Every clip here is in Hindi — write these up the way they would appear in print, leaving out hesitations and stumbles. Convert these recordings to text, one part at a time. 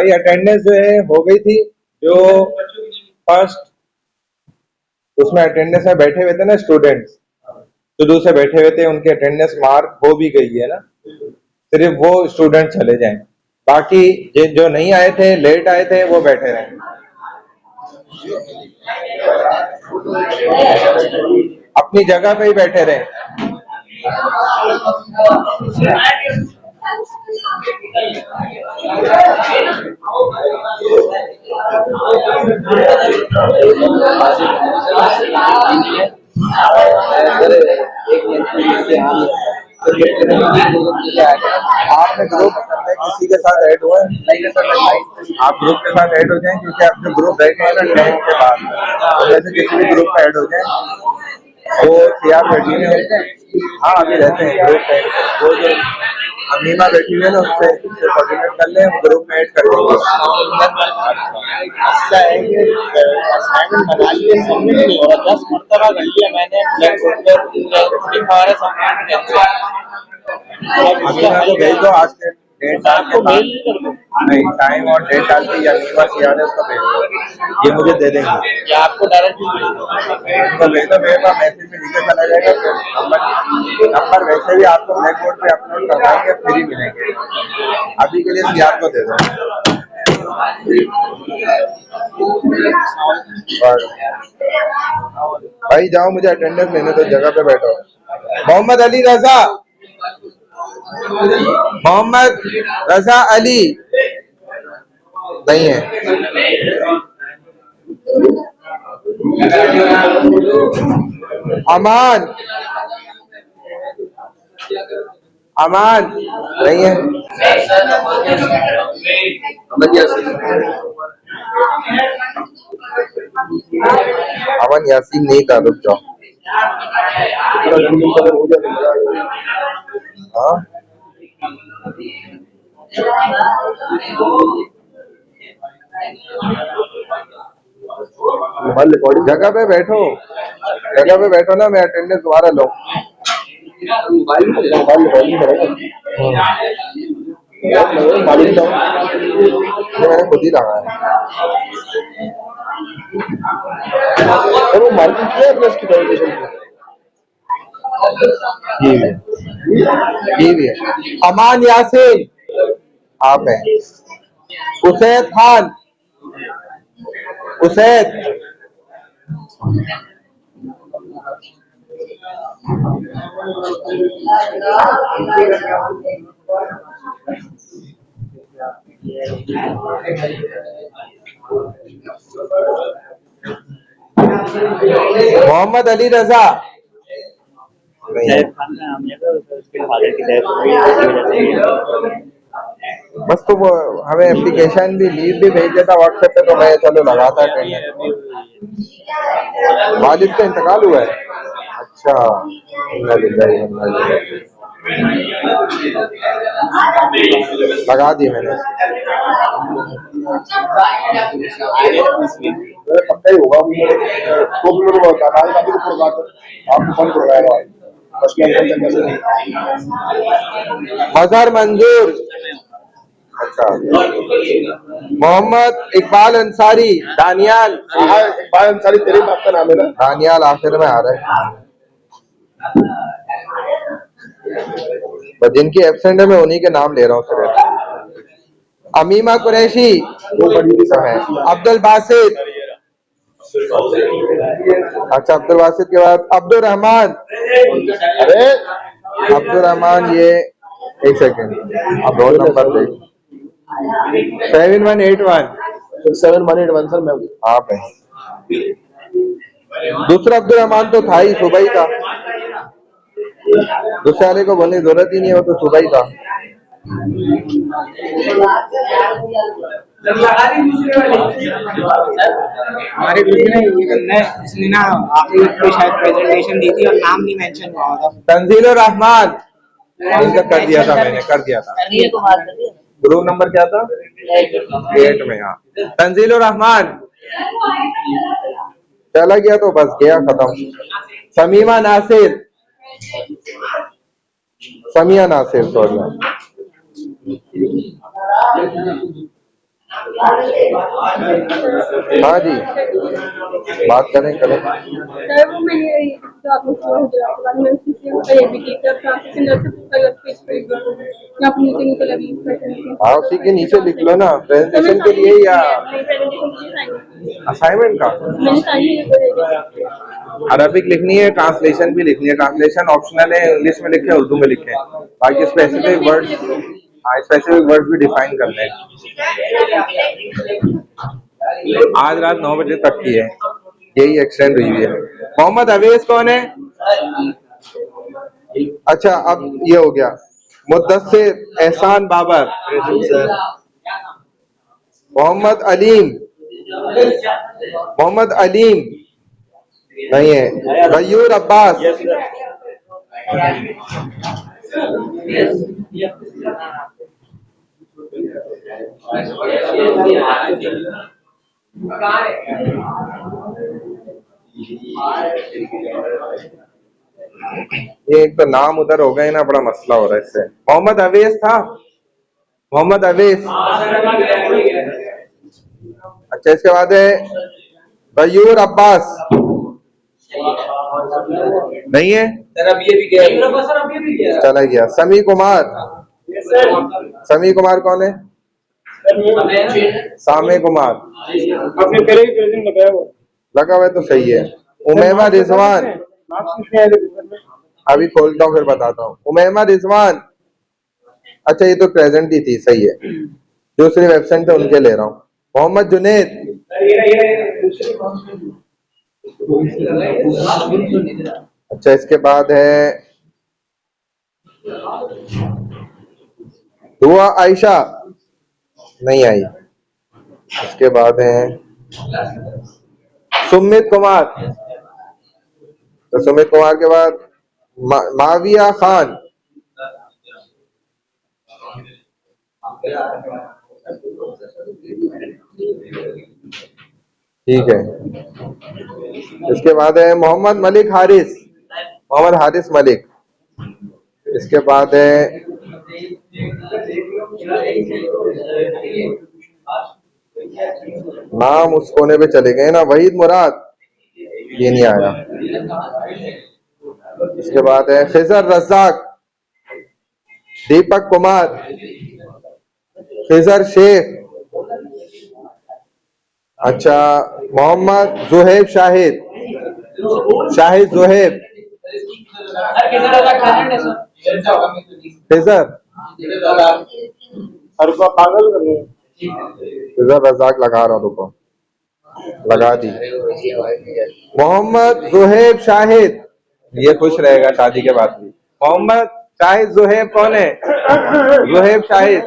भाई अटेंडेंस जो है हो गई थी, जो फर्स्ट उसमें अटेंडेंस में बैठे हुए थे ना स्टूडेंट्स, शुरू से बैठे हुए थे, उनकी अटेंडेंस मार्क हो भी गई है ना, सिर्फ वो स्टूडेंट चले जाएं, बाकी जो नहीं आए थे, लेट आए थे, वो बैठे रहें, अपनी जगह पे ही बैठे रहें। आपने ग्रुप किसी के साथ ऐड हुए? आप ग्रुप के साथ ऐड हो जाएं, क्योंकि आप जो ग्रुप बैठे हैं ना 10 के बाद, तो जैसे किसी भी ग्रुप में ऐड हो जाएं, वो सीआर बैठी है, हाँ अभी रहते हैं ग्रुप में, वो जो अमीमा बैठी हुई है ना, उससे कोऑर्डिनेट कर ले, ग्रुप में ऐड कर देंगे। ऐसा है कि असाइनमेंट बना लिए, सबमिट नहीं हो रहा, 10 मरतबा कर लिया मैंने, ब्लैक बोर्ड पर लिखा है सबमिट अमीमा को भेज दो, आज के डेट डाल के बाद, नहीं टाइम और डेट डाल के, या अमीमा सीआर है उसका भेज दो, ये मुझे दे देंगे, या आपको डायरेक्ट तो भेज दो, मेरे पास मैसेज में लिखे चला जाएगा, फिर नंबर वैसे भी आपको ब्लैक बोर्ड पे अपलोड करवाएंगे, फ्री मिलेंगे, अभी के लिए सीआर को दे दो। भाई जाओ, मुझे अटेंडेंस लेने दो, जगह पे बैठो। मोहम्मद अली रजा, मोहम्मद रजा अली नहीं है। अमान, अमान नहीं है। अमन यासीन नहीं था, रुक जाओ। हाँ जगह पे बैठो, जगह पे बैठो ना, मैं अटेंडेंस दोबारा लूं। मैंने खुद ही लगा है, वो मार्किंग किया है प्लस की वैलिडेशन की भी है। अमान यासीन आप हैं, उसैद खान, उसैद मोहम्मद अली रजा, बस तो वो हमें एप्लीकेशन भी लीव भी भेज देता व्हाट्सएप पे, तो मैं चलो लगाता वालिद का इंतकाल हुआ है। अच्छा, लगा दिए मैंने, पक्का ही होगा, आपको फोन करवाएगा मजहर मंजूर। अच्छा, मोहम्मद इकबाल अंसारी, दानियाल, इकबाल अंसारी तेरे बाप का नाम है ना, दानियाल आखिर में आ रहा है, बस जिनकी एब्सेंट है मैं उन्हीं के नाम ले रहा हूँ सर। अमीमा कुरैशी, अब्दुल बासित, अच्छा अब्दुल बासित के बाद अब्दुल रहमान, अरे अब्दुल रहमान, ये एक सेकेंड, अब रोल नंबर देख, 7181 सर, मैं आप है। दूसरा अब्दुल रहमान तो था ही, सुबह ही था, दूसरे वाले को बोलने की जरूरत ही नहीं है, वो तो सुबह ही था। हमारे ग्रुप में ये बंदा है, इसने ना आखिरी वक्त पे शायद प्रेजेंटेशन दी थी और नाम नहीं मेंशन हुआ था। तंजीलुर रहमान, इनका कर दिया था मैंने, कर दिया था। ग्रुप नंबर क्या था? 8 में। हाँ, तंजीलुर रहमान चला गया तो बस गया, खत्म। समीमा नासिर, समिया नासिर, सॉरी, हाँ जी, बात करें करें। सर वो मैंने जो आपने किया है जो आपके बाद मैंने सीसी का ये भी किया ट्रांसलेशन से अलग पेज पे या अपने नीचे नीचे लगी हाँ, उसी के नीचे लिख लो ना, प्रेजेंटेशन के लिए या असाइनमेंट का। मैंने साइन अरबिक लिखनी है, ट्रांसलेशन भी लिखनी है। ट्रांसलेशन ऑप्शनल है, इंग्लिश में लिखे उर्दू में लिखे, बाकी स्पेसिफिक वर्ड्स, हाँ स्पेसिफिक वर्ड्स भी डिफाइन करने हैं। आज रात 9 बजे तक की है, यही एक्सटेंड हुई है। मोहम्मद अवेस कौन है? अच्छा, अब ये हो गया। मुद्दस्सिर एहसान बाबर, मोहम्मद अलीम, मोहम्मद अलीम नहीं है। गयूर अब्बास, ये एक तो नाम उधर हो गए ना, बड़ा मसला हो रहा है इससे। मोहम्मद अवेस था, मोहम्मद अवेस। अच्छा, इसके बाद है गयूर अब्बास, नहीं है। चला गया। समी कुमार, समी कुमार कौन है? सामे कुमार, आपने पहले ही प्रेजेंट लगाया हुआ लगा हुआ है तो सही है। उमैमा रिजवान, अभी खोलता हूँ फिर बताता हूँ। उमैमा रिजवान, अच्छा ये तो प्रेजेंट ही थी, सही है। दूसरी वेबसाइट थे उनके ले रहा हूँ। मोहम्मद जुनेद, अच्छा इसके बाद है दुआ आयशा, नहीं आई। इसके बाद है सुमित कुमार, तो सुमित कुमार के बाद माविया खान, ठीक है। इसके बाद है मोहम्मद मलिक हारिस, मोहम्मद हारिस मलिक। इसके बाद है नाम उस कोने पे चले गए ना, वहीद मुराद, ये नहीं आया। इसके बाद है खिजर रज़ाक, दीपक कुमार, खिजर शेख, अच्छा मोहम्मद जुहैब शाहिद, शाहिद जुहैब, खिजर पागल कर खिजर रज़ाक लगा रहा हूँ, रुको, लगा दी। मोहम्मद जुहैब शाहिद, ये खुश रहेगा शादी के बाद भी। मोहम्मद शाहिद जुहैब कौन है? जुहैब शाहिद,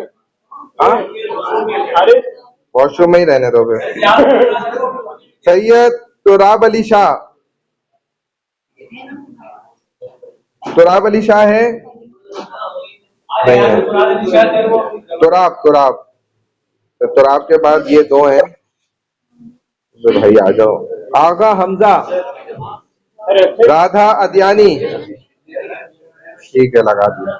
हाँ वॉशरूम में ही रहने दो फिर। सैयद तुराब अली शाह, तुराब अली शाह है? नहीं है। तुराब, तुराब, तो तुराब के बाद ये दो हैं, तो भाई आ जाओ। आगा हमजा, राधा अदियानी, ठीक है लगा दिया।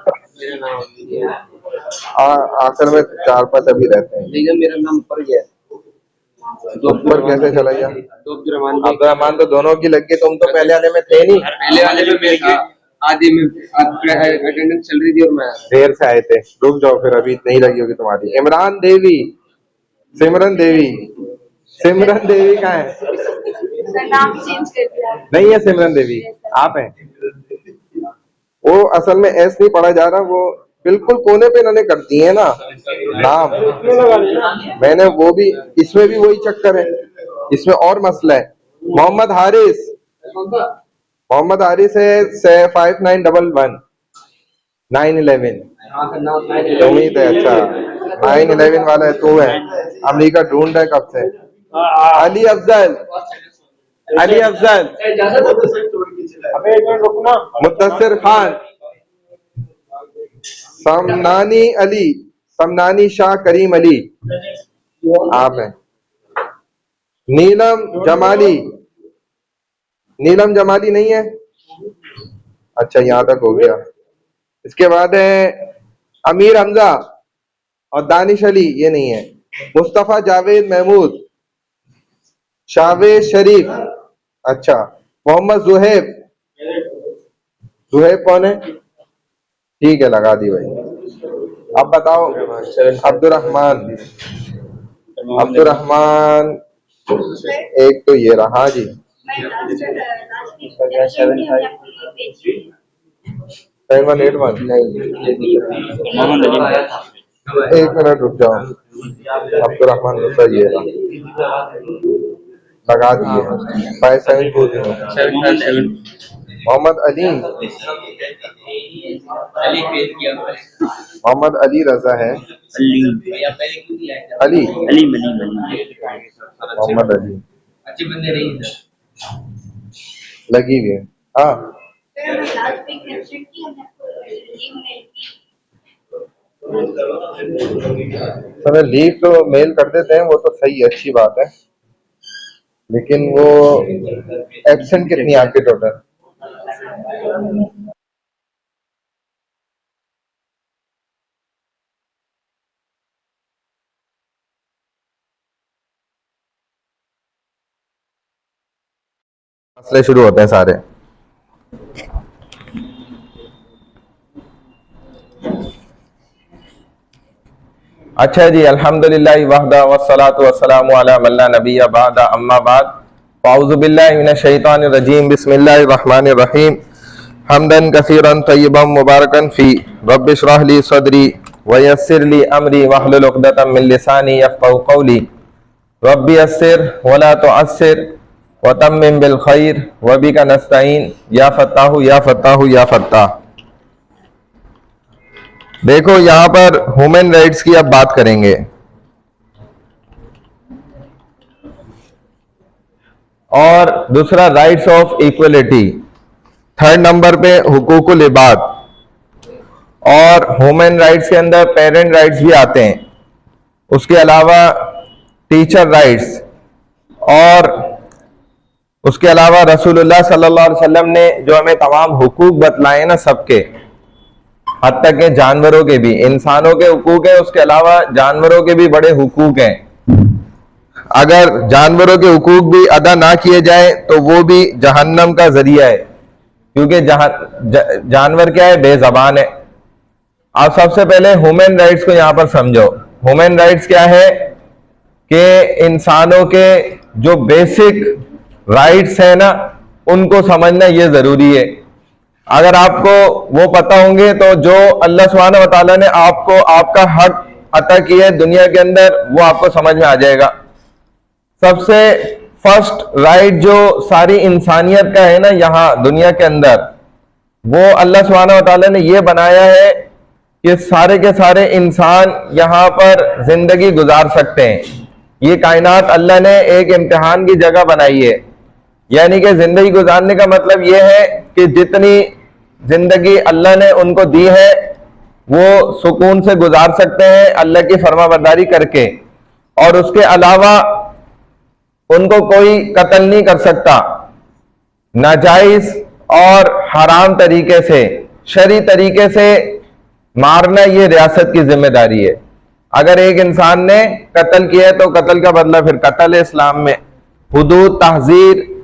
आखिर में 4-5 अभी रहते हैं। मेरा नाम ऊपर गया, ऊपर कैसे चला गया? अब्दुर्रहमान तो दोनों की लग गई, तुम तो पहले आने में थे नहीं। पहले वाले में मेरे आधी में अटेंडेंस चल रही थी और मैं देर से आए थे। रुक जाओ फिर, अभी नहीं लगी होगी तुम्हारी। इमरान देवी, सिमरन देवी, सिमरन देवी कहाँ है? नाम चेंज कर दिया नहीं है सिमरन देवी, आप हैं। वो असल में एस नहीं पढ़ा जा रहा, वो बिल्कुल कोने पे इन्होंने कर दिए है ना नाम। मैंने वो भी, इसमें भी वही चक्कर है, इसमें और मसला है। मोहम्मद हारिस, मोहम्मद हारिस है 5911 911, उम्मीद है। अच्छा 911 वाला है तू है, अमेरिका ढूंढ है कब से। अली अफजल, अली अफजल, मुद्दस्सिर खान, समनानी अली, समनानी शाह करीम अली, आप हैं। नीलम जमाली, नीलम जमाली नहीं है। अच्छा यहाँ तक हो गया। इसके बाद है अमीर हमजा और दानिश अली, ये नहीं है। मुस्तफा जावेद महमूद, शावेद शरीफ, अच्छा, मोहम्मद जुहैब, जुहैब कौन है? ठीक है, लगा दी भाई। अब बताओ, अब्दुर्रहमान, अब्दुर्रहमान एक तो ये रहा जी, 781 नहीं, एक मिनट रुक जाओ, अब्दुर्रहमान दूसरा ये रहा, लगा दिए 5720। मोहम्मद अली, मोहम्मद अली रजा है, अली मोहम्मद अली लगी हुई है। हाँ सर, लीव तो मेल कर देते हैं, वो तो सही है, अच्छी बात है, लेकिन वो एब्सेंट कितनी है आपके टोटल? मसले शुरू होते हैं सारे। अच्छा जी, अल्हम्दुलिल्लाह वहदा वस्सलातु वस्सलामु अला मन ला नबिय्य बअदा, अम्मा बाद, अऊज़ु बिल्लाहि मिनश शैतानिर रजीम, बिस्मिल्लाहिर रहमानिर रहीम, हम्दन कसीरन तय्यबन मुबारकन फी, रब्बि इश्रह ली सदरी व यस्सिर ली अमरी वहलुल उक़दतम मिन लिसानी यफ़क़हू क़ौली, रब्बि यस्सिर व ला तुअस्सिर व तम्मिम बिल खैर व बिका नस्तईन, या फत्ताहु या फत्ताहु या फत्ताह। देखो, यहां पर ह्यूमन राइट्स की अब बात करेंगे, और दूसरा rights of equality, third number पे हुकूकुल इबाद, और ह्यूमन राइट्स के अंदर पेरेंट राइट्स भी आते हैं, उसके अलावा टीचर राइट्स, और उसके अलावा रसूलुल्लाह सल्लल्लाहु अलैहि वसल्लम ने जो हमें तमाम हुकूक बतलाए ना सबके, हद तक के जानवरों के भी, इंसानों के हुकूक है, उसके अलावा जानवरों के भी बड़े हुकूक हैं। अगर जानवरों के हुकूक भी अदा ना किए जाए तो वो भी जहन्नम का जरिया है, क्योंकि जानवर क्या है? बेजबान है। आप सबसे पहले ह्यूमन राइट्स को यहां पर समझो। ह्यूमन राइट्स क्या है कि इंसानों के जो बेसिक राइट्स है ना, उनको समझना ये जरूरी है। अगर आपको वो पता होंगे तो जो अल्लाह सुब्हानहू व तआला ने आपको आपका हक अता किया है दुनिया के अंदर, वो आपको समझ में आ जाएगा। सबसे फर्स्ट राइट जो सारी इंसानियत का है ना यहाँ दुनिया के अंदर, वो अल्लाह सुब्हानहू व तआला ने ये बनाया है कि सारे के सारे इंसान यहाँ पर जिंदगी गुजार सकते हैं। ये कायनात अल्लाह ने एक इम्तिहान की जगह बनाई है, यानी कि जिंदगी गुजारने का मतलब ये है कि जितनी जिंदगी अल्लाह ने उनको दी है वो सुकून से गुजार सकते हैं अल्लाह की फरमाबरदारी करके, और उसके अलावा उनको कोई कत्ल नहीं कर सकता। नाजायज और हराम तरीके से, शरी तरीके से मारना ये रियासत की जिम्मेदारी है। अगर एक इंसान ने कत्ल किया है तो कत्ल का बदला फिर कत्ल है। इस्लाम में हुदूद, तहजीर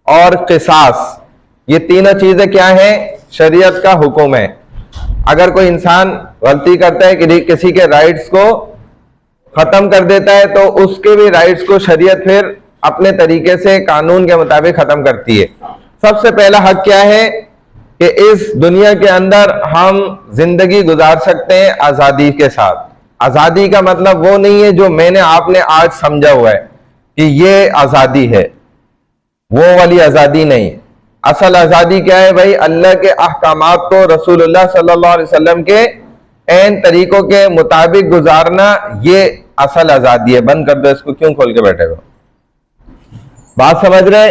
और किसास, ये तीनों चीजें क्या हैं? शरीयत का हुक्म है। अगर कोई इंसान गलती करता है कि किसी के राइट्स को खत्म कर देता है तो उसके भी राइट्स को शरीयत फिर अपने तरीके से कानून के मुताबिक खत्म करती है। सबसे पहला हक क्या है कि इस दुनिया के अंदर हम जिंदगी गुजार सकते हैं आजादी के साथ। आजादी का मतलब वो नहीं है जो मैंने आपने आज समझा हुआ है कि ये आजादी है, वो वाली आजादी नहीं। असल आजादी क्या है भाई? अल्लाह के अहकामात को रसूलुल्लाह सल्लल्लाहु अलैहि वसल्लम के ऐन तरीकों के मुताबिक गुजारना, ये असल आजादी है। बंद कर दो इसको, क्यों खोल के बैठे हो? बात समझ रहे?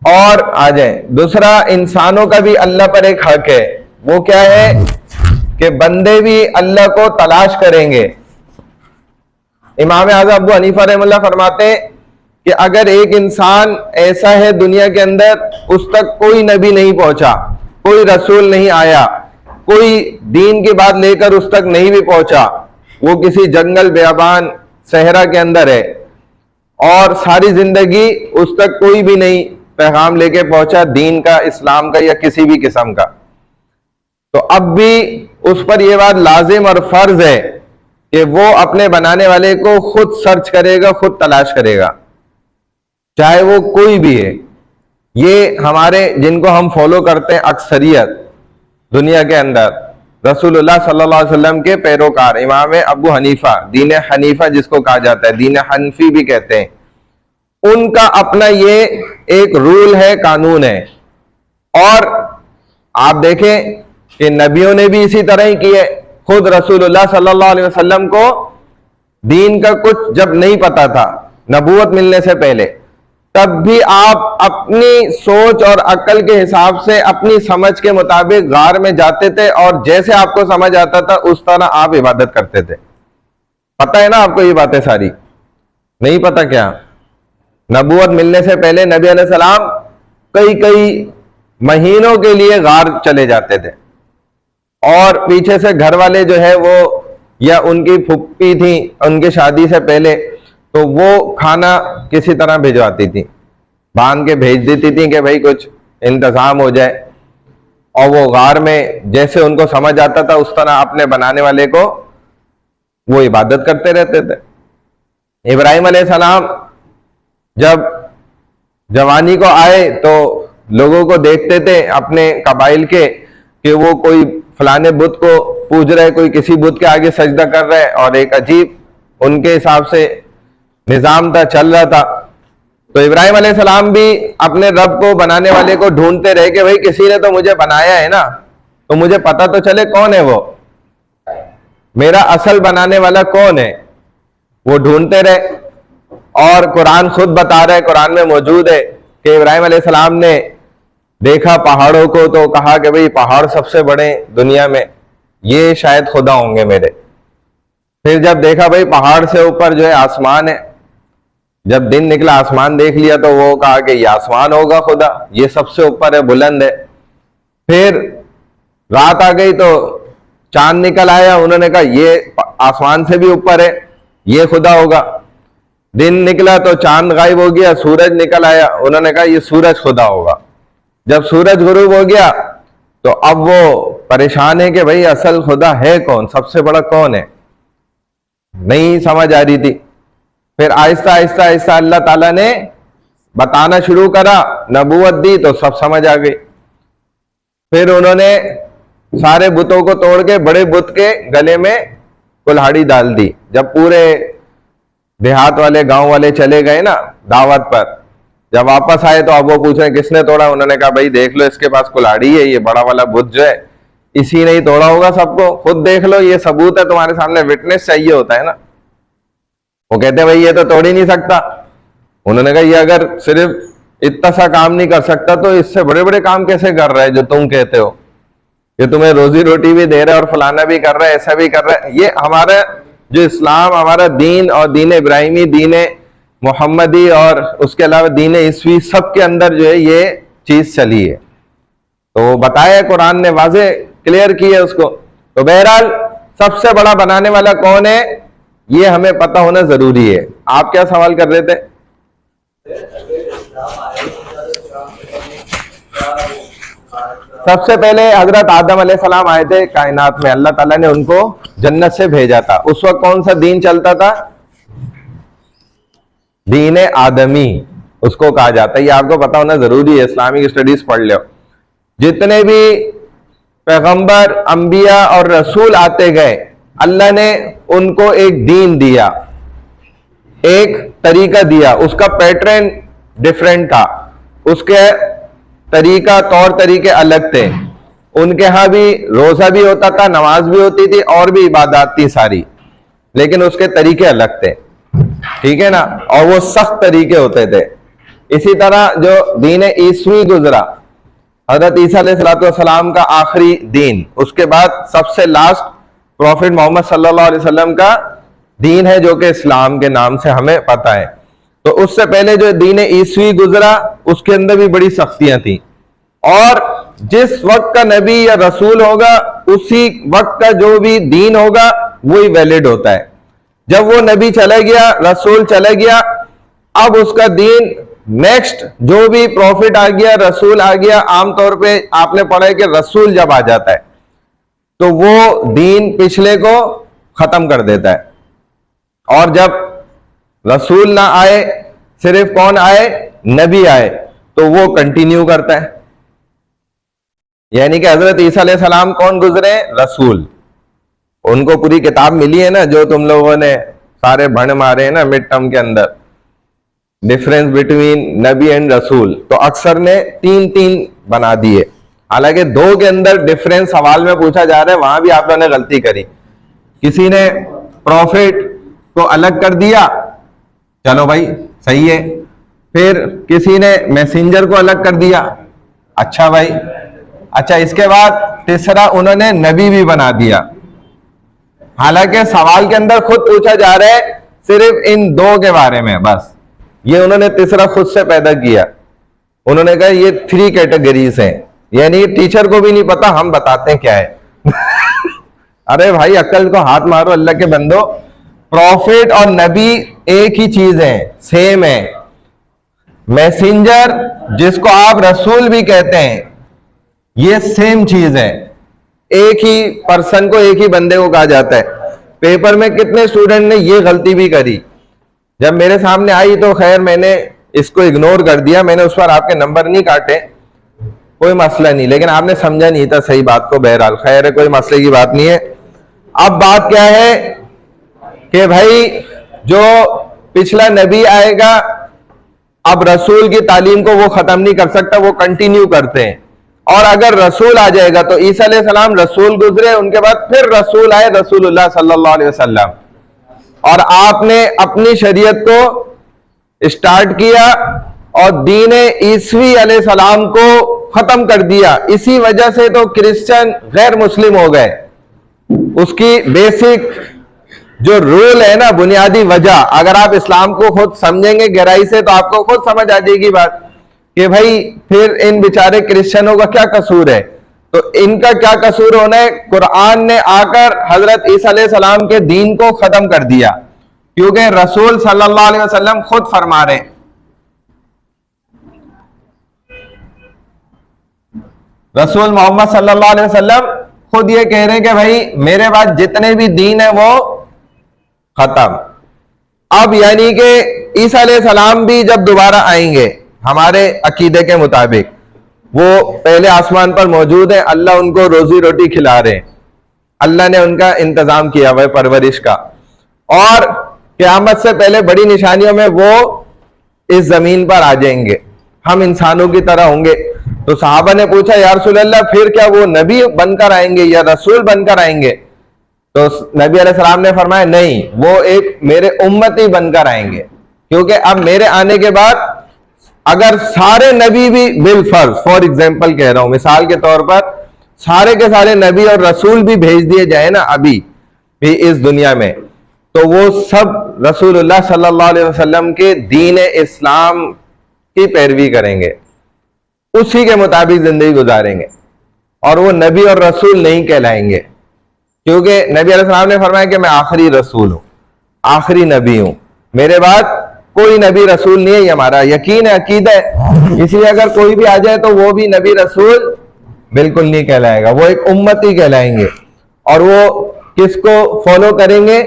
और आ जाए, दूसरा इंसानों का भी अल्लाह पर एक हक है। वो क्या है कि बंदे भी अल्लाह को तलाश करेंगे। इमाम आज़म अबू हनीफा रहमतुल्लाह फरमाते हैं कि अगर एक इंसान ऐसा है दुनिया के अंदर, उस तक कोई नबी नहीं पहुंचा, कोई रसूल नहीं आया, कोई दीन की बात लेकर उस तक नहीं भी पहुंचा, वो किसी जंगल बेअबान सहरा के अंदर है और सारी जिंदगी उस तक कोई भी नहीं पैगाम लेके पहुंचा दीन का, इस्लाम का या किसी भी किस्म का, तो अब भी उस पर यह बात लाजिम और फर्ज है कि वो अपने बनाने वाले को खुद सर्च करेगा, खुद तलाश करेगा, चाहे वो कोई भी है। ये हमारे जिनको हम फॉलो करते हैं अक्सरियत दुनिया के अंदर रसूलुल्लाह सल्लल्लाहु अलैहि वसल्लम के पैरोकार इमाम अबू हनीफा, दीन हनीफा जिसको कहा जाता है, दीन हनफी भी कहते हैं, उनका अपना ये एक रूल है, कानून है। और आप देखें कि नबियों ने भी इसी तरह ही किए। खुद रसूलुल्लाह सल्लल्लाहु अलैहि वसल्लम को दीन का कुछ जब नहीं पता था, नबूवत मिलने से पहले, तब भी आप अपनी सोच और अक्ल के हिसाब से अपनी समझ के मुताबिक गार में जाते थे और जैसे आपको समझ आता था उस तरह आप इबादत करते थे। पता है ना आपको ये बातें सारी? नहीं पता क्या? नबूवत मिलने से पहले नबी अलैहिस्सलाम कई कई महीनों के लिए गार चले जाते थे और पीछे से घर वाले जो है वो या उनकी फुप्पी थी उनके शादी से पहले, तो वो खाना किसी तरह भिजवाती थी, बांध के भेज देती थी कि भाई कुछ इंतजाम हो जाए, और वो गार में जैसे उनको समझ आता था उस तरह अपने बनाने वाले को वो इबादत करते रहते थे। इब्राहिम अलैहिस्सलाम जब जवानी को आए तो लोगों को देखते थे अपने कबाइल के कि वो कोई फलाने बुत को पूज रहे, कोई किसी बुत के आगे सजदा कर रहे, और एक अजीब उनके हिसाब से निजाम था, चल रहा था। तो इब्राहिम अलैहिस्सलाम भी अपने रब को बनाने वाले को ढूंढते रहे कि भाई किसी ने तो मुझे बनाया है ना, तो मुझे पता तो चले कौन है वो, मेरा असल बनाने वाला कौन है। वो ढूंढते रहे और कुरान खुद बता रहा है, कुरान में मौजूद है कि इब्राहिम अलैहिस्सलाम ने देखा पहाड़ों को तो कहा कि भाई पहाड़ सबसे बड़े दुनिया में, ये शायद खुदा होंगे मेरे। फिर जब देखा भाई पहाड़ से ऊपर जो है आसमान है, जब दिन निकला आसमान देख लिया तो वो कहा कि ये आसमान होगा खुदा, ये सबसे ऊपर है, बुलंद है। फिर रात आ गई तो चांद निकल आया, उन्होंने कहा ये आसमान से भी ऊपर है, ये खुदा होगा। दिन निकला तो चांद गायब हो गया, सूरज निकल आया, उन्होंने कहा ये सूरज खुदा होगा। जब सूरज गुरूब हो गया तो अब वो परेशान है कि भाई असल खुदा है कौन, सबसे बड़ा कौन है, नहीं समझ आ रही थी। फिर आहिस्ता आहिस्ता आहिस्ता अल्लाह ताला ने बताना शुरू करा, नबूवत दी तो सब समझ आ गई। फिर उन्होंने सारे बुतों को तोड़ के बड़े बुत के गले में कुल्हाड़ी डाल दी। जब पूरे देहात वाले गांव वाले चले गए ना दावत पर, जब वापस आए तो अब वो पूछ रहे किसने तोड़ा, उन्होंने कहा भाई देख लो इसके पास कुल्हाड़ी है, ये बड़ा वाला बुत जो है इसी ने ही तोड़ा होगा सबको, खुद देख लो, ये सबूत है तुम्हारे सामने, विटनेस चाहिए होता है ना। वो कहते भाई ये तो तोड़ ही नहीं सकता। उन्होंने कहा ये अगर सिर्फ इतना सा काम नहीं कर सकता तो इससे बड़े बड़े काम कैसे कर रहा है जो तुम कहते हो, ये तुम्हें रोजी रोटी भी दे रहा है और फलाना भी कर रहा है, ऐसा भी कर रहा है। ये हमारा जो इस्लाम, हमारा दीन और दीन इब्राहिमी, दीन मोहम्मदी और उसके अलावा दीन ईसवी, सब के अंदर जो है ये चीज चली है। तो बताया कुरान ने, वाजे क्लियर की है उसको। तो बहरहाल सबसे बड़ा बनाने वाला कौन है ये हमें पता होना जरूरी है। आप क्या सवाल कर रहे थे? सबसे पहले हजरत आदम अलैहिस्सलाम आए थे कायनात में, अल्लाह ताला ने उनको जन्नत से भेजा था। उस वक्त कौन सा दीन चलता था? दीन आदमी उसको कहा जाता है। ये आपको पता होना जरूरी है, इस्लामिक स्टडीज पढ़ लो। जितने भी पैगंबर, अंबिया और रसूल आते गए, अल्लाह ने उनको एक दीन दिया, एक तरीका दिया, उसका पैटर्न डिफरेंट था, उसके तरीका तौर तरीके अलग थे। उनके यहाँ भी रोजा भी होता था, नमाज भी होती थी और भी इबादत थी सारी, लेकिन उसके तरीके अलग थे, ठीक है ना, और वो सख्त तरीके होते थे। इसी तरह जो दीन ईसवी गुजरा, हजरत ईसा अलैहिस्सलाम का आखिरी दीन, उसके बाद सबसे लास्ट प्रॉफिट मोहम्मद सल्लल्लाहु अलैहि वसल्लम का दीन है जो कि इस्लाम के नाम से हमें पता है। तो उससे पहले जो दीन ईसवी गुजरा उसके अंदर भी बड़ी सख्तियां थी, और जिस वक्त का नबी या रसूल होगा उसी वक्त का जो भी दीन होगा वही वैलिड होता है। जब वो नबी चला गया, रसूल चला गया, अब उसका दीन नेक्स्ट जो भी प्रॉफिट आ गया, रसूल आ गया, आमतौर पे आपने पढ़ा है कि रसूल जब आ जाता है तो वो दीन पिछले को खत्म कर देता है, और जब रसूल ना आए, सिर्फ कौन आए, नबी आए, तो वो कंटिन्यू करता है। यानी कि हजरत ईसा अलैहिस्सलाम कौन गुजरे, रसूल। उनको पूरी किताब मिली है ना, जो तुम लोगों ने सारे भण मारे हैं ना मिड टर्म के अंदर, डिफरेंस बिटवीन नबी एंड रसूल, तो अक्सर ने 3-3 बना दिए। हालांकि 2 के अंदर डिफरेंस सवाल में पूछा जा रहा है, वहां भी आप लोगों ने गलती करी। किसी ने प्रॉफिट को अलग कर दिया, चलो भाई सही है, फिर किसी ने मैसेंजर को अलग कर दिया, अच्छा भाई, अच्छा इसके बाद तीसरा उन्होंने नबी भी बना दिया। हालांकि सवाल के अंदर खुद पूछा जा रहा है सिर्फ इन 2 के बारे में, बस ये उन्होंने तीसरा खुद से पैदा किया। उन्होंने कहा ये 3 कैटेगरीज हैं, यानी टीचर को भी नहीं पता, हम बताते हैं क्या है। अरे भाई अक्ल को हाथ मारो अल्लाह के बंदो, प्रॉफिट और नबी एक ही चीज है, सेम है। मैसेंजर जिसको आप रसूल भी कहते हैं, ये सेम चीज है, एक ही पर्सन को, एक ही बंदे को कहा जाता है। पेपर में कितने स्टूडेंट ने ये गलती भी करी, जब मेरे सामने आई तो खैर मैंने इसको इग्नोर कर दिया, मैंने उस पर आपके नंबर नहीं काटे, कोई मसला नहीं, लेकिन आपने समझा नहीं था सही बात को। बहरहाल खैर है, कोई मसले की बात नहीं है। अब बात क्या है कि भाई जो पिछला नबी आएगा, अब रसूल की तालीम को वो खत्म नहीं कर सकता, वो कंटिन्यू करते हैं। और अगर रसूल आ जाएगा तो ईसा अलैहिस्सलाम रसूल गुजरे, उनके बाद फिर रसूल आए, रसूलुल्लाह सल्लल्लाहु अलैहि वसल्लम, और आपने अपनी शरीयत को स्टार्ट किया और दीन ईसवी अलैहिस्सलाम को खत्म कर दिया। इसी वजह से तो क्रिश्चियन गैर मुस्लिम हो गए। उसकी बेसिक जो रूल है ना, बुनियादी वजह, अगर आप इस्लाम को खुद समझेंगे गहराई से तो आपको खुद समझ आ जाएगी बात कि भाई फिर इन बेचारे क्रिश्चियनों का क्या कसूर है। तो इनका क्या कसूर होना है, कुरान ने आकर हजरत ईसा अलैहिस्सलाम के दीन को खत्म कर दिया, क्योंकि रसूल सल्लल्लाहु अलैहि वसल्लम खुद फरमा रहे, रसूल मोहम्मद सल्लल्लाहु अलैहि वसल्लम खुद ये कह रहे हैं कि भाई मेरे बाद जितने भी दीन है वो खत्म। अब यानी कि ईसा अलैहिस्सलाम भी जब दोबारा आएंगे हमारे अकीदे के मुताबिक, वो पहले आसमान पर मौजूद है, अल्लाह उनको रोजी रोटी खिला रहे हैं, अल्लाह ने उनका इंतजाम किया हुआ है परवरिश का, और क़यामत से पहले बड़ी निशानियों में वो इस जमीन पर आ जाएंगे, हम इंसानों की तरह होंगे। तो सहाबा ने पूछा या रसूल अल्लाह फिर क्या वो नबी बनकर आएंगे या रसूल बनकर आएंगे? तो नबी अलैहिस्सलाम ने फरमाया नहीं, वो एक मेरे उम्मती बनकर आएंगे, क्योंकि अब मेरे आने के बाद अगर सारे नबी भी बिलफर्ज, फॉर एग्जाम्पल कह रहा हूं, मिसाल के तौर पर सारे के सारे नबी और रसूल भी भेज दिए जाए ना अभी भी इस दुनिया में, तो वो सब रसूलुल्लाह सल्लल्लाहु अलैहि वसल्लम के दीन इस्लाम की पैरवी करेंगे, उसी के मुताबिक जिंदगी गुजारेंगे, और वो नबी और रसूल नहीं कहलाएंगे, क्योंकि नबी अलैहिस्सलाम ने फरमाया कि मैं आखिरी रसूल हूं, आखिरी नबी हूं, मेरे बाद कोई नबी रसूल नहीं है। ये हमारा यकीन है, अकीदा है। इसलिए अगर कोई भी आ जाए तो वो भी नबी रसूल बिल्कुल नहीं कहलाएगा, वो एक उम्मती कहलाएंगे। और वो किसको फॉलो करेंगे?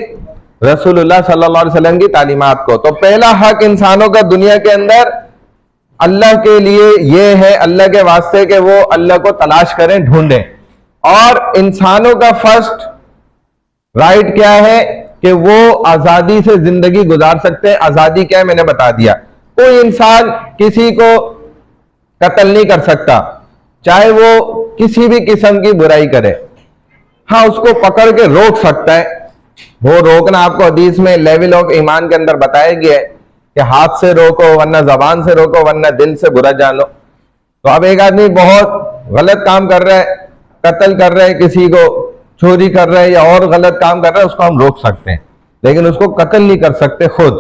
रसूलुल्लाह सल्लल्लाहु अलैहि वसल्लम की तालीमात को। तो पहला हक इंसानों का दुनिया के अंदर अल्लाह के लिए ये है, अल्लाह के वास्ते, कि वो अल्लाह को तलाश करें, ढूंढें। और इंसानों का फर्स्ट राइट क्या है कि वो आजादी से जिंदगी गुजार सकते हैं। आजादी क्या है मैंने बता दिया, कोई इंसान किसी को कत्ल नहीं कर सकता, चाहे वो किसी भी किस्म की बुराई करे। हाँ, उसको पकड़ के रोक सकता है, वो रोकना आपको हदीस में लेवल ऑफ ईमान के अंदर बताया गया है कि हाथ से रोको, वरना जबान से रोको, वरना दिल से बुरा जानो। तो अब एक आदमी बहुत गलत काम कर रहा है, कत्ल कर रहा है, किसी को चोरी कर रहा है या और गलत काम कर रहा है, उसको हम रोक सकते हैं, लेकिन उसको कत्ल नहीं कर सकते। खुद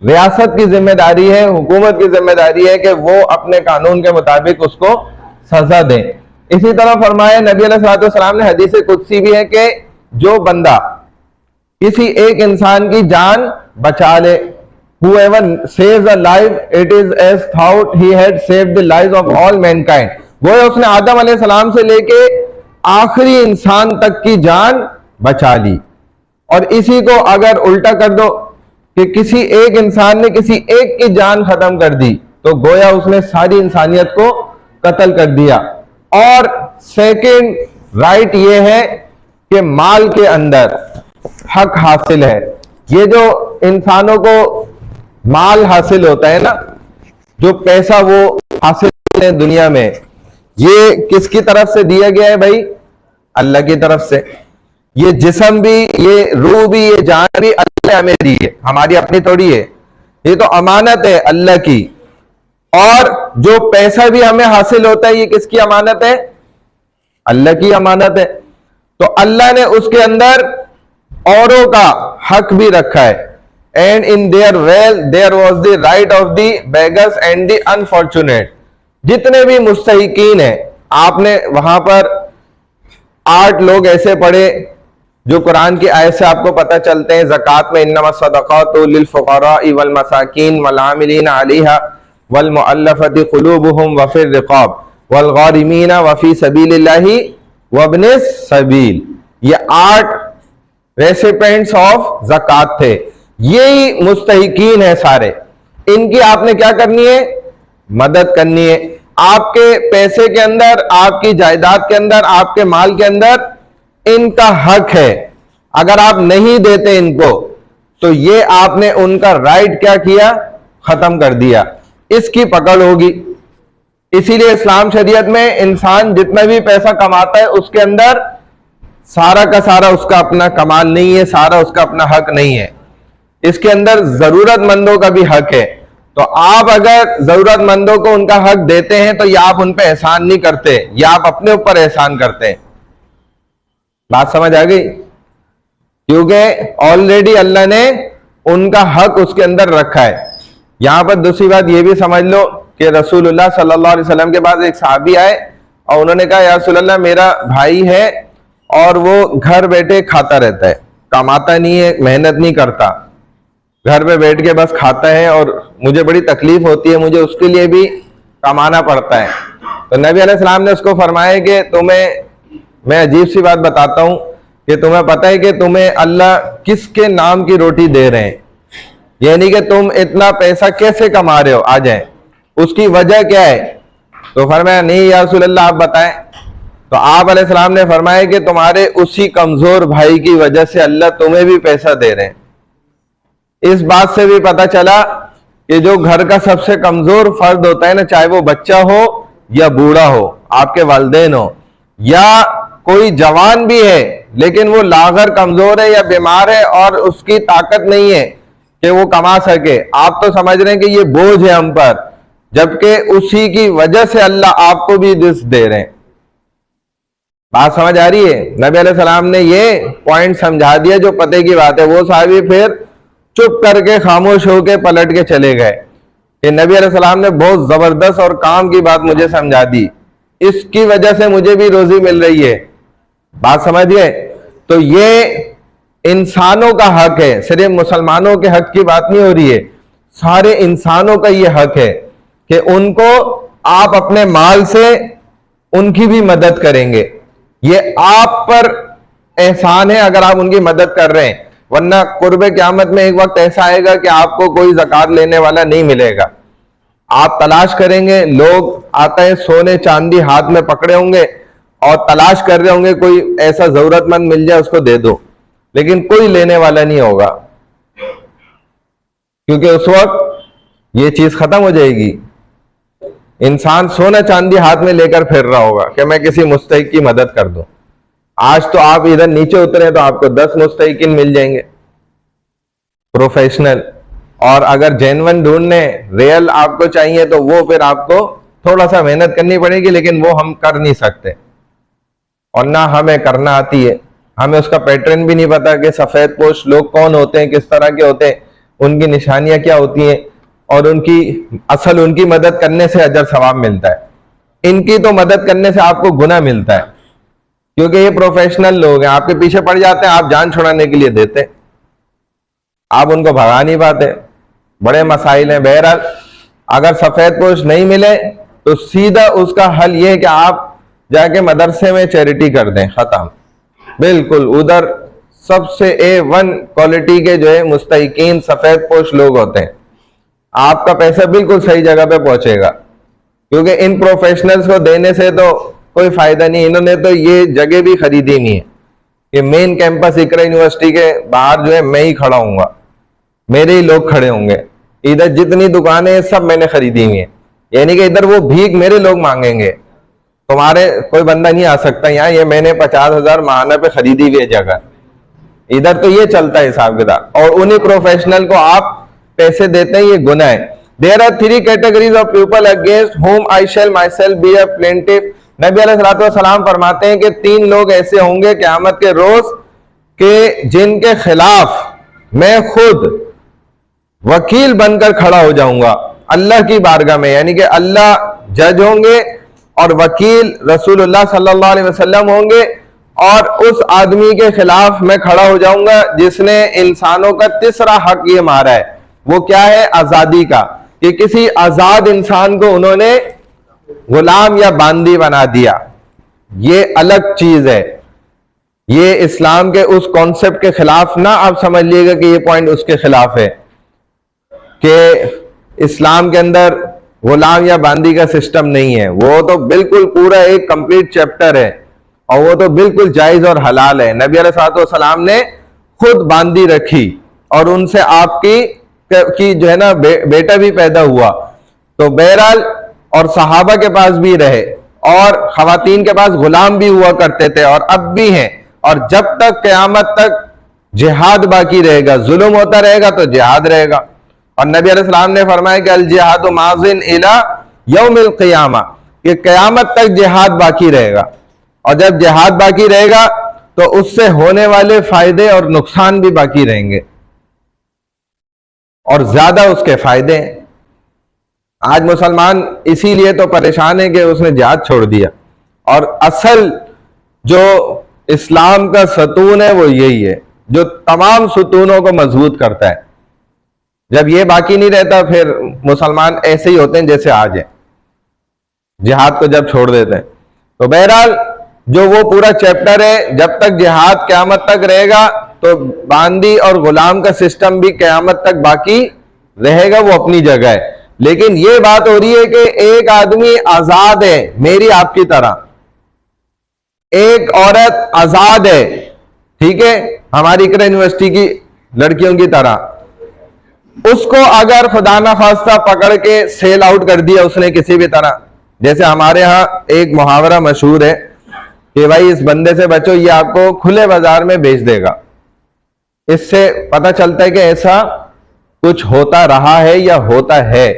रियासत की जिम्मेदारी है, हुकूमत की जिम्मेदारी है कि वो अपने कानून के मुताबिक उसको सजा दें। इसी तरह फरमाया नबी अलैहिस्सलाम ने, हदीस कुदसी भी है कि जो बंदा किसी एक इंसान की जान बचा ले। Whoever saves a life, it is as thought he had saved the lives of all mankind. वो है उसने आदम अलैहिस्सलाम से लेके आखिरी इंसान तक की जान बचा ली। और इसी को अगर उल्टा कर दो कि किसी एक इंसान ने किसी एक की जान खत्म कर दी, तो गोया उसने सारी इंसानियत को कत्ल कर दिया। और सेकंड राइट ये है कि माल के अंदर हक हासिल है। ये जो इंसानों को माल हासिल होता है ना, जो पैसा वो हासिल करते हैं दुनिया में, ये किसकी तरफ से दिया गया है भाई? अल्लाह की तरफ से। ये जिस्म भी, ये रूह भी, ये जान भी अल्लाह ने हमें दी है, हमारी अपनी थोड़ी है। ये तो अमानत है अल्लाह की। और जो पैसा भी हमें हासिल होता है, ये किसकी अमानत है? अल्लाह की अमानत है। तो अल्लाह ने उसके अंदर औरों का हक भी रखा है। And in their wealth there was the right of the beggars and the unfortunate. जितने भी मुस्तहिकीन हैं, आपने वहां पर 8 लोग ऐसे पढ़े जो कुरान की आयत से आपको पता चलते हैं। ज़कात में इन्नमा सदक़ातु लिल फुक़राई वल मसाकीन वल आमिलीन अलैहा वल मुअल्लफ़ति क़ुलूबुहुम व फ़िर रिक़ाब वल गारिमीन व फ़ी सबीलिल्लाहि व इब्निस सबील। ये 8 रेसिपेंट्स ऑफ ज़कात थे। यही मुस्तहिकीन है सारे। इनकी आपने क्या करनी है? मदद करनी है। आपके पैसे के अंदर, आपकी जायदाद के अंदर, आपके माल के अंदर इनका हक है। अगर आप नहीं देते इनको, तो ये आपने उनका राइट क्या किया? खत्म कर दिया। इसकी पकड़ होगी। इसीलिए इस्लाम शरीयत में इंसान जितना भी पैसा कमाता है, उसके अंदर सारा का सारा उसका अपना कमाल नहीं है, सारा उसका अपना हक नहीं है। इसके अंदर जरूरतमंदों का भी हक है। तो आप अगर जरूरतमंदों को उनका हक देते हैं, तो या आप उन पर एहसान नहीं करते, या आप अपने ऊपर एहसान करते हैं। बात समझ आ गई? क्योंकि ऑलरेडी अल्लाह ने उनका हक उसके अंदर रखा है। यहां पर दूसरी बात यह भी समझ लो कि रसूलुल्लाह सल्लल्लाहु अलैहि वसल्लम के पास एक सहाबी आए और उन्होंने कहा, या रसूलल्लाह, मेरा भाई है और वो घर बैठे खाता रहता है, कमाता नहीं है, मेहनत नहीं करता, घर पे बैठ के बस खाता है और मुझे बड़ी तकलीफ होती है, मुझे उसके लिए भी कमाना पड़ता है। तो नबी अलैहिस्सलाम ने उसको फरमाया कि तुम्हें मैं अजीब सी बात बताता हूं कि तुम्हें पता है कि तुम्हें अल्लाह किसके नाम की रोटी दे रहे हैं, यानी कि तुम इतना पैसा कैसे कमा रहे हो, आ जाए, उसकी वजह क्या है? तो फरमाया, नहीं या रसूलल्लाह आप बताएं। तो आप अलैहिस्सलाम ने फरमाया कि तुम्हारे उसी कमजोर भाई की वजह से अल्लाह तुम्हें भी पैसा दे रहे हैं। इस बात से भी पता चला कि जो घर का सबसे कमजोर फर्द होता है ना, चाहे वो बच्चा हो या बूढ़ा हो, आपके वालिदैन हो, या कोई जवान भी है लेकिन वो लागर कमजोर है या बीमार है और उसकी ताकत नहीं है कि वो कमा सके, आप तो समझ रहे हैं कि ये बोझ है हम पर, जबकि उसी की वजह से अल्लाह आपको भी रिज़्क़ दे रहे हैं। बात समझ आ रही है? नबी अलैहि सलाम ने ये पॉइंट समझा दिया जो पते की बात है। वो साहबी फिर चुप करके खामोश होकर पलट के चले गए कि नबी अलैहि सलाम ने बहुत जबरदस्त और काम की बात मुझे समझा दी, इसकी वजह से मुझे भी रोजी मिल रही है। बात समझिए? तो ये इंसानों का हक है, सिर्फ मुसलमानों के हक की बात नहीं हो रही है, सारे इंसानों का ये हक है कि उनको आप अपने माल से उनकी भी मदद करेंगे। ये आप पर एहसान है अगर आप उनकी मदद कर रहे हैं, वरना कुर्बे क़यामत में एक वक्त ऐसा आएगा कि आपको कोई ज़कात लेने वाला नहीं मिलेगा। आप तलाश करेंगे, लोग आते हैं सोने चांदी हाथ में पकड़े होंगे और तलाश कर रहे होंगे कोई ऐसा जरूरतमंद मिल जाए उसको दे दो, लेकिन कोई लेने वाला नहीं होगा, क्योंकि उस वक्त ये चीज खत्म हो जाएगी। इंसान सोना चांदी हाथ में लेकर फिर रहा होगा कि मैं किसी मुस्तहिक की मदद कर दूं। आज तो आप इधर नीचे उतरे तो आपको 10 मुस्तहिकीन मिल जाएंगे प्रोफेशनल, और अगर जेन्युइन ढूंढने रियल आपको चाहिए तो वो फिर आपको थोड़ा सा मेहनत करनी पड़ेगी, लेकिन वो हम कर नहीं सकते और ना हमें करना आती है। हमें उसका पैटर्न भी नहीं पता कि सफेद पोश लोग कौन होते हैं, किस तरह के होते हैं, उनकी निशानियां क्या होती हैं और उनकी मदद करने से अजर सवाब मिलता है। इनकी तो मदद करने से आपको गुनाह मिलता है, क्योंकि ये प्रोफेशनल लोग हैं, आपके पीछे पड़ जाते हैं, आप जान छुड़ाने के लिए देते हैं। आप उनको भगा नहीं पाते, बड़े मसाइल हैं। बहरहाल अगर सफेद पोश नहीं मिले तो सीधा उसका हल ये है कि आप जाके मदरसे में चैरिटी कर दें, खत्म। बिल्कुल उधर सबसे A1 क्वालिटी के जो है मुस्तहिकीन सफेद पोश लोग होते हैं, आपका पैसा बिल्कुल सही जगह पे पहुंचेगा। क्योंकि इन प्रोफेशनल्स को देने से तो कोई फायदा नहीं, इन्होंने तो ये जगह भी खरीदी नहीं है कि मेन कैंपस इकरा यूनिवर्सिटी के बाहर जो है मैं ही खड़ा हूंगा, मेरे ही लोग खड़े होंगे, इधर जितनी दुकानें हैं सब मैंने खरीदी हुई है, यानी कि इधर वो भीख मेरे लोग मांगेंगे, तुम्हारे कोई बंदा नहीं आ सकता यहाँ, ये मैंने 50,000 माहाना पे खरीदी हुई है जगह। इधर तो ये चलता है हिसाब किताब, और उन्हीं प्रोफेशनल को आप पैसे देते हैं, ये गुनाह है। There are 3 categories of people against whom I shall myself be a plaintiff. नबी अलैहिस्सलाम फरमाते हैं कि 3 लोग ऐसे होंगे क़यामत के रोज के जिनके खिलाफ मैं खुद वकील बनकर खड़ा हो जाऊंगा अल्लाह की बारगाह में, यानी कि अल्लाह जज होंगे और वकील रसूलुल्लाह सल्लल्लाहु अलैहि वसल्लम होंगे, और उस आदमी के खिलाफ मैं खड़ा हो जाऊंगा जिसने इंसानों का तीसरा हक ये मारा है। वो क्या है? आजादी का, कि किसी आजाद इंसान को उन्होंने गुलाम या बांदी बना दिया। ये अलग चीज है, ये इस्लाम के उस कॉन्सेप्ट के खिलाफ ना आप समझ लीजिएगा कि ये पॉइंट उसके खिलाफ है कि इस्लाम के अंदर गुलाम या बांदी का सिस्टम नहीं है। वो तो बिल्कुल पूरा एक कंप्लीट चैप्टर है और वो तो बिल्कुल जायज और हलाल है। नबी अलैहिस्सलाम ने खुद बांदी रखी और उनसे आपकी जो है ना बेटा भी पैदा हुआ। तो बहरहाल और सहाबा के पास भी रहे और खवातीन के पास गुलाम भी हुआ करते थे और अब भी हैं, और जब तक क़यामत तक जिहाद बाकी रहेगा, जुल्म होता रहेगा तो जिहाद रहेगा। और नबी अलैहिस्सलाम ने फरमाया कि अल जिहादु माज़िन इला यौमिल क़ियामा, कि क़यामत तक जिहाद बाकी रहेगा, और जब जिहाद बाकी रहेगा तो उससे होने वाले फायदे और नुकसान भी बाकी रहेंगे और ज्यादा उसके फायदे हैं। आज मुसलमान इसीलिए तो परेशान है कि उसने जिहाद छोड़ दिया, और असल जो इस्लाम का सतून है वो यही है जो तमाम सतूनों को मजबूत करता है। जब ये बाकी नहीं रहता फिर मुसलमान ऐसे ही होते हैं जैसे आज है, जिहाद को जब छोड़ देते हैं। तो बहरहाल जो वो पूरा चैप्टर है, जब तक जिहाद क़यामत तक रहेगा तो बांदी और गुलाम का सिस्टम भी क़यामत तक बाकी रहेगा, वो अपनी जगह है। लेकिन ये बात हो रही है कि एक आदमी आजाद है मेरी आपकी तरह, एक औरत आजाद है, ठीक है, हमारी इकरा यूनिवर्सिटी की लड़कियों की तरह, उसको अगर खुदा ना खास्ता पकड़ के सेल आउट कर दिया उसने किसी भी तरह, जैसे हमारे यहाँ एक मुहावरा मशहूर है कि भाई इस बंदे से बचो, ये आपको खुले बाजार में बेच देगा। इससे पता चलता है कि ऐसा कुछ होता रहा है या होता है,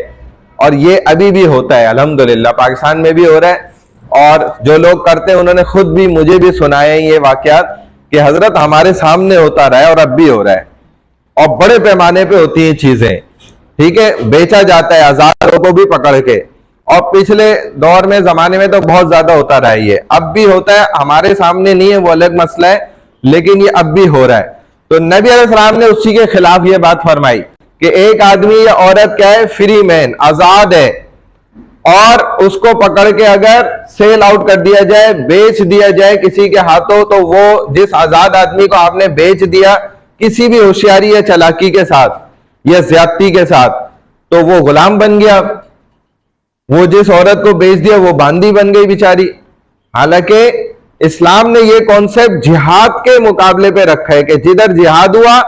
और ये अभी भी होता है अल्हम्दुलिल्लाह, पाकिस्तान में भी हो रहा है। और जो लोग करते हैं उन्होंने खुद भी मुझे भी सुनाए ये वाकयात कि हजरत हमारे सामने होता रहा है और अब भी हो रहा है, और बड़े पैमाने पे होती हैं चीजें, ठीक है, बेचा जाता है आजाद लोगों को भी पकड़ के। और पिछले दौर में जमाने में तो बहुत ज्यादा होता रहा है, ये अब भी होता है, हमारे सामने नहीं है वो अलग मसला है, लेकिन ये अब भी हो रहा है। तो नबी अलैहिस्सलाम ने उसी के खिलाफ ये बात फरमाई कि एक आदमी या औरत क्या है? फ्री मैन, आजाद है, और उसको पकड़ के अगर सेल आउट कर दिया जाए, बेच दिया जाए किसी के हाथों, तो वो जिस आजाद आदमी को आपने बेच दिया किसी भी होशियारी या चालाकी के साथ या ज्यादती के साथ, तो वो गुलाम बन गया। वो जिस औरत को बेच दिया वो बांदी बन गई बेचारी। हालांकि इस्लाम ने ये कॉन्सेप्ट जिहाद के मुकाबले पे रखा है कि जिधर जिहाद हुआ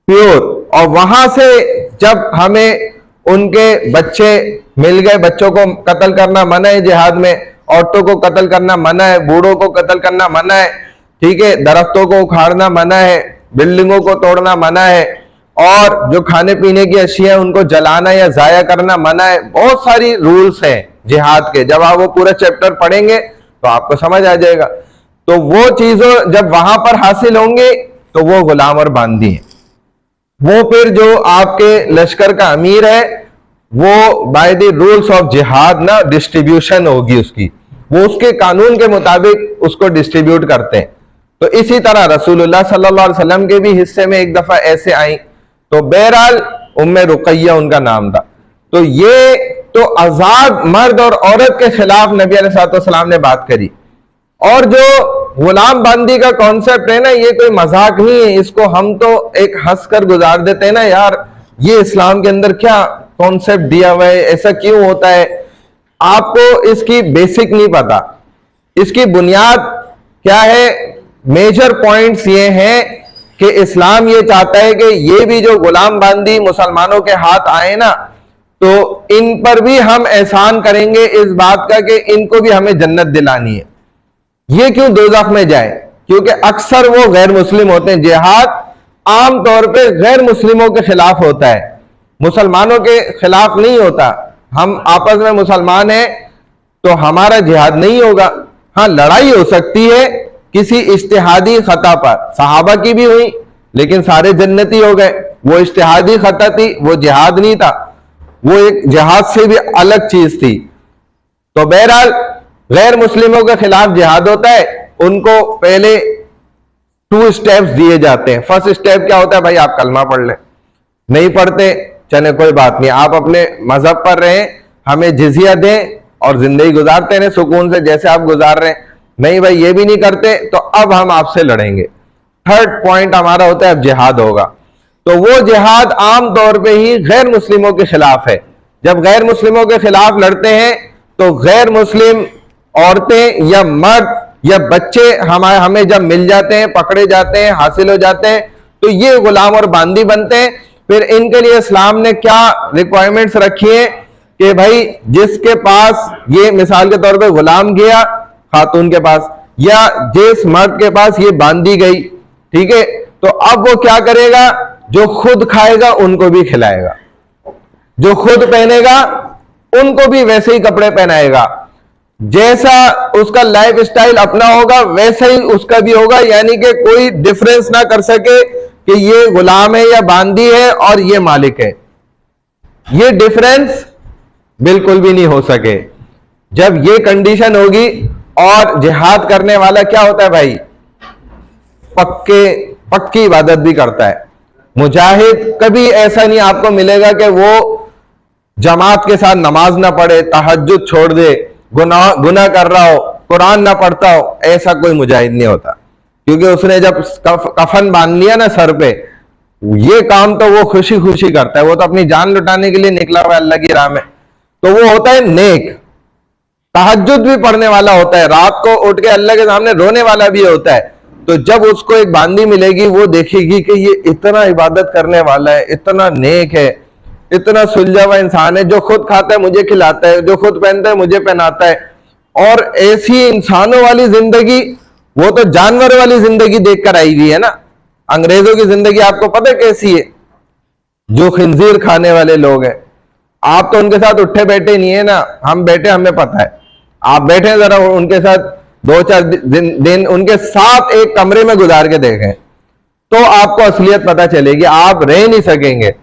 प्योर, और वहां से जब हमें उनके बच्चे मिल गए, बच्चों को कत्ल करना मना है जिहाद में, औरतों को कत्ल करना मना है, बूढ़ों को कत्ल करना मना है, ठीक है, दरख्तों को उखाड़ना मना है, बिल्डिंगों को तोड़ना मना है, और जो खाने पीने की अशिया उनको जलाना या जाया करना मना है। बहुत सारी रूल्स हैं जिहाद के, जब आप वो पूरा चैप्टर पढ़ेंगे तो आपको समझ आ जाएगा। तो वो चीजों जब वहां पर हासिल होंगे तो वो गुलाम और बांदी है। वो फिर जो आपके लश्कर का अमीर है वो बाय द रूल्स ऑफ जिहाद ना डिस्ट्रीब्यूशन होगी उसकी, वो उसके कानून के मुताबिक उसको डिस्ट्रीब्यूट करते हैं। तो इसी तरह रसूलुल्लाह सल्लल्लाहु अलैहि वसल्लम के भी हिस्से में एक दफा ऐसे आई तो बहरहाल उम्मे रुकैया उनका नाम था। तो ये तो आजाद मर्द और औरत के खिलाफ नबी अलैहिस्सलाम ने बात करी। और जो गुलाम बांदी का कॉन्सेप्ट है ना, ये कोई मजाक नहीं है, इसको हम तो एक हंस कर गुजार देते हैं ना, यार ये इस्लाम के अंदर क्या कॉन्सेप्ट दिया हुआ है, ऐसा क्यों होता है। आपको इसकी बेसिक नहीं पता, इसकी बुनियाद क्या है। मेजर पॉइंट्स ये हैं कि इस्लाम ये चाहता है कि ये भी जो गुलाम बांदी मुसलमानों के हाथ आए ना, तो इन पर भी हम एहसान करेंगे इस बात का कि इनको भी हमें जन्नत दिलानी है। ये क्यों दोज़ख में जाए, क्योंकि अक्सर वो गैर मुस्लिम होते हैं। जिहाद आम तौर पे गैर मुस्लिमों के खिलाफ होता है, मुसलमानों के खिलाफ नहीं होता। हम आपस में मुसलमान हैं तो हमारा जिहाद नहीं होगा। हाँ, लड़ाई हो सकती है किसी इज्तिहादी खता पर, सहाबा की भी हुई लेकिन सारे जन्नती हो गए, वो इज्तिहादी खता थी, वो जिहाद नहीं था, वो एक जिहाद से भी अलग चीज थी। तो बहरहाल गैर मुस्लिमों के खिलाफ जिहाद होता है, उनको पहले 2 स्टेप्स दिए जाते हैं। फर्स्ट स्टेप क्या होता है, भाई आप कलमा पढ़ लें, नहीं पढ़ते चले कोई बात नहीं, आप अपने मजहब पर रहें, हमें जिजिया दें और जिंदगी गुजारते रहे सुकून से जैसे आप गुजार रहे हैं। नहीं भाई ये भी नहीं करते तो अब हम आपसे लड़ेंगे। थर्ड पॉइंट हमारा होता है अब जिहाद होगा। तो वो जिहाद आम तौर पे ही गैर मुस्लिमों के खिलाफ है। जब गैर मुस्लिमों के खिलाफ लड़ते हैं तो गैर मुस्लिम औरतें या मर्द या बच्चे हमें जब मिल जाते हैं, पकड़े जाते हैं, हासिल हो जाते हैं, तो ये गुलाम और बांदी बनते हैं। फिर इनके लिए इस्लाम ने क्या रिक्वायरमेंट्स रखी है कि भाई जिसके पास ये मिसाल के तौर पे गुलाम गया खातून के पास या जिस मर्द के पास ये बांदी गई, ठीक है, तो अब वो क्या करेगा, जो खुद खाएगा उनको भी खिलाएगा, जो खुद पहनेगा उनको भी वैसे ही कपड़े पहनाएगा, जैसा उसका लाइफ स्टाइल अपना होगा वैसा ही उसका भी होगा। यानी कि कोई डिफरेंस ना कर सके कि ये गुलाम है या बांदी है और ये मालिक है, ये डिफरेंस बिल्कुल भी नहीं हो सके। जब ये कंडीशन होगी, और जिहाद करने वाला क्या होता है भाई, पक्की इबादत भी करता है। मुजाहिद कभी ऐसा नहीं आपको मिलेगा कि वो जमात के साथ नमाज ना पढ़े, तहज्जुद छोड़ दे, गुनाह कर रहा हो, कुरान ना पढ़ता हो, ऐसा कोई मुजाहिद नहीं होता। क्योंकि उसने जब कफन बांध लिया ना सर पे, ये काम तो वो खुशी खुशी करता है, वो तो अपनी जान लुटाने के लिए निकला हुआ अल्लाह की राह में। तो वो होता है नेक, तहज्जुद भी पढ़ने वाला होता है, रात को उठ के अल्लाह के सामने रोने वाला भी होता है। तो जब उसको एक बांदी मिलेगी, वो देखेगी कि ये इतना इबादत करने वाला है, इतना नेक है, इतना सुलझा हुआ इंसान है, जो खुद खाता है मुझे खिलाता है, जो खुद पहनता है मुझे पहनाता है। और ऐसी इंसानों वाली जिंदगी, वो तो जानवर वाली जिंदगी देखकर आई हुई है ना। अंग्रेजों की जिंदगी आपको पता है कैसी है, जो खिंजीर खाने वाले लोग हैं। आप तो उनके साथ उठे बैठे नहीं है ना, हम बैठे, हमें पता है। आप बैठे जरा उनके साथ 2-4 दिन उनके साथ एक कमरे में गुजार के देखें, तो आपको असलियत पता चलेगी। आप रह नहीं सकेंगे,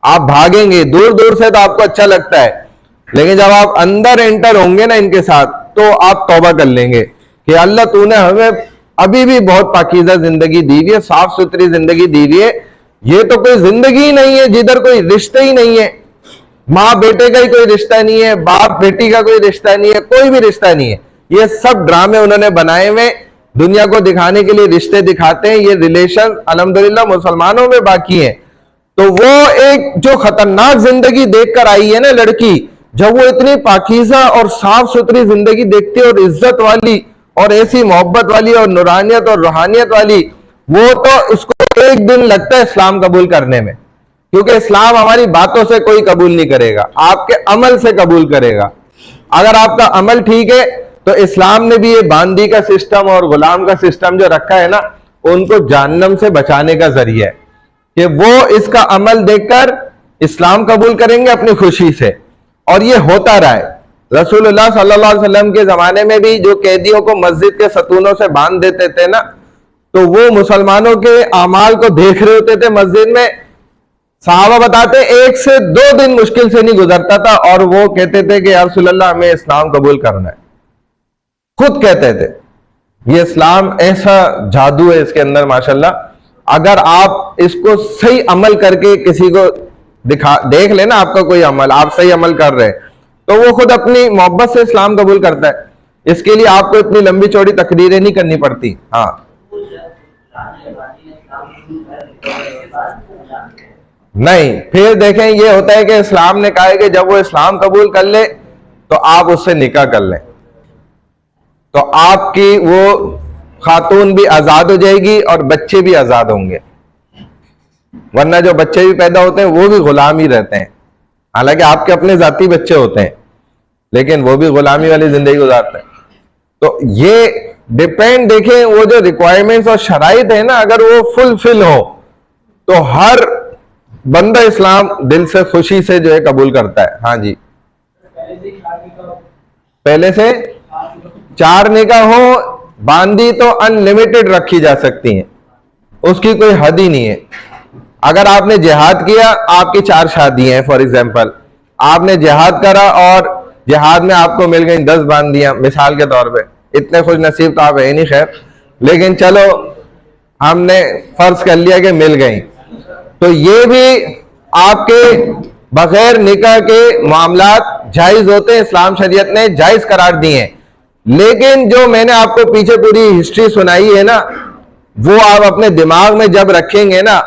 आप भागेंगे दूर दूर से, तो आपको अच्छा लगता है, लेकिन जब आप अंदर एंटर होंगे ना इनके साथ, तो आप तौबा कर लेंगे कि अल्लाह तूने हमें अभी भी बहुत पाकीज़ा जिंदगी दी हुई है, साफ सुथरी जिंदगी दी हुई है। ये तो कोई जिंदगी ही नहीं है जिधर कोई रिश्ते ही नहीं है, माँ बेटे का ही कोई रिश्ता नहीं है, बाप बेटी का कोई रिश्ता नहीं है, कोई भी रिश्ता नहीं है। ये सब ड्रामे उन्होंने बनाए हुए, दुनिया को दिखाने के लिए रिश्ते दिखाते हैं। ये रिलेशन अल्हम्दुलिल्लाह मुसलमानों में बाकी है। तो वो एक जो खतरनाक जिंदगी देखकर आई है ना लड़की, जब वो इतनी पाकीज़ा और साफ सुथरी जिंदगी देखती है और इज्जत वाली और ऐसी मोहब्बत वाली और नूरानियत और रूहानियत वाली, वो तो उसको एक दिन लगता है इस्लाम कबूल करने में। क्योंकि इस्लाम हमारी बातों से कोई कबूल नहीं करेगा, आपके अमल से कबूल करेगा। अगर आपका अमल ठीक है तो इस्लाम ने भी ये बांदी का सिस्टम और गुलाम का सिस्टम जो रखा है ना, उनको जहन्नम से बचाने का जरिया है कि वो इसका अमल देखकर इस्लाम कबूल करेंगे अपनी खुशी से। और ये होता रहा है। रसूलुल्लाह सल्लल्लाहु अलैहि वसल्लम के जमाने में भी जो कैदियों को मस्जिद के सतूनों से बांध देते थे ना, तो वो मुसलमानों के अमाल को देख रहे होते थे मस्जिद में। सहाबा बताते 1 से 2 दिन मुश्किल से नहीं गुजरता था और वो कहते थे कि या रसूलल्लाह हमें इस्लाम कबूल करना है। खुद कहते थे। ये इस्लाम ऐसा जादू है इसके अंदर माशाल्लाह, अगर आप इसको सही अमल करके किसी को देख लेना, आपका कोई अमल आप सही अमल कर रहे हैं, तो वो खुद अपनी मोहब्बत से इस्लाम कबूल करता है। इसके लिए आपको इतनी लंबी चौड़ी तकरीरें नहीं करनी पड़ती। हाँ, नहीं, फिर देखें ये होता है कि इस्लाम ने कहा है कि जब वो इस्लाम कबूल कर ले तो आप उससे निकाह कर लें, तो आपकी वो खातून भी आजाद हो जाएगी और बच्चे भी आजाद होंगे। वरना जो बच्चे भी पैदा होते हैं वो भी गुलाम ही रहते हैं, हालांकि आपके अपने जाती बच्चे होते हैं, लेकिन वो भी गुलामी वाली जिंदगी गुजारते हैं। तो ये डिपेंड, देखें वो जो रिक्वायरमेंट्स और शराइत है ना, अगर वो फुलफिल हो तो हर बंदा इस्लाम दिल से खुशी से जो है कबूल करता है। हाँ जी, पहले से 4 निकाह हो, बांदी तो अनलिमिटेड रखी जा सकती हैं, उसकी कोई हद ही नहीं है। अगर आपने जिहाद किया, आपकी 4 शादियां हैं, फॉर एग्जांपल आपने जिहाद करा और जिहाद में आपको मिल गई 10 बांदियां, मिसाल के तौर पे, इतने खुश नसीब तो आप है नहीं खैर, लेकिन चलो हमने फर्ज कर लिया कि मिल गई, तो ये भी आपके बगैर निकाह के मामलात जायज होते हैं, इस्लाम शरीयत ने जायज करार दिए हैं। लेकिन जो मैंने आपको पीछे पूरी हिस्ट्री सुनाई है ना, वो आप अपने दिमाग में जब रखेंगे ना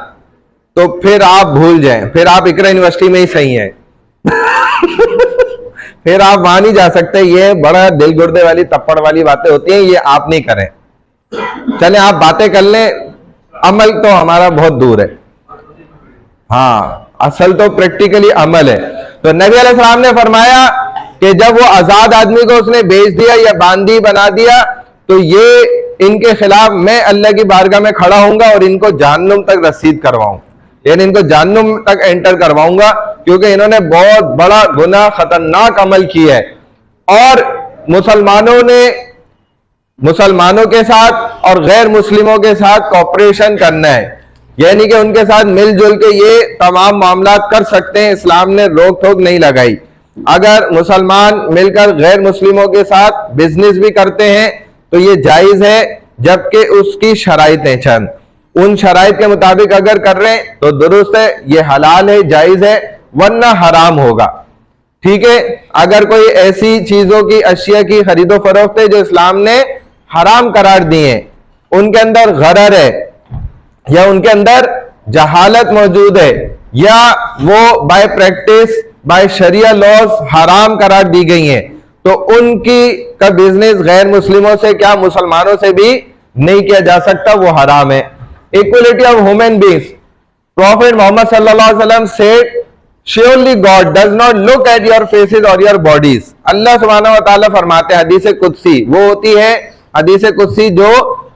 तो फिर आप भूल जाएं, फिर आप इकरा यूनिवर्सिटी में ही सही हैं। फिर आप वहां नहीं जा सकते, ये बड़ा दिल गुर्दे वाली तप्पड़ वाली बातें होती हैं, ये आप नहीं करें। चले आप बातें कर लें, अमल तो हमारा बहुत दूर है। हाँ, असल तो प्रैक्टिकली अमल है। तो नबी अलैहिस्सलाम ने फरमाया कि जब वो आजाद आदमी को उसने बेच दिया या बांदी बना दिया, तो ये इनके खिलाफ मैं अल्लाह की बारगाह में खड़ा होऊंगा और इनको जहन्नुम तक रसीद करवाऊं, यानी इनको जहन्नुम तक एंटर करवाऊंगा, क्योंकि इन्होंने बहुत बड़ा गुनाह खतरनाक अमल किया है। और मुसलमानों के साथ और गैर मुस्लिमों के साथ कॉपरेशन करना है, यानी कि उनके साथ मिलजुल के ये तमाम मामला कर सकते हैं, इस्लाम ने रोक टोक नहीं लगाई। अगर मुसलमान मिलकर गैर मुस्लिमों के साथ बिजनेस भी करते हैं तो ये जायज है, जबकि उसकी शराइतें चंद, उन शराइत के मुताबिक अगर कर रहे हैं तो दुरुस्त है, ये हलाल है, जायज है, वरना हराम होगा। ठीक है, अगर कोई ऐसी चीजों की, अशिया की खरीदो फरोख्त है जो इस्लाम ने हराम करार दिए हैं, उनके अंदर गरर है या उनके अंदर जहालत मौजूद है, या वो बाय प्रैक्टिस, बाय शरिया लॉज हराम करार दी गई हैं, तो उनकी का बिजनेस गैर मुस्लिमों से क्या मुसलमानों से भी नहीं किया जा सकता, वो हराम है। Equality of human beings, prophet Muhammad सल्लल्लाहु अलैहि वसल्लम said surely God does not look at your faces और योर बॉडीज। अल्लाह सुब्हानहू व तआला फरमाते हैं, हदीस कुदसी वो होती है, हदीस कुदसी जो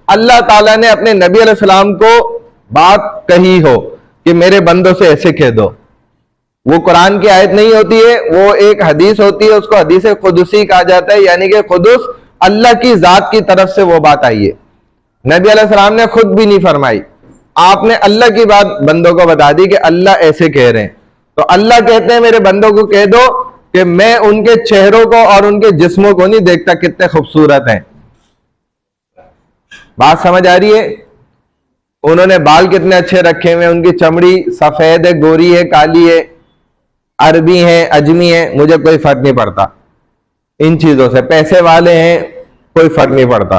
अल्लाह ताला ने अपने नबी अलैहिस्सलाम को बात कही हो कि मेरे बंदों से ऐसे कह दो, वो कुरान की आयत नहीं होती है, वो एक हदीस होती है, उसको हदीस कुदसी कहा जाता है, यानी कि खुदुस अल्लाह की जात की तरफ से वो बात आई है। नबी अलैहिस्सलाम ने खुद भी नहीं फरमाई, आपने अल्लाह की बात बंदों को बता दी कि अल्लाह ऐसे कह रहे हैं, तो अल्लाह कहते हैं मेरे बंदों को कह दो कि मैं उनके चेहरों को और उनके जिस्मों को नहीं देखता कितने खूबसूरत हैं। बात समझ आ रही है? उन्होंने बाल कितने अच्छे रखे हुए, उनकी चमड़ी सफेद है, गोरी है, काली है, अरबी है, अजमी है, मुझे कोई फर्क नहीं पड़ता इन चीजों से, पैसे वाले हैं कोई फर्क नहीं पड़ता।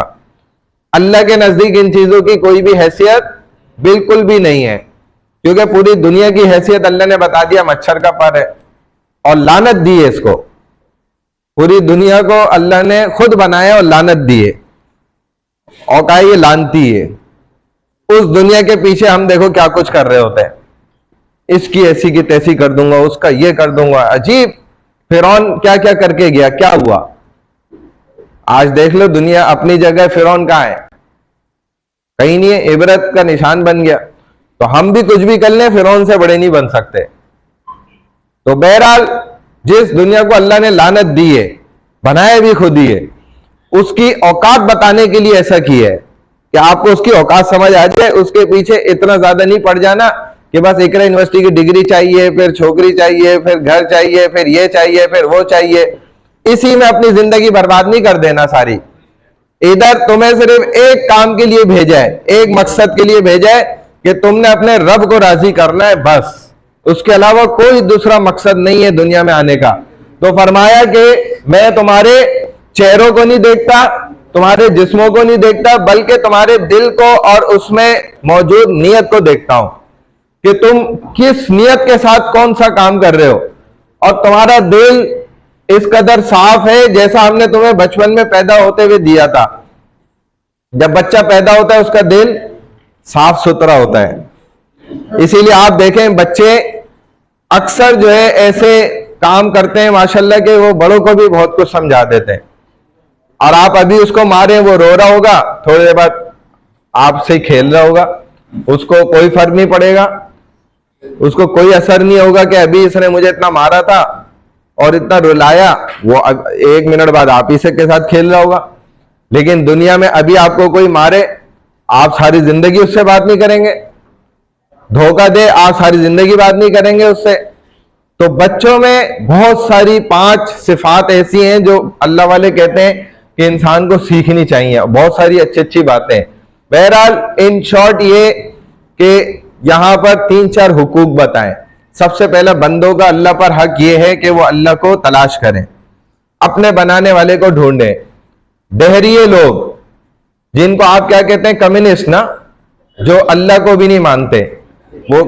अल्लाह के नजदीक इन चीजों की कोई भी हैसियत बिल्कुल भी नहीं है, क्योंकि पूरी दुनिया की हैसियत अल्लाह ने बता दिया मच्छर का पर है, और लानत दी है इसको, पूरी दुनिया को अल्लाह ने खुद बनाया और लानत दी है, और कहा ये लानती है। उस दुनिया के पीछे हम देखो क्या कुछ कर रहे होते हैं, इसकी ऐसी की तैसी कर दूंगा, उसका ये कर दूंगा। अजीब, फिरौन क्या क्या करके गया, क्या हुआ? आज देख लो दुनिया अपनी जगह, फिरौन कहां है? कहीं नहीं है, इबरत का निशान बन गया। तो हम भी कुछ भी कर लें, फिरौन से बड़े नहीं बन सकते। तो बहरहाल जिस दुनिया को अल्लाह ने लानत दी है, बनाया भी खुद ही है, उसकी औकात बताने के लिए ऐसा किया है कि आपको उसकी औकात समझ आ जाए। उसके पीछे इतना ज्यादा नहीं पड़ जाना कि बस इकरा यूनिवर्सिटी की डिग्री चाहिए, फिर छोकरी चाहिए, फिर घर चाहिए, फिर ये चाहिए, फिर वो चाहिए, इसी में अपनी जिंदगी बर्बाद नहीं कर देना सारी। इधर तुम्हें सिर्फ एक काम के लिए भेजा है, एक मकसद के लिए भेजा है कि तुमने अपने रब को राजी करना है, बस उसके अलावा कोई दूसरा मकसद नहीं है दुनिया में आने का। तो फरमाया कि मैं तुम्हारे चेहरों को नहीं देखता, तुम्हारे जिस्मों को नहीं देखता, बल्कि तुम्हारे दिल को और उसमें मौजूद नियत को देखता हूं कि तुम किस नियत के साथ कौन सा काम कर रहे हो। और तुम्हारा दिल इस कदर साफ है जैसा हमने तुम्हें बचपन में पैदा होते हुए दिया था। जब बच्चा पैदा होता है उसका दिल साफ सुथरा होता है। इसीलिए आप देखें बच्चे अक्सर जो है ऐसे काम करते हैं माशाल्लाह के वो बड़ों को भी बहुत कुछ समझा देते हैं। और आप अभी उसको मारें वो रो रहा होगा, थोड़ी देर बाद आपसे खेल रहा होगा, उसको कोई फर्क नहीं पड़ेगा, उसको कोई असर नहीं होगा कि अभी इसने मुझे इतना मारा था और इतना रुलाया, वो 1 मिनट बाद आप ही से के साथ खेल रहा होगा। लेकिन दुनिया में अभी आपको कोई मारे, आप सारी जिंदगी उससे बात नहीं करेंगे, धोखा दे आप सारी जिंदगी बात नहीं करेंगे उससे। तो बच्चों में बहुत सारी 5 सिफात ऐसी हैं जो अल्लाह वाले कहते हैं कि इंसान को सीखनी चाहिए, बहुत सारी अच्छी अच्छी बातें। बहरहाल इन शॉर्ट ये कि यहां पर 3-4 हुकूक बताएं। सबसे पहला बंदों का अल्लाह पर हक ये है कि वो अल्लाह को तलाश करें, अपने बनाने वाले को ढूंढें। दहरिये लोग जिनको आप क्या कहते हैं, कम्युनिस्ट ना, जो अल्लाह को भी नहीं मानते, वो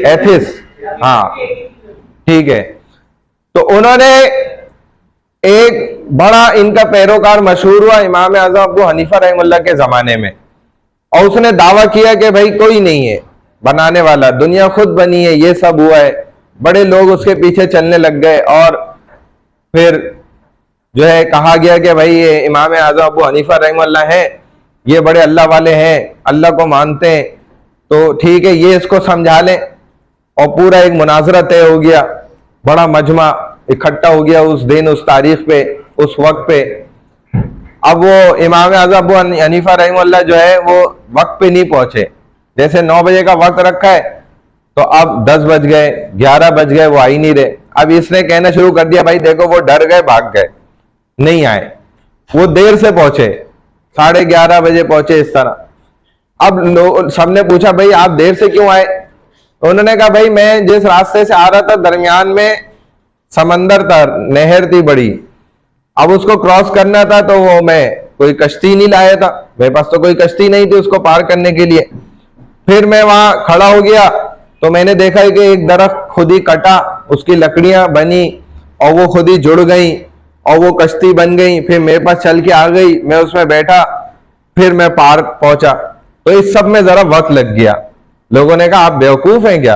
एथिस्ट, हाँ ठीक है। तो उन्होंने एक बड़ा इनका पैरोकार मशहूर हुआ इमाम आज़म अबू हनीफा रहमतुल्लाह के जमाने में, और उसने दावा किया कि भाई कोई नहीं है बनाने वाला, दुनिया खुद बनी है, ये सब हुआ है। बड़े लोग उसके पीछे चलने लग गए और फिर जो है कहा गया कि भाई ये इमाम आज़म अबू हनीफा रहमतुल्लाह है, ये बड़े अल्लाह वाले हैं, अल्लाह को मानते हैं, तो ठीक है ये इसको समझा लें। और पूरा एक मुनाजरा तय हो गया, बड़ा मजमा इकट्ठा हो गया उस दिन, उस तारीख पे, उस वक्त पे। अब वो इमाम आज़म अबू हनीफा रहमतुल्लाह जो है वो वक्त पे नहीं पहुंचे। जैसे 9 बजे का वक्त रखा है तो अब 10 बज गए, 11 बज गए, वो आ ही नहीं रहे। अब इसने कहना शुरू कर दिया भाई देखो वो डर गए, भाग गए, नहीं आए। वो देर से पहुंचे, 11:30 बजे पहुंचे इस तरह। अब सबने पूछा भाई आप देर से क्यों आए? उन्होंने कहा भाई मैं जिस रास्ते से आ रहा था दरमियान में समंदर था, नहर थी बड़ी, अब उसको क्रॉस करना था, तो वो मैं कोई कश्ती नहीं लाया था, मेरे पास तो कोई कश्ती नहीं थी उसको पार करने के लिए। फिर मैं वहां खड़ा हो गया तो मैंने देखा कि एक दरख्त खुद ही कटा, उसकी लकड़ियां बनी और वो खुद ही जुड़ गई और वो कश्ती बन गई, फिर मेरे पास चल के आ गई, मैं उसमें बैठा, फिर मैं पार पहुंचा। तो इस सब में जरा वक्त लग गया। लोगों ने कहा आप बेवकूफ हैं क्या,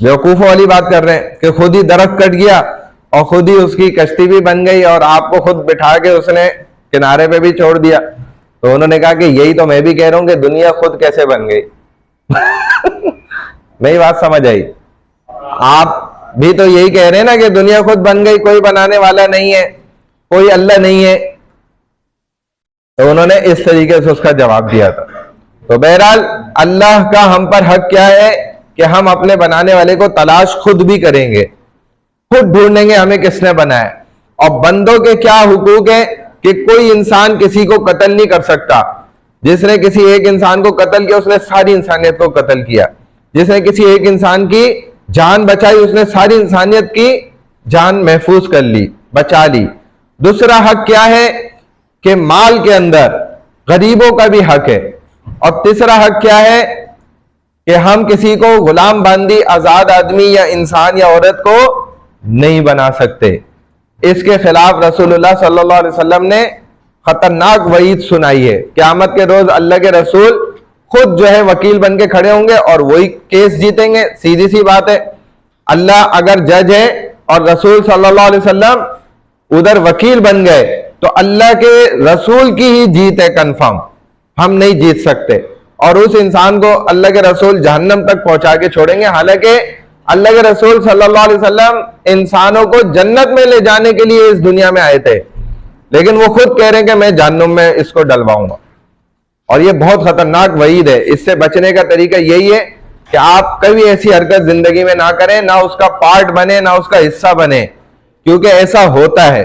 बेवकूफों वाली बात कर रहे हैं कि खुद ही दरख्त कट गया और खुद ही उसकी कश्ती भी बन गई और आपको खुद बिठा के उसने किनारे पे भी छोड़ दिया। तो उन्होंने कहा कि यही तो मैं भी कह रहा हूं कि दुनिया खुद कैसे बन गई। मेरी बात समझ आई? आप भी तो यही कह रहे हैं ना कि दुनिया खुद बन गई, कोई बनाने वाला नहीं है, कोई अल्लाह नहीं है। तो उन्होंने इस तरीके से उसका जवाब दिया था। तो बहरहाल अल्लाह का हम पर हक क्या है कि हम अपने बनाने वाले को तलाश खुद भी करेंगे, खुद ढूंढेंगे हमें किसने बनाया। और बंदों के क्या हुकूक है कि कोई इंसान किसी को कत्ल नहीं कर सकता। जिसने किसी एक इंसान को कत्ल किया उसने सारी इंसानियत को कत्ल किया, जिसने किसी एक इंसान की जान बचाई उसने सारी इंसानियत की जान महफूज कर ली, बचा ली। दूसरा हक क्या है कि माल के अंदर गरीबों का भी हक है। और तीसरा हक क्या है कि हम किसी को गुलाम बांदी आजाद आदमी या इंसान या औरत को नहीं बना सकते। इसके खिलाफ रसूलुल्लाह सल्लल्लाहु अलैहि वसल्लम ने खतरनाक वईद सुनाई है। क़यामत के रोज अल्लाह के रसूल खुद जो है वकील बन के खड़े होंगे और वही केस जीतेंगे। सीधी सी बात है, अल्लाह अगर जज है और रसूल सल्लल्लाहु अलैहि वसल्लम उधर वकील बन गए तो अल्लाह के रसूल की ही जीत है कंफर्म, हम नहीं जीत सकते। और उस इंसान को अल्लाह के रसूल जहन्नम तक पहुंचा के छोड़ेंगे। हालांकि अल्लाह के रसूल सल्लल्लाहु अलैहि वसल्लम इंसानों को जन्नत में ले जाने के लिए इस दुनिया में आए थे, लेकिन वो खुद कह रहे हैं कि मैं जहन्नुम में इसको डलवाऊंगा। और ये बहुत खतरनाक वईद है। इससे बचने का तरीका यही है कि आप कभी ऐसी हरकत जिंदगी में ना करें, ना उसका पार्ट बने, ना उसका हिस्सा बने, क्योंकि ऐसा होता है।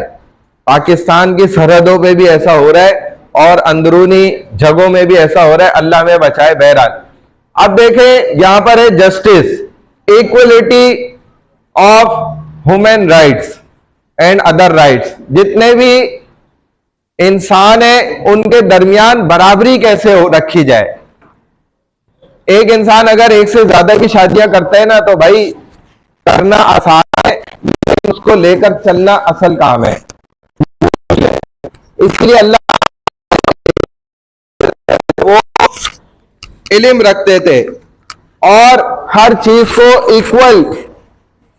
पाकिस्तान की सरहदों पे भी ऐसा हो रहा है और अंदरूनी जगहों में भी ऐसा हो रहा है, अल्लाह हमें बचाए। बहरहाल अब देखें यहां पर है justice, equality of human rights and other rights. जितने भी इंसान है उनके दरमियान बराबरी कैसे रखी जाए। एक इंसान अगर एक से ज्यादा की शादियां करता है ना तो भाई करना आसान है, लेकिन उसको लेकर चलना असल काम है। इसलिए अल्लाह वो इल्म रखते थे और हर चीज को इक्वल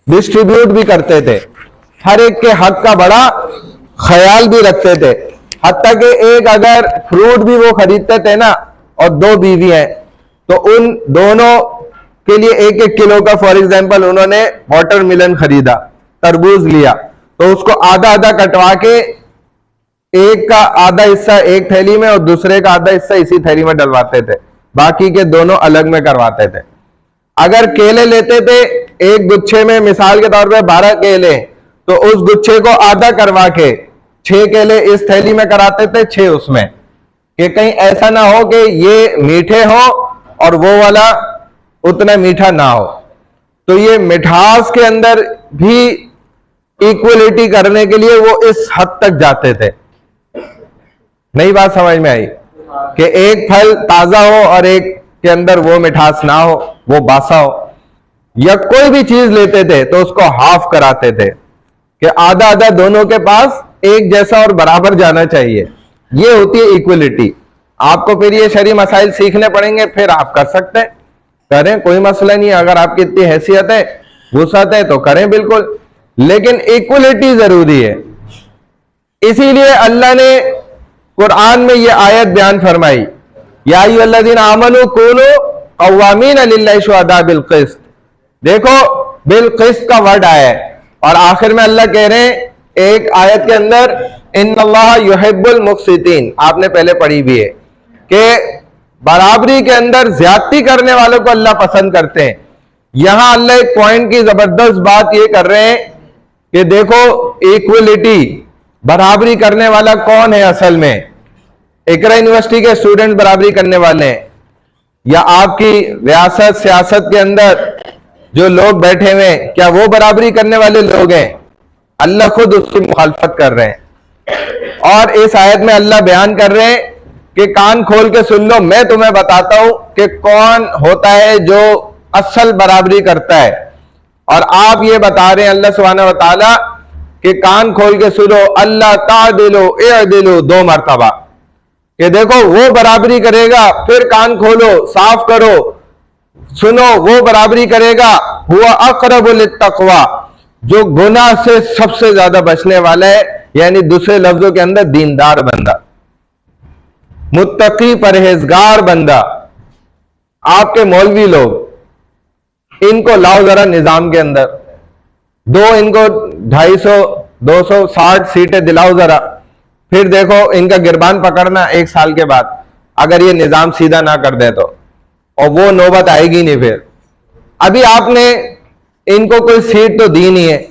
डिस्ट्रीब्यूट भी करते थे, हर एक के हक का बड़ा ख्याल भी रखते थे। हत्ता कि एक अगर फ्रूट भी वो खरीदते थे ना और दो बीवी हैं तो उन दोनों के लिए 1-1 किलो का, फॉर एग्जांपल उन्होंने वाटरमेलन खरीदा, तरबूज लिया, तो उसको आधा आधा कटवा के एक का आधा हिस्सा एक थैली में और दूसरे का आधा हिस्सा इसी थैली में डलवाते थे, बाकी के दोनों अलग में करवाते थे। अगर केले लेते थे एक गुच्छे में, मिसाल के तौर पे 12 केले, तो उस गुच्छे को आधा करवा के 6 केले इस थैली में कराते थे, 6 उसमें, कि कहीं ऐसा ना हो कि ये मीठे हो और वो वाला उतना मीठा ना हो। तो ये मिठास के अंदर भी इक्वलिटी करने के लिए वो इस हद तक जाते थे। नई बात समझ में आई कि एक फल ताजा हो और एक के अंदर वो मिठास ना हो, वो बासा हो। या कोई भी चीज लेते थे तो उसको हाफ कराते थे कि आधा आधा दोनों के पास एक जैसा और बराबर जाना चाहिए। ये होती है इक्वलिटी। आपको फिर ये शरई मसाइल सीखने पड़ेंगे, फिर आप कर सकते हैं, करें, कोई मसला नहीं है। अगर आपकी इतनी हैसियत है, वुसअत है तो करें बिल्कुल, लेकिन इक्वलिटी जरूरी है। इसीलिए अल्लाह ने कुरान में ये आयत बयान फरमाई, या अय्युहल्लज़ीना आमनू कूनू क़व्वामीना लिल्लाहि शुहदा बिल क़िस्त। देखो बिल क़िस्त का वर्ड आया है और आखिर में अल्लाह कह रहे हैं एक आयत के अंदर, इन्नल्लाह युहिब्बुल मुक़सितीन, आपने पहले पढ़ी भी है कि बराबरी के अंदर ज्यादती करने वालों को अल्लाह पसंद करते हैं। यहां अल्लाह एक पॉइंट की जबरदस्त बात ये कर रहे हैं कि देखो इक्वलिटी, बराबरी करने वाला कौन है असल में? इकरा यूनिवर्सिटी के स्टूडेंट बराबरी करने वाले हैं, या आपकी रियासत सियासत के अंदर जो लोग बैठे हुए हैं, क्या वो बराबरी करने वाले लोग हैं? अल्लाह खुद उसकी मुखालफत कर रहे हैं। और इस आयत में अल्लाह बयान कर रहे हैं कि कान खोल के सुन लो, मैं तुम्हें बताता हूं कि कौन होता है जो असल बराबरी करता है। और आप ये बता रहे हैं अल्लाह सुब्हानहू व तआला कि कान खोल के सुनो, अल्लाह तादिलु इअदिलु 2 मरतबा, कि देखो वो बराबरी करेगा, फिर कान खोलो, साफ करो, सुनो, वो बराबरी करेगा, हुआ अक़रबु लित्तक़वा, जो गुनाह से सबसे ज्यादा बचने वाला है, यानी दूसरे लफ्जों के अंदर दीनदार बंदा, मुत्तकी परहेजगार बंदा। आपके मौलवी लोग, इनको लाओ जरा निजाम के अंदर, इनको 250 260 सीटें दिलाओ जरा, फिर देखो इनका गिरबान पकड़ना 1 साल के बाद, अगर ये निजाम सीधा ना कर दे तो, और वो नौबत आएगी नहीं। फिर अभी आपने इनको कोई सीट तो दी नहीं है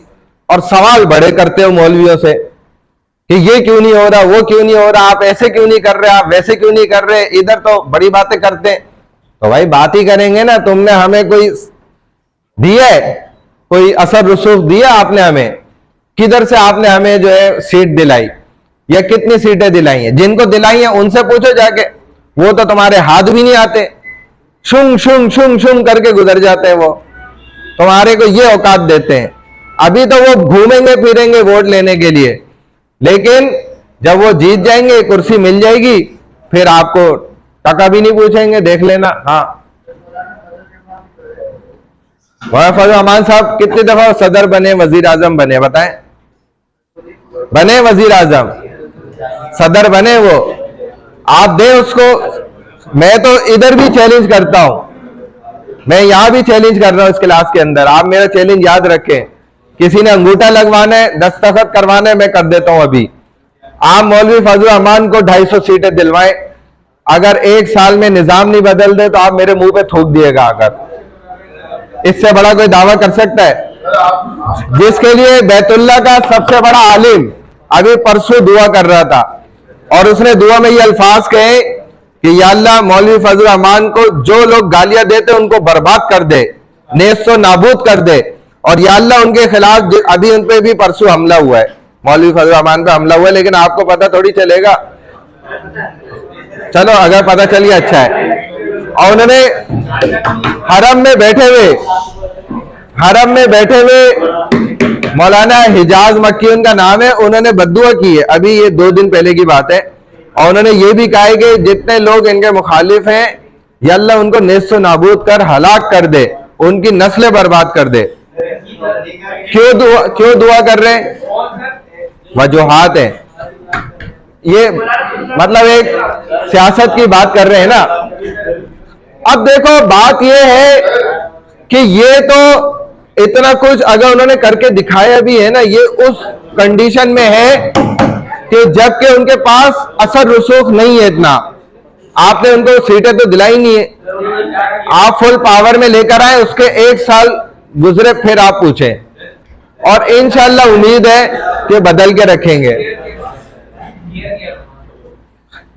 और सवाल बड़े करते हो मौलवियों से कि ये क्यों नहीं हो रहा, वो क्यों नहीं हो रहा, आप ऐसे क्यों नहीं कर रहे, आप वैसे क्यों नहीं कर रहे, इधर तो बड़ी बातें करते हैं। तो भाई बात ही करेंगे ना, तुमने हमें कोई दिया है, कोई असर रसूख दिया आपने हमें? किधर से आपने हमें जो है सीट दिलाई, या कितनी सीटें दिलाई हैं? जिनको दिलाई हैं उनसे पूछो जाके, वो तो तुम्हारे हाथ भी नहीं आते, शुंग शुंग शुंग शुंग करके गुजर जाते हैं, वो तुम्हारे को ये औकात देते हैं। अभी तो वो घूमेंगे फिरेंगे वोट लेने के लिए, लेकिन जब वो जीत जाएंगे, कुर्सी मिल जाएगी, फिर आपको टका भी नहीं पूछेंगे, देख लेना। हाँ, फजल रहमान साहब कितनी दफा सदर बने, वजीर आजम बने, बताएं? बने वजीर आजम, सदर बने वो, आप दें उसको। मैं तो इधर भी चैलेंज करता हूं, मैं यहां भी चैलेंज कर रहा हूं इस क्लास के अंदर। आप मेरा चैलेंज याद रखें, किसी ने अंगूठा लगवाना है, दस्तखत करवाना है, मैं कर देता हूं अभी। आप मौलवी फजल रहमान को 250 सीटें दिलवाएं, अगर 1 साल में निजाम नहीं बदल दे तो आप मेरे मुंह पे थूक दिएगा। अगर इससे बड़ा कोई दावा कर सकता है? जिसके लिए बैतुल्लाह का सबसे बड़ा आलिम अभी परसों दुआ कर रहा था और उसने दुआ में ये अल्फाज कहे कि या अल्लाह मौलवी फजल रहमान को जो लोग गालियां देते उनको बर्बाद कर दे, नेस्तो नाबूद कर दे। और या अल्लाह उनके खिलाफ अभी उन पे भी परसों हमला हुआ है, मौलवी फजल रहमान पे हमला हुआ है, लेकिन आपको पता थोड़ी चलेगा। चलो अगर पता चलिए अच्छा है। और उन्होंने हरम में बैठे हुए मौलाना हिजाज मक्की उनका नाम है, उन्होंने बद्दुआ की है, अभी ये 2 दिन पहले की बात है। और उन्होंने ये भी कहा है कि जितने लोग इनके मुखालिफ हैं या अल्लाह उनको नेस्तो नाबूद कर हलाक कर दे, उनकी नस्लें बर्बाद कर दे। क्यों दुआ कर रहे हैं? वजूहात है, ये मतलब एक सियासत की बात कर रहे हैं ना। अब देखो बात ये है कि ये तो इतना कुछ अगर उन्होंने करके दिखाया भी है ना, ये उस कंडीशन में है कि जबकि उनके पास असर रसूख नहीं है इतना, आपने उनको सीटें तो दिलाई नहीं है। आप फुल पावर में लेकर आए, उसके 1 साल गुजरे फिर आप पूछें, और इंशाअल्लाह उम्मीद है कि बदल के रखेंगे।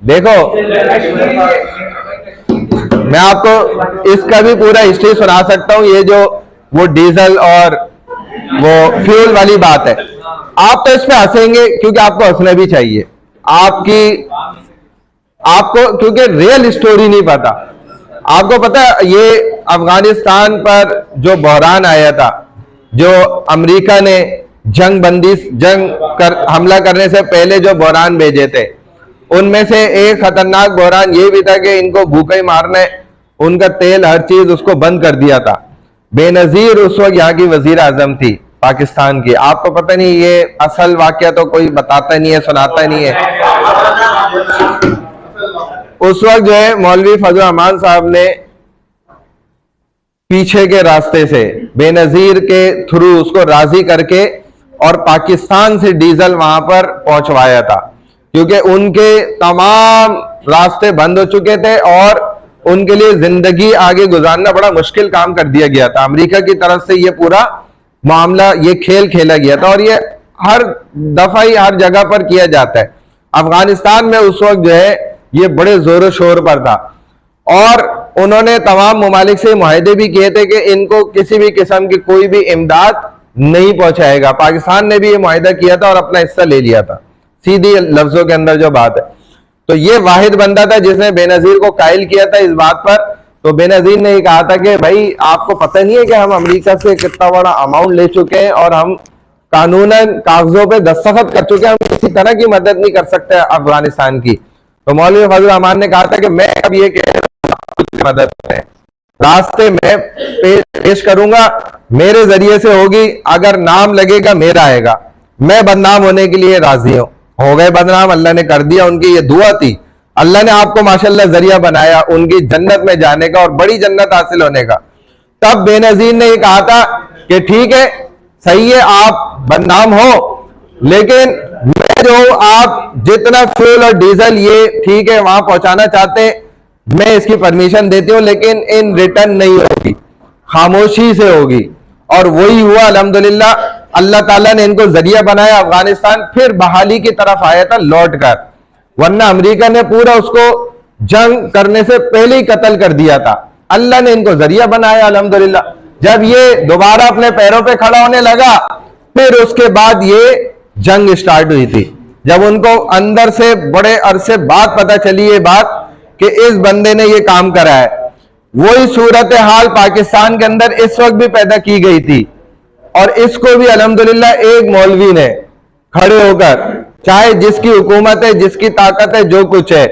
देखो मैं आपको इसका भी पूरा हिस्ट्री सुना सकता हूं, ये जो वो डीजल और वो फ्यूल वाली बात है। आप तो इस पे हंसेंगे क्योंकि आपको हंसना भी चाहिए, आपको क्योंकि रियल स्टोरी नहीं पता। आपको पता ये अफगानिस्तान पर जो बहरान आया था, जो अमेरिका ने हमला करने से पहले जो बहरान भेजे थे, उनमें से एक खतरनाक बहरान ये भी था कि इनको भूखा ही मारना है, उनका तेल हर चीज उसको बंद कर दिया था। बेनजीर उस वक्त यहाँ की वजीर आजम थी पाकिस्तान की। आपको पता नहीं, ये असल वाकया तो कोई बताता नहीं है, सुनाता नहीं है। उस वक्त जो है मौलवी फजल रहमान साहब ने पीछे के रास्ते से बेनजीर के थ्रू उसको राजी करके और पाकिस्तान से डीजल वहां पर पहुंचवाया था, क्योंकि उनके तमाम रास्ते बंद हो चुके थे और उनके लिए जिंदगी आगे गुजारना बड़ा मुश्किल काम कर दिया गया था। अमेरिका की तरफ से ये पूरा मामला, ये खेल खेला गया था, और ये हर दफा ही हर जगह पर किया जाता है। अफगानिस्तान में उस वक्त जो है ये बड़े जोरों शोर पर था, और उन्होंने तमाम ममालिक से मुआहदे भी किए थे कि इनको किसी भी किस्म की कोई भी इमदाद नहीं पहुंचाएगा। पाकिस्तान ने भी ये मुआहदा किया था और अपना हिस्सा ले लिया था, सीधी लफ्जों के अंदर जो बात है। तो ये वाहिद बंदा था जिसने बेनजीर को कायल किया था इस बात पर। तो बेनजीर ने ये कहा था कि भाई आपको पता नहीं है कि हम अमेरिका से कितना बड़ा अमाउंट ले चुके हैं और हम कानूनन कागजों पे दस्तखत कर चुके हैं, हम किसी तरह की मदद नहीं कर सकते अफगानिस्तान की। तो मौलवी फजल रहमान ने कहा था कि मैं अब ये कह रहा हूं मदद करें, रास्ते में पेश करूंगा, मेरे जरिए से होगी, अगर नाम लगेगा मेरा आएगा, मैं बदनाम होने के लिए राजी हूं। हो गए बदनाम, अल्लाह ने कर दिया, उनकी ये दुआ थी। अल्लाह ने आपको माशाल्लाह जरिया बनाया उनकी जन्नत में जाने का और बड़ी जन्नत हासिल होने का। तब बेनजीर ने ये कहा था कि ठीक है, सही है, आप बदनाम हो, लेकिन मैं जो आप जितना फ्यूल और डीजल ये ठीक है वहां पहुंचाना चाहते हैं, मैं इसकी परमिशन देती हूं, लेकिन इन रिटर्न नहीं होगी, खामोशी से होगी। और वही हुआ अल्हम्दुलिल्लाह, अल्लाह ताला ने इनको जरिया बनाया, अफगानिस्तान फिर बहाली की तरफ आया था लौट कर, वरना अमेरिका ने पूरा उसको जंग करने से पहले ही कत्ल कर दिया था। अल्लाह ने इनको जरिया बनाया अल्हम्दुलिल्लाह। जब ये दोबारा अपने पैरों पे खड़ा होने लगा, फिर उसके बाद ये जंग स्टार्ट हुई थी, जब उनको अंदर से बड़े अरसे बाद पता चली ये बात कि इस बंदे ने ये काम करा है। वही सूरत हाल पाकिस्तान के अंदर इस वक्त भी पैदा की गई थी, और इसको भी अल्हम्दुलिल्लाह एक मौलवी ने खड़े होकर, चाहे जिसकी हुकूमत है, जिसकी ताकत है, जो कुछ है,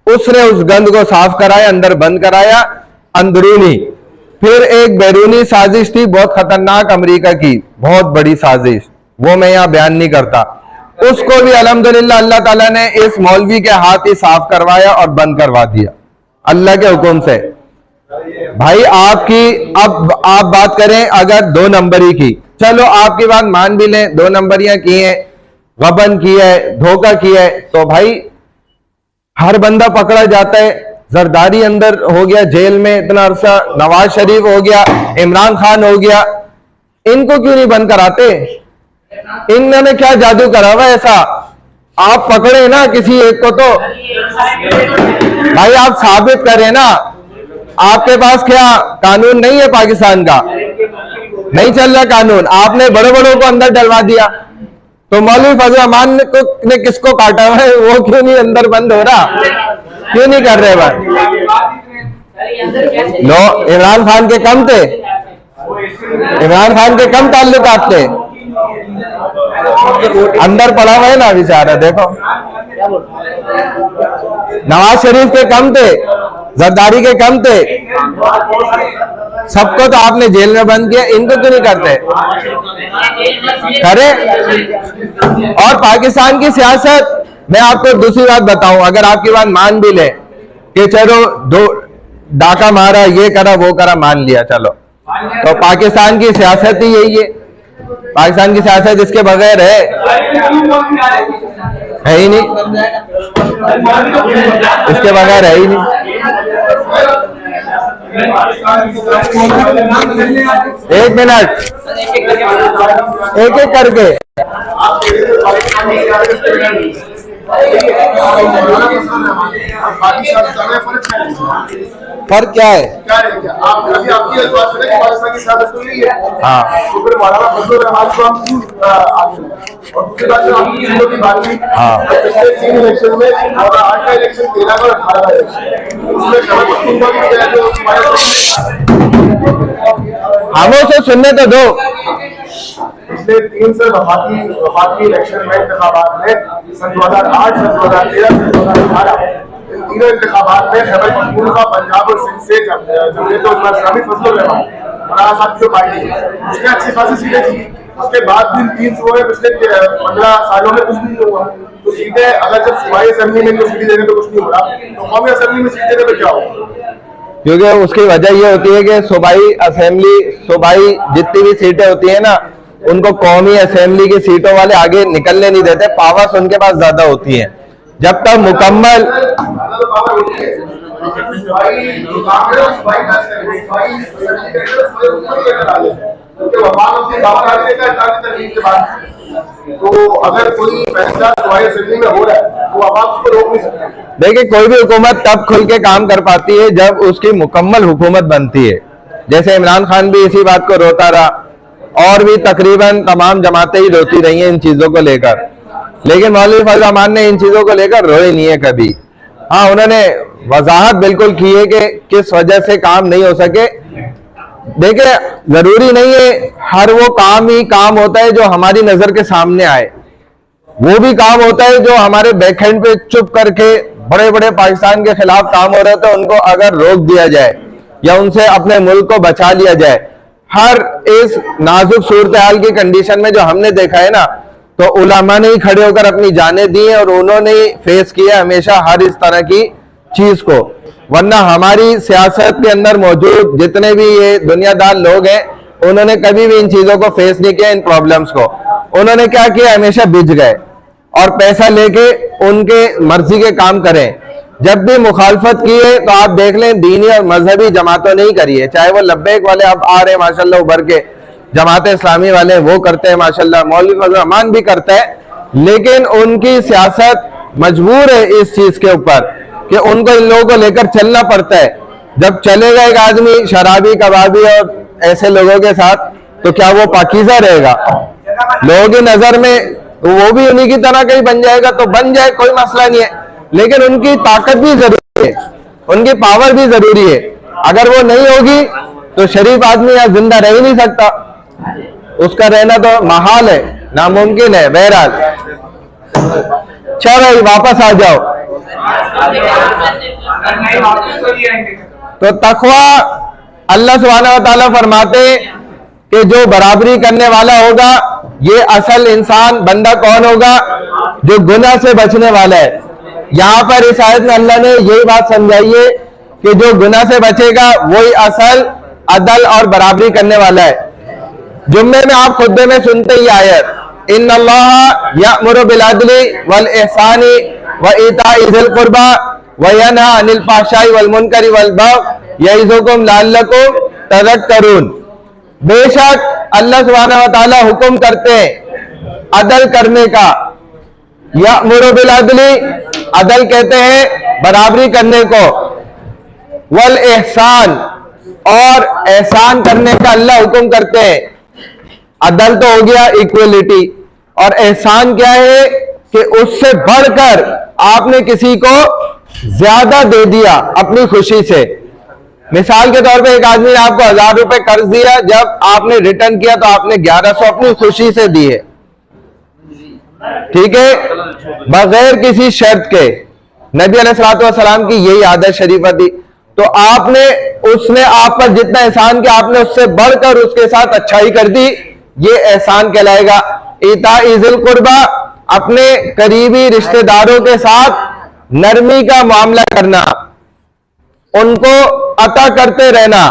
उसने उस गंद को साफ कराया, अंदर बंद कराया अंदरूनी। फिर एक बैरूनी साजिश थी बहुत खतरनाक अमेरिका की, बहुत बड़ी साजिश, वो मैं यहां बयान नहीं करता, उसको भी अल्हम्दुलिल्लाह अल्लाह ताला ने इस मौलवी के हाथ ही साफ करवाया और बंद करवा दिया अल्लाह के हुक्म से। भाई आपकी अब आप बात करें अगर 2 नंबरी की, चलो आपकी बात मान भी लें, 2 नंबरियां की हैं, गबन किया है, धोखा किया है, तो भाई हर बंदा पकड़ा जाता है। जरदारी अंदर हो गया जेल में इतना अरसा, नवाज शरीफ हो गया, इमरान खान हो गया, इनको क्यों नहीं बंद कराते? इन्होंने क्या जादू करा हुआ ऐसा आप पकड़े ना किसी एक को तो भाई आप साबित करें ना। आपके पास क्या कानून नहीं है पाकिस्तान का? नहीं चल रहा कानून, आपने बड़े बड़ों को अंदर डलवा दिया। तो मौलवी फजल रहमान ने किसको काटा है? वो क्यों नहीं अंदर बंद हो रहा? क्यों नहीं कर रहे बंद? लो, इमरान खान के कम थे, इमरान खान के कम ताल्लुकात थे, अंदर पड़ा हुआ है ना बेचारा। देखो नवाज शरीफ के कम थे, जरदारी के कम थे, सबको तो आपने जेल में बंद किया, इनको क्यों नहीं करते? करे। और पाकिस्तान की सियासत, मैं आपको दूसरी बात बताऊं, अगर आपकी बात मान भी ले कि चलो दो डाका मारा, ये करा वो करा, मान लिया चलो, तो पाकिस्तान की सियासत ही यही है। पाकिस्तान की सियासत इसके बगैर है ही नहीं, इसके बगैर है ही नहीं। एक मिनट, एक एक करके। फर्क क्या है? हाँ, तो फिर मौलाना फजलुर रहमान को हम आगे और दूसरी बात की बात की। हाँ, पिछले 3 इलेक्शन में 8 का इलेक्शन, 13 का और 18 का इलेक्शन, उसमें खबर पख्तूनख्वा की बजाय हमें से सुनने तो दो। पिछले 3 से वफाकी इलेक्शन में इंतखाबात में सन 2008, सन 2013, सन 2018 इन तीनों इंतखाबात में खैबर पख्तूनख्वा, पंजाब और सिंध से जमहूरियत इस्लामी फजलुर रहमान मौलाना साहब की जो पार्टी है उसने अच्छी खासी सीटें जीती। उसके बाद भी 3 सूबों में पिछले 15 सालों में कुछ भी नहीं हुआ। तो सीटें अगर जब सूबाई असेंबली में इनको सीटें देने पे कुछ नहीं हो रहा, तो कौमी असेंबली में सीट देने पे क्या होगा? क्योंकि उसकी वजह ये होती है कि सूबाई असेंबली, सूबाई जितनी भी सीटें होती है ना, उनको कौमी असेंबली की सीटों वाले आगे निकलने नहीं देते, पावर्स उनके पास ज्यादा होती है। जब तक मुकम्मल तो अगर कोई फैसला सूबाई असेंबली में हो रहा है तो आवाम उसको रोक नहीं सकते। देखिए, कोई भी हुकूमत तब खुल के काम कर पाती है जब उसकी मुकम्मल हुकूमत बनती है। जैसे इमरान खान भी इसी बात को रोता रहा, और भी तकरीबन तमाम जमातें ही रोती रही हैं इन चीजों को लेकर, लेकिन मौलवी फजल रहमान ने इन चीजों को लेकर रोए नहीं है कभी। हाँ, उन्होंने वजाहत बिल्कुल की है कि किस वजह से काम नहीं हो सके। देखिए, जरूरी नहीं है हर वो काम ही काम होता है जो हमारी नजर के सामने आए, वो भी काम होता है जो हमारे बैकएंड पे चुप करके बड़े बड़े पाकिस्तान के खिलाफ काम हो रहे थे, उनको अगर रोक दिया जाए या उनसे अपने मुल्क को बचा लिया जाए। हर इस नाजुक सूरत हाल की कंडीशन में जो हमने देखा है ना, तो उलमा ने ही खड़े होकर अपनी जानें दी हैं और उन्होंने ही फेस किया हमेशा हर इस तरह की चीज को। वरना हमारी सियासत के अंदर मौजूद जितने भी ये दुनियादार लोग हैं, उन्होंने कभी भी इन चीजों को फेस नहीं किया, इन प्रॉब्लम्स को। उन्होंने क्या किया, हमेशा बिज गए और पैसा लेके उनके मर्जी के काम करें। जब भी मुखालफत की है तो आप देख लें, दीनी और मजहबी जमातों ने ही करी है। चाहे वो लब्बैक वाले अब आ रहे हैं माशाल्लाह उभर के, जमात इस्लामी वाले वो करते हैं माशाल्लाह, मौलवी फजल रहमान भी करता है, लेकिन उनकी सियासत मजबूर है इस चीज के ऊपर कि उनको इन लोगों को लेकर चलना पड़ता है। जब चलेगा एक आदमी शराबी, कबाबी और ऐसे लोगों के साथ, तो क्या वो पाकीज़ा रहेगा? लोगों की नजर में वो भी उन्हीं की तरह कहीं बन जाएगा, तो बन जाए, कोई मसला नहीं है, लेकिन उनकी ताकत भी जरूरी है, उनकी पावर भी जरूरी है। अगर वो नहीं होगी तो शरीफ आदमी यहाँ जिंदा रह ही नहीं सकता, उसका रहना तो महाल है, नामुमकिन है। बहरहाल चलो वापस आ जाओ। तो तकवा, अल्लाह सुब्हानहू व तआला फरमाते कि जो बराबरी करने वाला होगा, ये असल इंसान बंदा कौन होगा? जो गुनाह से बचने वाला है। यहाँ पर इस आयत में अल्लाह ने यही बात समझाई है कि जो गुनाह से बचेगा वही असल अदल और बराबरी करने वाला है। जुम्मे में आप खुतबे में सुनते ही आयत, इन्नल्लाह यअमुरु बिल अदली वल इहसानी व इताई ज़िल कुर्बा व यनहा अनिल फ़हशाई वल मुनकरी वल बग़य यइज़ुकुम लअल्लकुम तज़क्करून। बेशक अल्लाह सुब्हानहू व तआला हुक्म करते हैं अदल करने का, यअमुरु बिल अदली, अदल कहते हैं बराबरी करने को, वल एहसान, और एहसान करने का अल्लाह हुक्म करते हैं। अदल तो हो गया इक्वलिटी, और एहसान क्या है कि उससे बढ़कर आपने किसी को ज्यादा दे दिया अपनी खुशी से। मिसाल के तौर पे एक आदमी ने आपको 1000 रुपए कर्ज दिया, जब आपने रिटर्न किया तो आपने 1100 अपनी खुशी से दिए, ठीक है, बगैर किसी शर्त के। नबी अलैहिस्सलाम की यही आदत शरीफा थी। तो आपने, उसने आप पर जितना एहसान किया आपने उससे बढ़कर उसके साथ अच्छाई कर दी, ये एहसान कहलाएगा। इताइज़िल कुर्बा, अपने करीबी रिश्तेदारों के साथ नरमी का मामला करना, उनको अता करते रहना,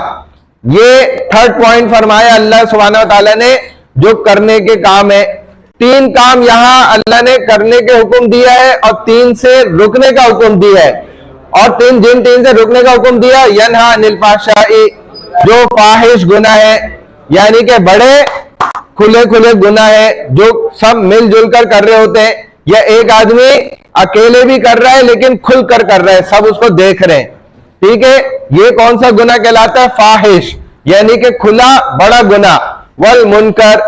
ये थर्ड पॉइंट फरमाया अल्लाह सुब्हानहू व तआला ने जो करने के काम है। 3 काम यहां अल्लाह ने करने के हुक्म दिया है और 3 से रुकने का हुक्म दिया है। और जिन 3 से रुकने का हुक्म दिया, यन्हा अनिल फ़ाहशाई, जो फाहिश गुनाह है, यानी कि बड़े खुले खुले गुनाह है जो सब मिलजुल कर रहे होते हैं, या एक आदमी अकेले भी कर रहा है लेकिन खुलकर कर रहा है, सब उसको देख रहे हैं, ठीक है, ये कौन सा गुनाह कहलाता है? फाहिश, यानी कि खुला बड़ा गुनाह। वल मुनकर,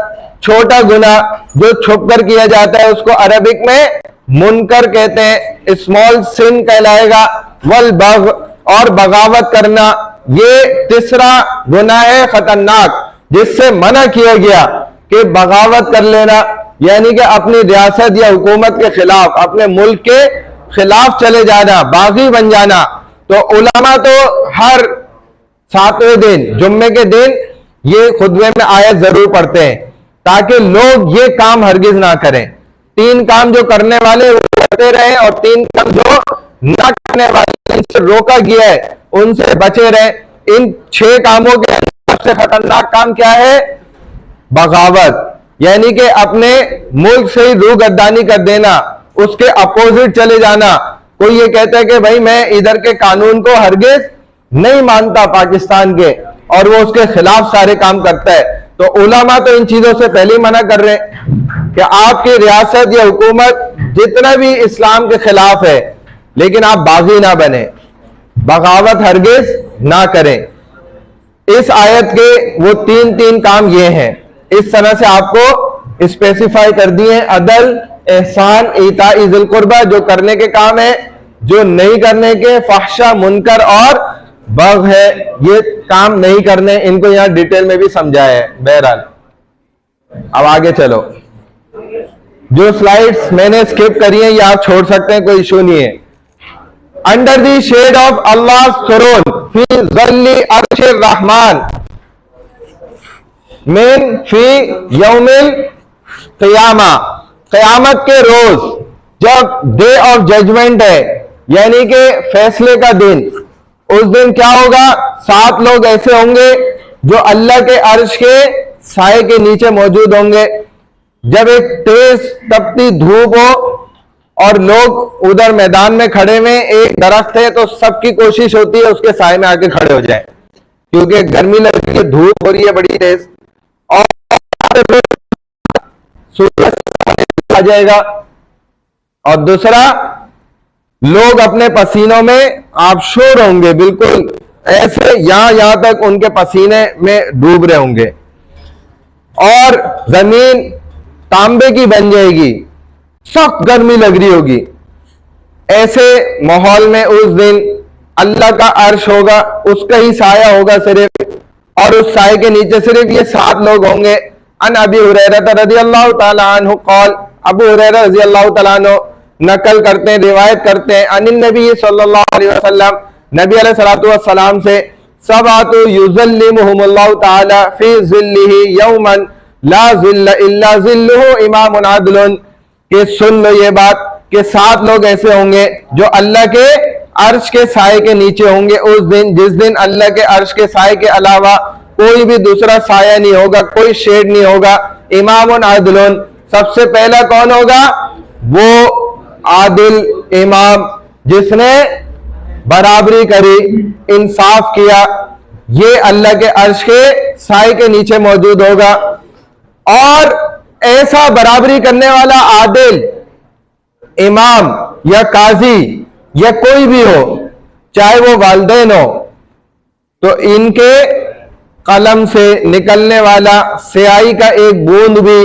छोटा गुनाह जो छुप कर किया जाता है उसको अरबिक में मुनकर कहते हैं, स्मॉल सिन कहलाएगा। वल बग, और बगावत करना, ये तीसरा गुनाह है खतरनाक, जिससे मना किया गया कि बगावत कर लेना, यानी कि अपनी रियासत या हुकूमत के खिलाफ, अपने मुल्क के खिलाफ चले जाना, बागी बन जाना। तो उलमा तो हर 7वें दिन, जुम्मे के दिन, ये खुतबे में आयत जरूर पढ़ते हैं ताकि लोग ये काम हरगिज ना करें। 3 काम जो करने वाले वो करते रहे, और 3 काम जो ना करने वाले इनसे रोका गया है उनसे बचे रहे। इन 6 कामों के सबसे खतरनाक काम क्या है? बगावत, यानी कि अपने मुल्क से ही रूगर्दानी कर देना, उसके अपोजिट चले जाना। कोई ये कहता है कि भाई मैं इधर के कानून को हरगिज नहीं मानता पाकिस्तान के, और वो उसके खिलाफ सारे काम करता है। तो उलमा तो इन चीजों से पहले ही मना कर रहे हैं कि आपकी रियासत या हुकूमत जितना भी इस्लाम के खिलाफ है, लेकिन आप बागी ना बने, बगावत हरगिज ना करें। इस आयत के वो 3 काम ये हैं, इस तरह से आपको स्पेसिफाई कर दिए। अदल, एहसान, इताइज़िल कुर्बा जो करने के काम है, जो नहीं करने के फहशा, मुनकर और बग है, ये काम नहीं करने। इनको यहां डिटेल में भी समझाया है। बहरहाल अब आगे चलो, जो स्लाइड्स मैंने स्किप करी हैं ये आप छोड़ सकते हैं, कोई इशू नहीं है। Under the shade of Allah throne फी ज़िल्ली अर्शिर रहमान मिन फी यौमिल क़ियामा, क़यामत के रोज जब डे ऑफ जजमेंट है, यानी कि फैसले का दिन, उस दिन क्या होगा? 7 लोग ऐसे होंगे जो अल्लाह के अर्श के साए के नीचे मौजूद होंगे। जब एक तेज तपती धूप हो और लोग उधर मैदान में खड़े हुए, एक दरख्त है तो सबकी कोशिश होती है उसके साए में आके खड़े हो जाए, क्योंकि गर्मी लग रही है, धूप हो रही है बड़ी तेज, और सूरज आ जाएगा। और दूसरा, लोग अपने पसीनों में आबशोर होंगे, बिल्कुल ऐसे यहां तक उनके पसीने में डूब रहे होंगे, और जमीन तांबे की बन जाएगी, सख्त गर्मी लग रही होगी। ऐसे माहौल में उस दिन अल्लाह का अर्श होगा, उसका ही साया होगा सिर्फ, और उस साए के नीचे सिर्फ ये 7 लोग होंगे। अन अबी हुरैरा रज़ियल्लाहु तआला अन्हु क़ाल, अबू हुरैरा रज़ियल्लाहु तआला अन्हु नकल करते हैं, रिवायत करते हैं, अनिन नबी सल्लल्लाहु अलैहि वसल्लम, नबी अलैहिस्सलातु वस्सलाम से, सबअतु युज़ल्लिमुहुमुल्लाहु तआला फी ज़िल्लिही यौमन ला ज़िल्ला इल्ला ज़िल्लुहु इमामुन अदलुन, कि सुन लो ये बात कि 7 लोग ऐसे होंगे जो अल्लाह के अर्श के साए के नीचे होंगे उस दिन, जिस दिन अल्लाह के अर्श के साए के अलावा कोई भी दूसरा साया नहीं होगा, कोई शेड नहीं होगा। इमामुन अदलुन, सबसे पहला कौन होगा? वो आदिल इमाम जिसने बराबरी करी, इंसाफ किया, ये अल्लाह के अर्श के साए के नीचे मौजूद होगा। और ऐसा बराबरी करने वाला आदिल इमाम या काजी या कोई भी हो, चाहे वो वालिदैन हो, तो इनके कलम से निकलने वाला स्याही का एक बूंद भी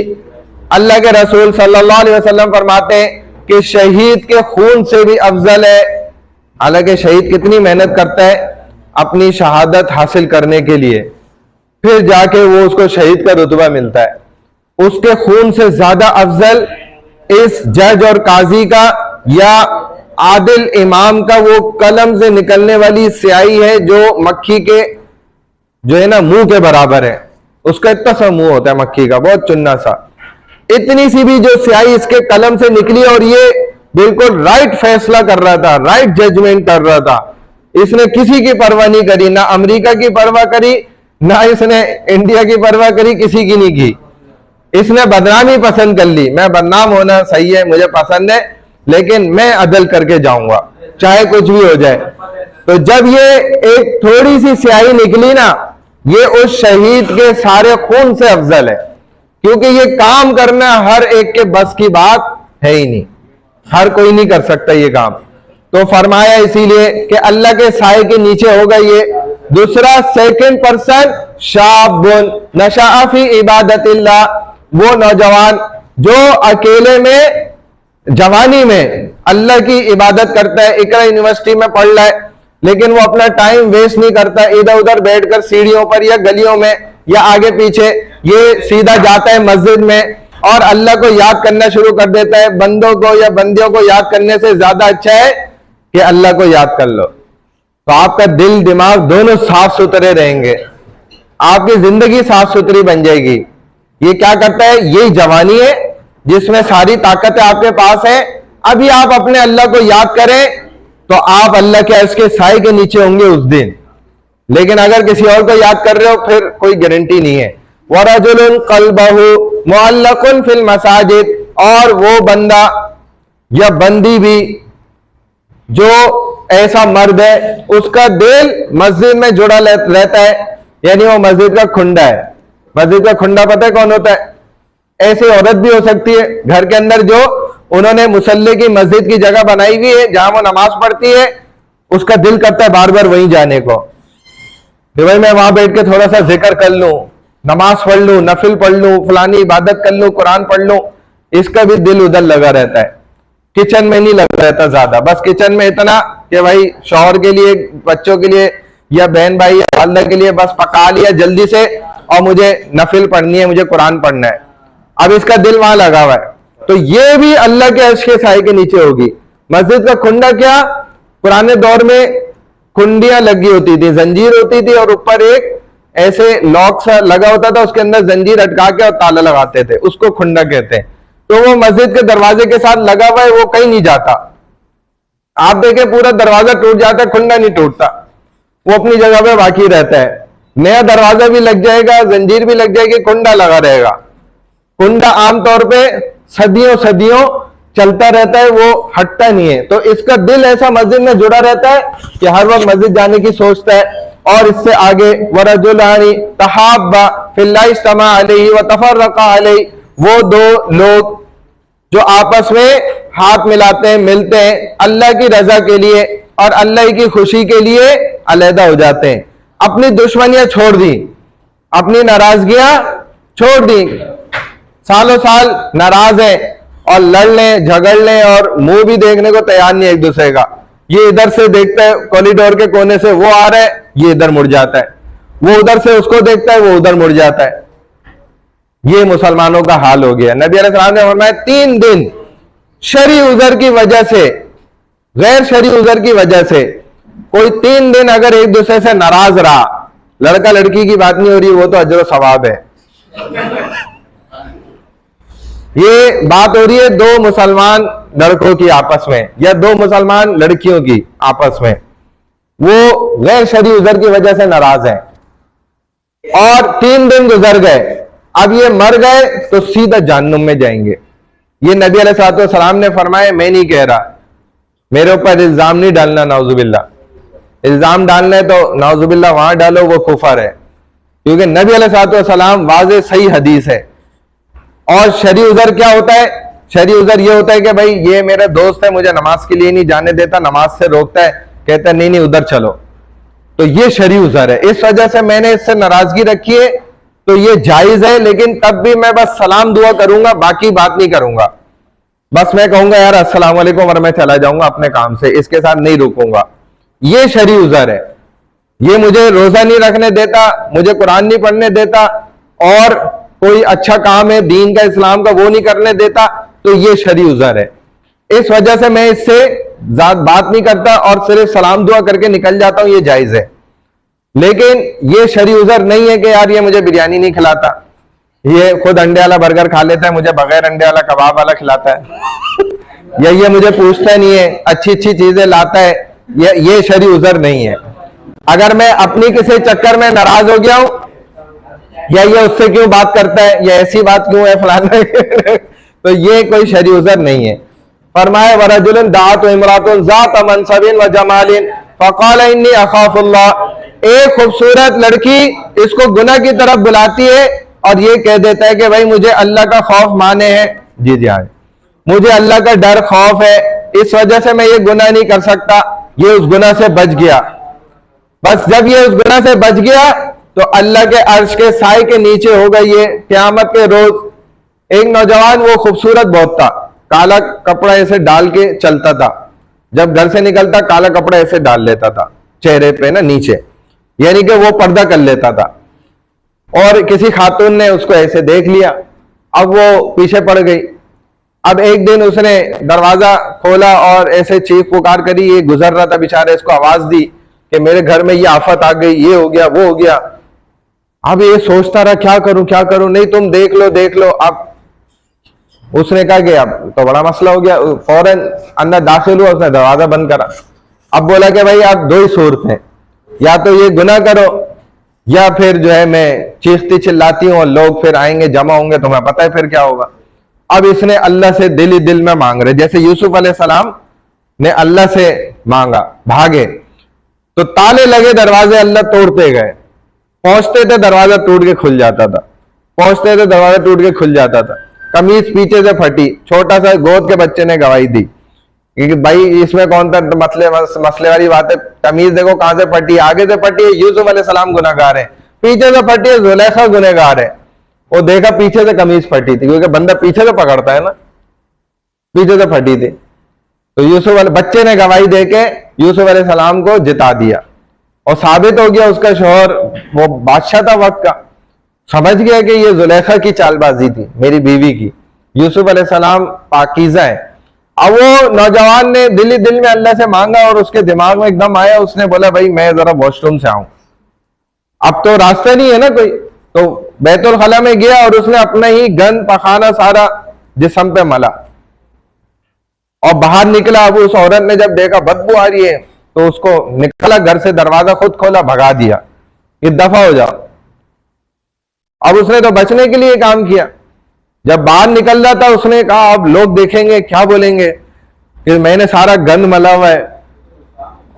अल्लाह के रसूल सल्लल्लाहु अलैहि वसल्लम फरमाते हैं कि शहीद के खून से भी अफजल है। हालांकि शहीद कितनी मेहनत करता है अपनी शहादत हासिल करने के लिए, फिर जाके वो उसको शहीद का रुतबा मिलता है। उसके खून से ज्यादा अफजल इस जज और काजी का या आदिल इमाम का वो कलम से निकलने वाली स्याही है जो मक्खी के जो है ना मुंह के बराबर है। उसका इतना सा मुंह होता है मक्खी का, बहुत चुन्ना सा। इतनी सी भी जो स्याही इसके कलम से निकली और ये बिल्कुल राइट फैसला कर रहा था, राइट जजमेंट कर रहा था। इसने किसी की परवाह नहीं करी, ना अमेरिका की परवाह करी, ना इसने इंडिया की परवाह करी, किसी की नहीं की। इसने बदनामी पसंद कर ली। मैं बदनाम होना सही है, मुझे पसंद है, लेकिन मैं अदल करके जाऊंगा चाहे कुछ भी हो जाए। तो जब ये एक थोड़ी सी स्याही निकली ना, ये उस शहीद के सारे खून से अफजल है, क्योंकि ये काम करना हर एक के बस की बात है ही नहीं, हर कोई नहीं कर सकता ये काम। तो फरमाया इसीलिए कि अल्लाह के साए के नीचे होगा ये। दूसरा, सेकंड पर्सन, शाबुन नशा फी इबादतिल्लाह, वो नौजवान जो अकेले में जवानी में अल्लाह की इबादत करता है। इकरा यूनिवर्सिटी में पढ़ रहा है, लेकिन वो अपना टाइम वेस्ट नहीं करता इधर उधर बैठकर सीढ़ियों पर या गलियों में या आगे पीछे। ये सीधा जाता है मस्जिद में और अल्लाह को याद करना शुरू कर देता है। बंदों को या बंदियों को याद करने से ज्यादा अच्छा है कि अल्लाह को याद कर लो। तो आपका दिल दिमाग दोनों साफ सुथरे रहेंगे, आपकी जिंदगी साफ सुथरी बन जाएगी। ये क्या करता है, यही जवानी है जिसमें सारी ताकतें आपके पास है। अभी आप अपने अल्लाह को याद करें तो आप अल्लाह के अर्श के साए के नीचे होंगे उस दिन। लेकिन अगर किसी और को याद कर रहे हो फिर कोई गारंटी नहीं है। वरजुलुन क़ल्बहु मुअल्लक़ुन फिल मसाजिद, और वो बंदा या बंदी भी जो ऐसा मर्द है उसका दिल मस्जिद में जुड़ा रहता है, यानी वो मस्जिद का खुंडा है। मस्जिद का खुंडा पता है कौन होता है? ऐसी औरत भी हो सकती है घर के अंदर जो उन्होंने मुसल्ले की मस्जिद की जगह बनाई हुई है जहां वो नमाज पढ़ती है, उसका दिल करता है बार बार वहीं जाने को कि भाई मैं वहां बैठ के थोड़ा सा जिक्र कर लूं, नमाज पढ़ लूं, नफिल पढ़ लूं, फलानी इबादत कर लूं, कुरान पढ़ लूं। इसका भी दिल उधर लगा रहता है, किचन में नहीं लगा रहता ज्यादा। बस किचन में इतना कि भाई शौहर के लिए, बच्चों के लिए या बहन भाई या वालदा के लिए बस पका लिया जल्दी से और मुझे नफिल पढ़नी है, मुझे कुरान पढ़ना है। अब इसका दिल वहां लगा हुआ है। तो ये भी अल्लाह के अर्श के साए के नीचे होगी। मस्जिद का खुंडा क्या, पुराने दौर में कुंडियां लगी होती थी, जंजीर होती थी और ऊपर एक ऐसे लॉक सा लगा होता था, उसके अंदर जंजीर अटका के और ताला लगाते थे, उसको खुंडा कहते हैं। तो वो मस्जिद के दरवाजे के साथ लगा हुआ है, वो कहीं नहीं जाता। आप देखें पूरा दरवाजा टूट जाता है, खुंडा नहीं टूटता, वो अपनी जगह पे बाकी रहता है। नया दरवाजा भी लग जाएगा, जंजीर भी लग जाएगी, कुंडा लगा रहेगा। कुंडा आमतौर पे सदियों सदियों चलता रहता है, वो हटता नहीं है। तो इसका दिल ऐसा मस्जिद में जुड़ा रहता है कि हर वक्त मस्जिद जाने की सोचता है। और इससे आगे वरजुलानी तहाब्बा फिल्लाहि इज्तमा अलैहि व तफर्रका अलैहि, वो दो लोग जो आपस में हाथ मिलाते हैं, मिलते हैं अल्लाह की रजा के लिए और अल्लाह की खुशी के लिए अलहदा हो जाते हैं। अपनी दुश्मनियां छोड़ दी, अपनी नाराजगियां छोड़ दी, सालों साल नाराज है और लड़ लें, झगड़ लें और मुंह भी देखने को तैयार नहीं है एक दूसरे का। ये इधर से देखता है कॉरिडोर के कोने से, वो आ रहा है, ये इधर मुड़ जाता है, वो उधर से उसको देखता है, वो उधर मुड़ जाता है। ये मुसलमानों का हाल हो गया। नबी अलैहिस्सलाम ने फरमाया 3 दिन शरी उज़र की वजह से, गैर शरी उज़र की वजह से कोई 3 दिन अगर एक दूसरे से नाराज रहा, लड़का लड़की की बात नहीं हो रही, वो तो अजर सवाब है। ये बात हो रही है 2 मुसलमान लड़कों की आपस में या 2 मुसलमान लड़कियों की आपस में, वो गैर शरी उज़र की वजह से नाराज है और 3 दिन गुजर गए, अब ये मर गए तो सीधा जहन्नुम में जाएंगे। ये नबी अलैहिस्सलाम ने फरमाया, मैं नहीं कह रहा, मेरे ऊपर इल्जाम नहीं डालना, नाउजुबिल्ला। इल्जाम डालना है तो नाउजुबिल्ला वहां डालो, वो कुफर है, क्योंकि नबी अलैहिस्सलाम वाज़े सही हदीस है। और शरी उज़र क्या होता है? शरई उज़र ये होता है कि भाई ये मेरा दोस्त है, मुझे नमाज के लिए नहीं जाने देता, नमाज से रोकता है, कहता है नहीं नहीं उधर चलो, तो ये शरई उज़र है। इस वजह से मैंने इससे नाराजगी रखी है, तो ये जायज है, लेकिन तब भी मैं बस सलाम दुआ करूंगा, बाकी बात नहीं करूंगा। बस मैं कहूंगा यार अस्सलाम वालेकुम और मैं चला जाऊंगा अपने काम से, इसके साथ नहीं रुकूंगा। ये शरई उज़र है। ये मुझे रोजा नहीं रखने देता, मुझे कुरान नहीं पढ़ने देता, और कोई अच्छा काम है दीन का इस्लाम का वो नहीं करने देता, तो ये शरई उज़र है। इस वजह से मैं इससे बात नहीं करता और सिर्फ सलाम दुआ करके निकल जाता हूं, ये जायज है। लेकिन ये शरई उज़र नहीं है कि यार ये मुझे बिरयानी नहीं खिलाता, ये खुद अंडे वाला बर्गर खा लेता है, मुझे बगैर अंडे वाला कबाब वाला खिलाता है, या ये मुझे पूछता नहीं है, अच्छी अच्छी चीजें लाता है, ये शरई उज़र नहीं है। अगर मैं अपनी किसी चक्कर में नाराज हो गया हूं, या ये उससे क्यों बात करता है, या ऐसी बात क्यों है फलाना तो ये कोई शरई उज़र नहीं है। फरमाया वरजुलन दाअत इमरातुन ज़ात मनसबिन व जमालिन फ़क़ाल इन्नी अख़ाफ़ुल्लाह, एक खूबसूरत लड़की इसको गुनाह की तरफ बुलाती है और ये कह देता है कि भाई मुझे अल्लाह का खौफ माने है, जी जी हाँ, मुझे अल्लाह का डर खौफ है, इस वजह से मैं ये गुनाह नहीं कर सकता, ये उस गुनाह से बच गया। बस जब ये उस गुनाह से बच गया तो अल्लाह के अर्श के साए के नीचे होगा। ये क़यामत के रोज एक नौजवान, वो खूबसूरत बहुत था, काला कपड़ा ऐसे डाल के चलता था, जब घर से निकलता काला कपड़ा ऐसे डाल लेता था चेहरे पे ना नीचे, यानी कि वो पर्दा कर लेता था। और किसी खातून ने उसको ऐसे देख लिया, अब वो पीछे पड़ गई। अब एक दिन उसने दरवाजा खोला और ऐसे चीख पुकार करी, ये गुजर रहा था बेचारा, इसको आवाज दी कि मेरे घर में ये आफत आ गई, ये हो गया वो हो गया। अब ये सोचता रहा क्या करूं क्या करूं, नहीं तुम देख लो देख लो। अब उसने कहा कि अब तो बड़ा मसला हो गया, फौरन अंदर दाखिल हुआ, उसने दरवाजा बंद करा। अब बोला कि भाई आप दो ही सूरत हैं, या तो ये गुनाह करो या फिर जो है मैं चीखती चिल्लाती हूं और लोग फिर आएंगे जमा होंगे, तुम्हें पता है फिर क्या होगा। अब इसने अल्लाह से दिल ही दिल में मांग रहे, जैसे यूसुफ अलैहिस्सलाम ने अल्लाह से मांगा, भागे तो ताले लगे दरवाजे, अल्लाह तोड़ते गए, पहुंचते थे दरवाजा टूट के खुल जाता था, पहुंचते थे दरवाजा टूट के खुल जाता था। कमीज पीछे से फटी, छोटा सा गोद के बच्चे ने गवाही दी, क्योंकि भाई इसमें कौन सा मसले वाली बात है, कमीज देखो कहां से फटी, आगे से फटी है यूसुफ अलैहिस्सलाम गुनहगार है, पीछे से फटी है जुलेखा गुनहगार है। वो देखा पीछे से कमीज फटी थी, क्योंकि बंदा पीछे से पकड़ता है ना, पीछे से फटी थी। तो यूसुफ बच्चे ने गवाही देके यूसुफ अलैहिस्सलाम को जिता दिया, और साबित हो गया उसका शौहर वो बादशाह था वक्त का, समझ गया कि ये जुलेखा की चालबाजी थी मेरी बीवी की, यूसुफ अलैहिस्सलाम पाकीज़ा है। अब वो नौजवान ने दिल ही दिल में अल्लाह से मांगा और उसके दिमाग में एकदम आया, उसने बोला भाई मैं जरा वॉशरूम से आऊं, अब तो रास्ता नहीं है ना कोई, तो बैतुल खला में गया और उसने अपना ही गंद पखाना सारा जिस्म पे मला और बाहर निकला। अब उस औरत ने जब देखा बदबू आ रही है तो उसको निकला घर से, दरवाजा खुद खोला, भगा दिया कि दफा हो जाओ। अब उसने तो बचने के लिए काम किया, जब बाहर निकल रहा था उसने कहा अब लोग देखेंगे क्या बोलेंगे कि मैंने सारा गंद मला हुआ है।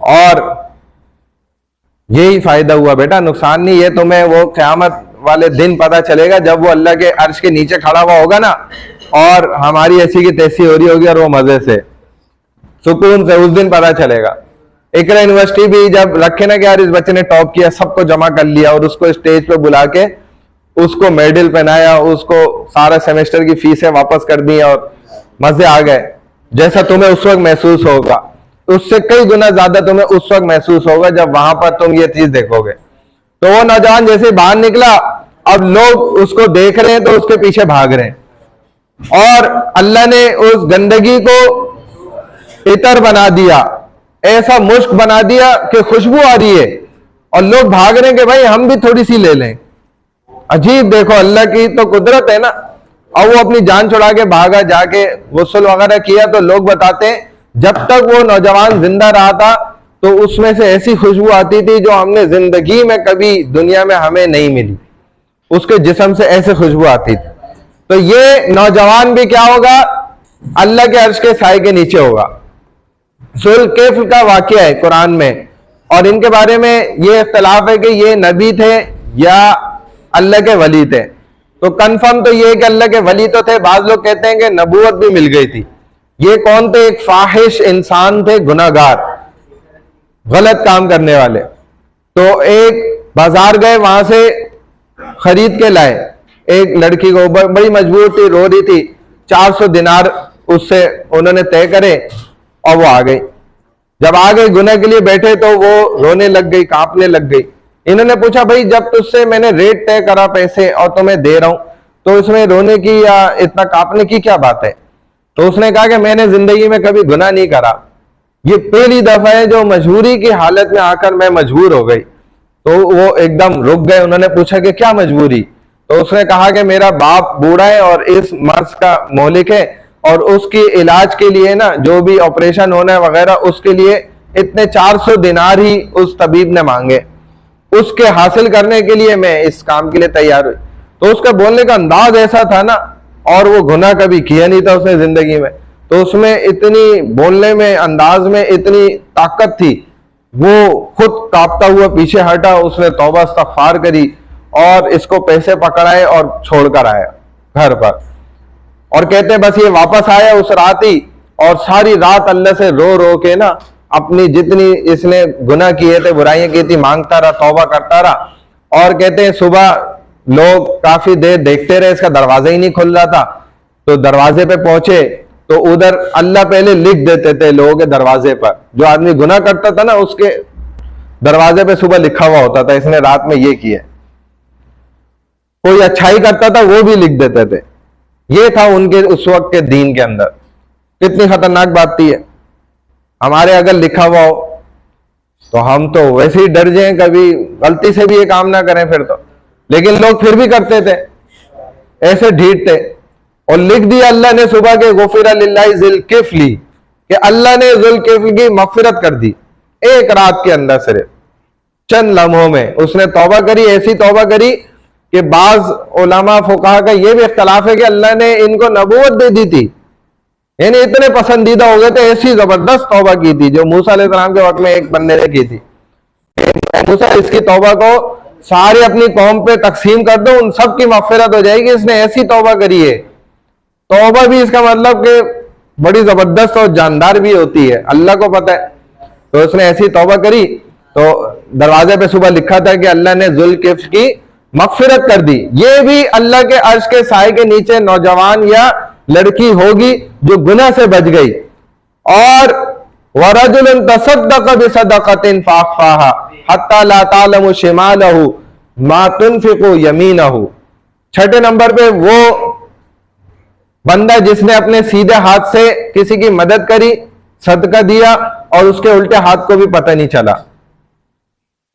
और यही फायदा हुआ बेटा, नुकसान नहीं। ये तुम्हें वो क़यामत वाले दिन पता चलेगा जब वो अल्लाह के अर्श के नीचे खड़ा हुआ होगा ना, और हमारी ऐसी की तैसी हो रही होगी और वो मजे से सुकून से, उस दिन पता चलेगा। इकरा यूनिवर्सिटी भी जब रखे ना कि यार इस बच्चे ने टॉप किया, सबको जमा कर लिया और उसको स्टेज पे बुला के उसको मेडल पहनाया, उसको सारा सेमेस्टर की फीसें वापस कर दी और मजे आ गए। जैसा तुम्हें उस वक्त महसूस होगा उससे कई गुना ज्यादा तुम्हें उस वक्त महसूस होगा जब वहां पर तुम ये चीज देखोगे। तो वो नौजवान जैसे बाहर निकला, अब लोग उसको देख रहे हैं तो उसके पीछे भाग रहे हैं, और अल्लाह ने उस गंदगी को इतर बना दिया, ऐसा मुश्क बना दिया कि खुशबू आ रही है और लोग भाग रहे हैं कि भाई हम भी थोड़ी सी ले लें। अजीब देखो अल्लाह की तो कुदरत है ना। और वो अपनी जान छुड़ा के भागा, जाके गुस्ल वगैरह किया। तो लोग बताते हैं जब तक वो नौजवान जिंदा रहा था तो उसमें से ऐसी खुशबू आती थी जो हमने जिंदगी में कभी दुनिया में हमें नहीं मिली, उसके जिस्म से ऐसे खुशबू आती थी। तो ये नौजवान भी क्या होगा, अल्लाह के अर्श के साए के नीचे होगा। सुल कैफ का वाकया है कुरान में, और इनके बारे में ये इख्तलाफ है कि ये नबी थे या अल्लाह के वली थे। तो कंफर्म तो ये कि अल्लाह के वली तो थे, बाज लोग कहते हैं कि नबूवत भी मिल गई थी। ये कौन थे? एक फाहिश इंसान थे, गुनाहगार, गलत काम करने वाले। तो एक बाजार गए, वहां से खरीद के लाए एक लड़की को, बड़ी मजबूर थी, रो रही थी, 400 दिनार उससे उन्होंने तय करे और वो आ गई। जब आ गई गुनाह के लिए बैठे तो वो रोने लग गई, कांपने लग गई। इन्होंने पूछा, भाई जब तुझसे मैंने रेट तय करा पैसे और तुम्हें दे रहा हूं, तो इसमें रोने की या इतना कांपने की क्या बात है? तो उसने कहा कि मैंने जिंदगी में कभी गुनाह नहीं करा, ये पहली दफा है जो मजबूरी की हालत में आकर मैं मजबूर हो गई। तो वो एकदम रुक गए। उन्होंने पूछा कि क्या मजबूरी? तो उसने कहा कि मेरा बाप बूढ़ा है और इस मर्ज का मोहलिक है, और उसके इलाज के लिए ना जो भी ऑपरेशन होना है वगैरह, उसके लिए इतने 400 दिनार ही उस तबीब ने मांगे, उसके हासिल करने के लिए मैं इस काम के लिए तैयार हुई। तो उसका बोलने का अंदाज ऐसा था ना, और वो गुनाह कभी किया नहीं था उसने जिंदगी में, तो उसमें इतनी बोलने में, अंदाज में इतनी ताकत थी। वो खुद कांपता हुआ पीछे हटा, उसने तौबा इस्तगफार करी और इसको पैसे पकड़ाए और छोड़कर आया घर पर। और कहते हैं बस ये वापस आया उस रात ही, और सारी रात अल्लाह से रो रो के ना अपनी जितनी इसने गुनाह किए थे, बुराइयां की थी, मांगता रहा, तौबा करता रहा। और कहते हैं सुबह लोग काफी देर देखते रहे, इसका दरवाजा ही नहीं खुल रहा था। तो दरवाजे पे पहुंचे तो उधर अल्लाह पहले लिख देते थे लोगों के दरवाजे पर, जो आदमी गुनाह करता था ना उसके दरवाजे पे सुबह लिखा हुआ होता था इसने रात में ये किया। कोई अच्छाई करता था वो भी लिख देते थे। ये था उनके उस वक्त के दीन के अंदर। कितनी खतरनाक बात थी। हमारे अगर लिखा हुआ हो तो हम तो वैसे ही डर जाएं, कभी गलती से भी ये काम ना करें फिर तो। लेकिन लोग फिर भी करते थे, ऐसे ढीठ थे। और लिख दिया अल्लाह ने सुबह के गुफिर लिल्लाहि ज़ुल्किफ्ली, कि अल्लाह ने ज़ुल्किफ्ल की मग़फ़िरत कर दी एक रात के अंदर। सिर्फ चंद लम्हों में उसने तौबा करी, ऐसी तौबा करी कि बाज उलमा फुक़हा का यह भी इख्तलाफ है कि अल्लाह ने इनको नबूवत दे दी थी, यानी इतने पसंदीदा हो गए थे। ऐसी जबरदस्त तौबा की थी जो मूसा अलैहिस्सलाम के वक्त में एक बंदे ने की थी। मूसा इसकी तौबा को सारे अपनी कौम पे तकसीम कर दो, उन सब की मग़फ़िरत हो जाएगी। इसने ऐसी तौबा करी है। तौबा भी इसका मतलब कि बड़ी जबरदस्त और जानदार भी होती है, अल्लाह को पता है। तो उसने ऐसी तौबा करी तो दरवाजे पे सुबह लिखा था कि अल्लाह ने ज़ुल्किफ्ल की मग़फ़िरत कर दी। ये भी अल्लाह के अर्श के साए के नीचे नौजवान या लड़की होगी जो गुनाह से बच गई। और वरजुलन तसद्दक़ बिसदक़तिन फ़अख़फ़ाहा हत्ता ला तालमु शिमालहु मा तुनफ़िक़ु यमीनहु। छठे नंबर पे वो बंदा जिसने अपने सीधे हाथ से किसी की मदद करी, सदका दिया, और उसके उल्टे हाथ को भी पता नहीं चला।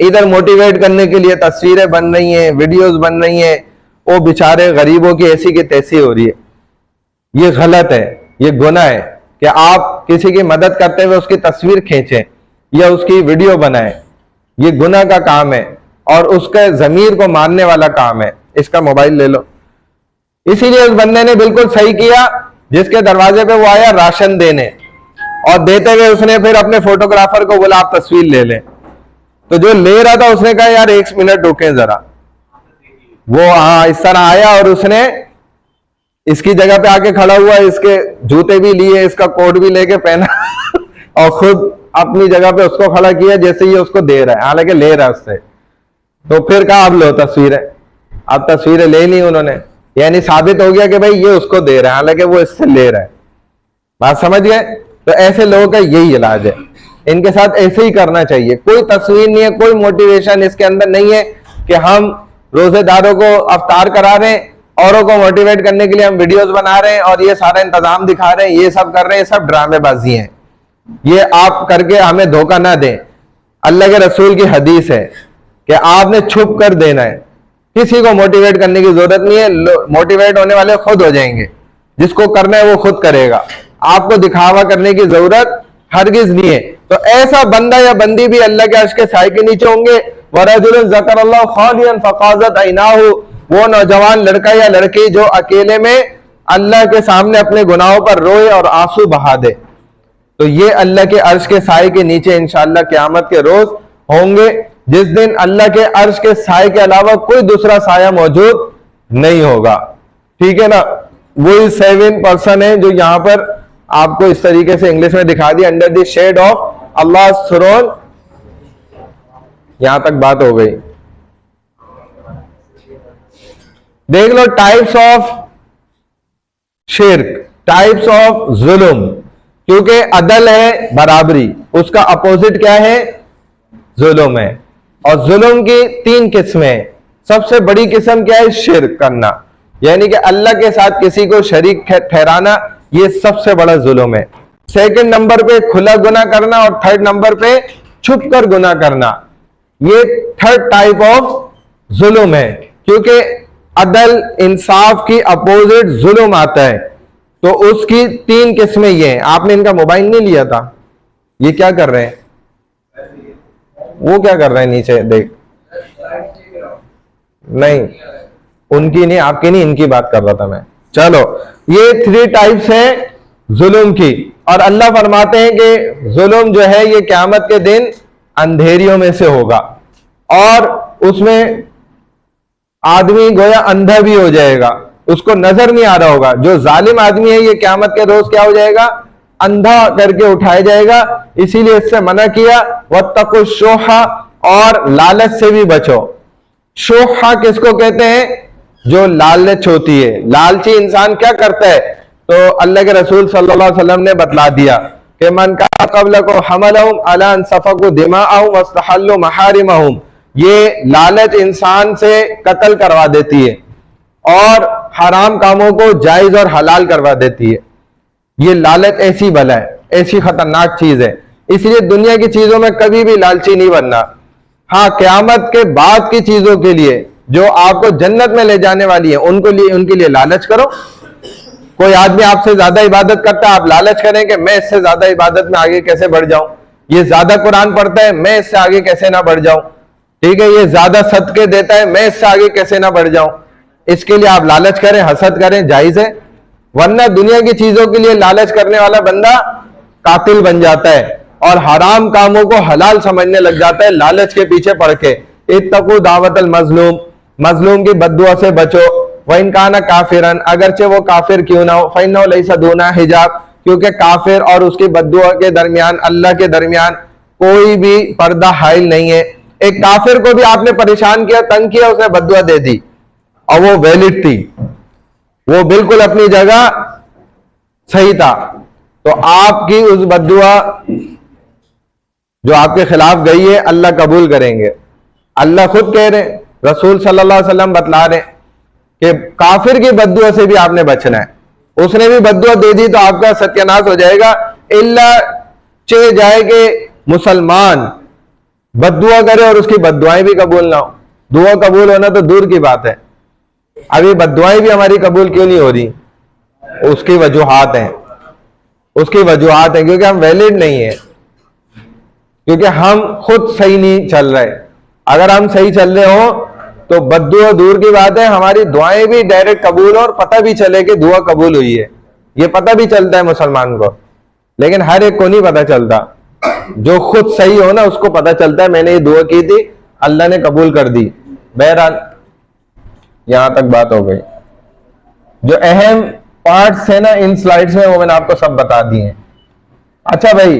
इधर मोटिवेट करने के लिए तस्वीरें बन रही हैं, वीडियोस बन रही हैं, वो बेचारे गरीबों की ऐसी की तैसी हो रही है। ये गलत है, ये गुनाह है कि आप किसी की मदद करते हुए उसकी तस्वीर खींचें या उसकी वीडियो बनाएं। ये गुनाह का काम है और उसके जमीर को मारने वाला काम है। इसका मोबाइल ले लो। इसीलिए उस बंदे ने बिल्कुल सही किया जिसके दरवाजे पे वो आया राशन देने, और देते हुए उसने फिर अपने फोटोग्राफर को बोला आप तस्वीर ले लें। तो जो ले रहा था उसने कहा यार 1 मिनट रुकें जरा। वो इस तरह आया और उसने इसकी जगह पे आके खड़ा हुआ, इसके जूते भी लिए, इसका कोट भी लेके पहना और खुद अपनी जगह पे उसको खड़ा किया जैसे ये उसको दे रहा है, हालांकि ले रहा है उससे। तो फिर कहा अब लो तस्वीरें। अब तस्वीरें ले ली उन्होंने, यानी साबित हो गया कि भाई ये उसको दे रहा है, हालांकि वो इससे ले रहा है। बात समझ गए? तो ऐसे लोगों का यही इलाज है, इनके साथ ऐसे ही करना चाहिए। कोई तस्वीर नहीं है, कोई मोटिवेशन इसके अंदर नहीं है कि हम रोजेदारों को अफ्तार करा रहे हैं, औरों को मोटिवेट करने के लिए हम वीडियोस बना रहे हैं और ये सारा इंतजाम दिखा रहे हैं, ये सब कर रहे हैं, सब ड्रामेबाजी हैं। ये आप करके हमें धोखा ना दें। अल्लाह के रसूल की हदीस है कि आपने छुप कर देना है, किसी को मोटिवेट करने की जरूरत नहीं है। मोटिवेट होने वाले खुद हो जाएंगे, जिसको करना है वो खुद करेगा। आपको दिखावा करने की जरूरत हरगिज नहीं है। तो ऐसा बंदा या बंदी भी अल्लाह के अर्श के साए के नीचे होंगे। वरजुलन ज़करल्लाह खालियन फ़क़ाज़त ऐनाहु, वो नौजवान लड़का या लड़की जो अकेले में अल्लाह के सामने अपने गुनाहों पर रोए और आंसू बहा दे, तो ये अल्लाह के अर्श के साए के नीचे इंशाअल्लाह क़यामत के रोज होंगे, जिस दिन अल्लाह के अर्श के साए के अलावा कोई दूसरा साया मौजूद नहीं होगा। ठीक है ना, वही 7 है जो यहां पर आपको इस तरीके से इंग्लिश में दिखा दिया, under the shade of Allah throne. यहां तक बात हो गई। देख लो टाइप्स ऑफ शिर्क, टाइप्स ऑफ जुल्म, क्योंकि अदल है बराबरी, उसका अपोजिट क्या है? जुल्म है। और जुल्म की 3 किस्में। सबसे बड़ी किस्म क्या है? शिर्क करना, यानी कि अल्लाह के साथ किसी को शरीक ठहराना, ये सबसे बड़ा जुल्म है। सेकंड नंबर पे खुला गुनाह करना, और थर्ड नंबर पे छुप कर गुनाह करना, ये थर्ड टाइप ऑफ जुल्म है। क्योंकि अदल इंसाफ की अपोजिट जुल्म आता है, तो उसकी 3 किस्में ये हैं। आपने इनका मोबाइल नहीं लिया था? ये क्या कर रहे हैं? वो क्या कर रहे हैं नीचे देख? नहीं, उनकी नहीं, आपकी नहीं, इनकी बात कर रहा था मैं। चलो, ये 3 टाइप्स हैं जुल्म की। और अल्लाह फरमाते हैं कि जुल्म जो है ये क़यामत के दिन अंधेरियों में से होगा, और उसमें आदमी गोया अंधा भी हो जाएगा, उसको नजर नहीं आ रहा होगा। जो जालिम आदमी है ये क़यामत के रोज क्या हो जाएगा? अंधा करके उठाया जाएगा। इसीलिए इससे मना किया, वत्तकु शोहा, और लालच से भी बचो। शोहा किसको कहते हैं? जो लालच होती है। लालची इंसान क्या करता है? तो अल्लाह के रसूल सल्लल्लाहु अलैहि वसल्लम ने बतला दिया कि मन का क़ब्लकुम हमलहुम अला अन सफकु दिमाअहुम वस्तहल्लु महारिमहुम। ये लालच इंसान से कत्ल करवा देती है और हराम कामों को जायज और हलाल करवा देती है। ये लालच ऐसी बला है, ऐसी खतरनाक चीज है। इसलिए दुनिया की चीजों में कभी भी लालची नहीं बनना। हाँ, क़यामत के बाद की चीजों के लिए जो आपको जन्नत में ले जाने वाली है, उनके लिए लालच करो। कोई आदमी आपसे ज्यादा इबादत करता है, आप लालच करें कि मैं इससे ज्यादा इबादत में आगे कैसे बढ़ जाऊं। ये ज्यादा कुरान पढ़ता है, मैं इससे आगे कैसे ना बढ़ जाऊं। ठीक है, ये ज्यादा सदके देता है, मैं इससे आगे कैसे ना बढ़ जाऊं। इसके लिए आप लालच करें, हसद करें, जायज है। वरना दुनिया की चीजों के लिए लालच करने वाला बंदा कातिल बन जाता है और हराम कामों को हलाल समझने लग जाता है लालच के पीछे पड़ के। इत्तकू दावतल मजलूम, मजलूम की बद्दुआ से बचो। व इनकाना काफिरन, अगरचे वो काफिर क्यों ना हो, फइन्नहु लैसा दूना हिजाब, क्योंकि काफिर और उसकी बद्दुआ के दरमियान, अल्लाह के दरमियान कोई भी पर्दा हाइल नहीं है। एक काफिर को भी आपने परेशान किया, तंग किया, उसने बद्दुआ दे दी और वो वैलिड थी, वो बिल्कुल अपनी जगह सही था, तो आपकी उस बद्दुआ जो आपके खिलाफ गई है अल्लाह कबूल करेंगे। अल्लाह खुद कह रहे, रसूल सल्लल्लाहु अलैहि वसल्लम बतला रहे कि काफिर की बद्दुआ से भी आपने बचना है। उसने भी बद्दुआ दे दी तो आपका सत्यानाश हो जाएगा। इल्ला चे जाए कि मुसलमान बद्दुआ करे और उसकी बद्दुआएं भी कबूल ना हो। दुआ कबूल होना तो दूर की बात है, अभी बद्दुआएं भी हमारी कबूल क्यों नहीं हो रही? उसकी वजूहात हैं, उसकी वजूहात हैं क्योंकि हम वैलिड नहीं है, क्योंकि हम खुद सही नहीं चल रहे। अगर हम सही चल रहे हो तो बद्दुआ दूर की बात है, हमारी दुआएं भी डायरेक्ट कबूल हो और पता भी चले कि दुआ कबूल हुई है। ये पता भी चलता है मुसलमान को, लेकिन हर एक को नहीं पता चलता। जो खुद सही हो ना उसको पता चलता है मैंने ये दुआ की थी, अल्लाह ने कबूल कर दी। बहरहाल यहां तक बात हो गई। जो अहम पार्ट्स है ना इन स्लाइड्स में, वो मैंने आपको सब बता दिए हैं। अच्छा भाई,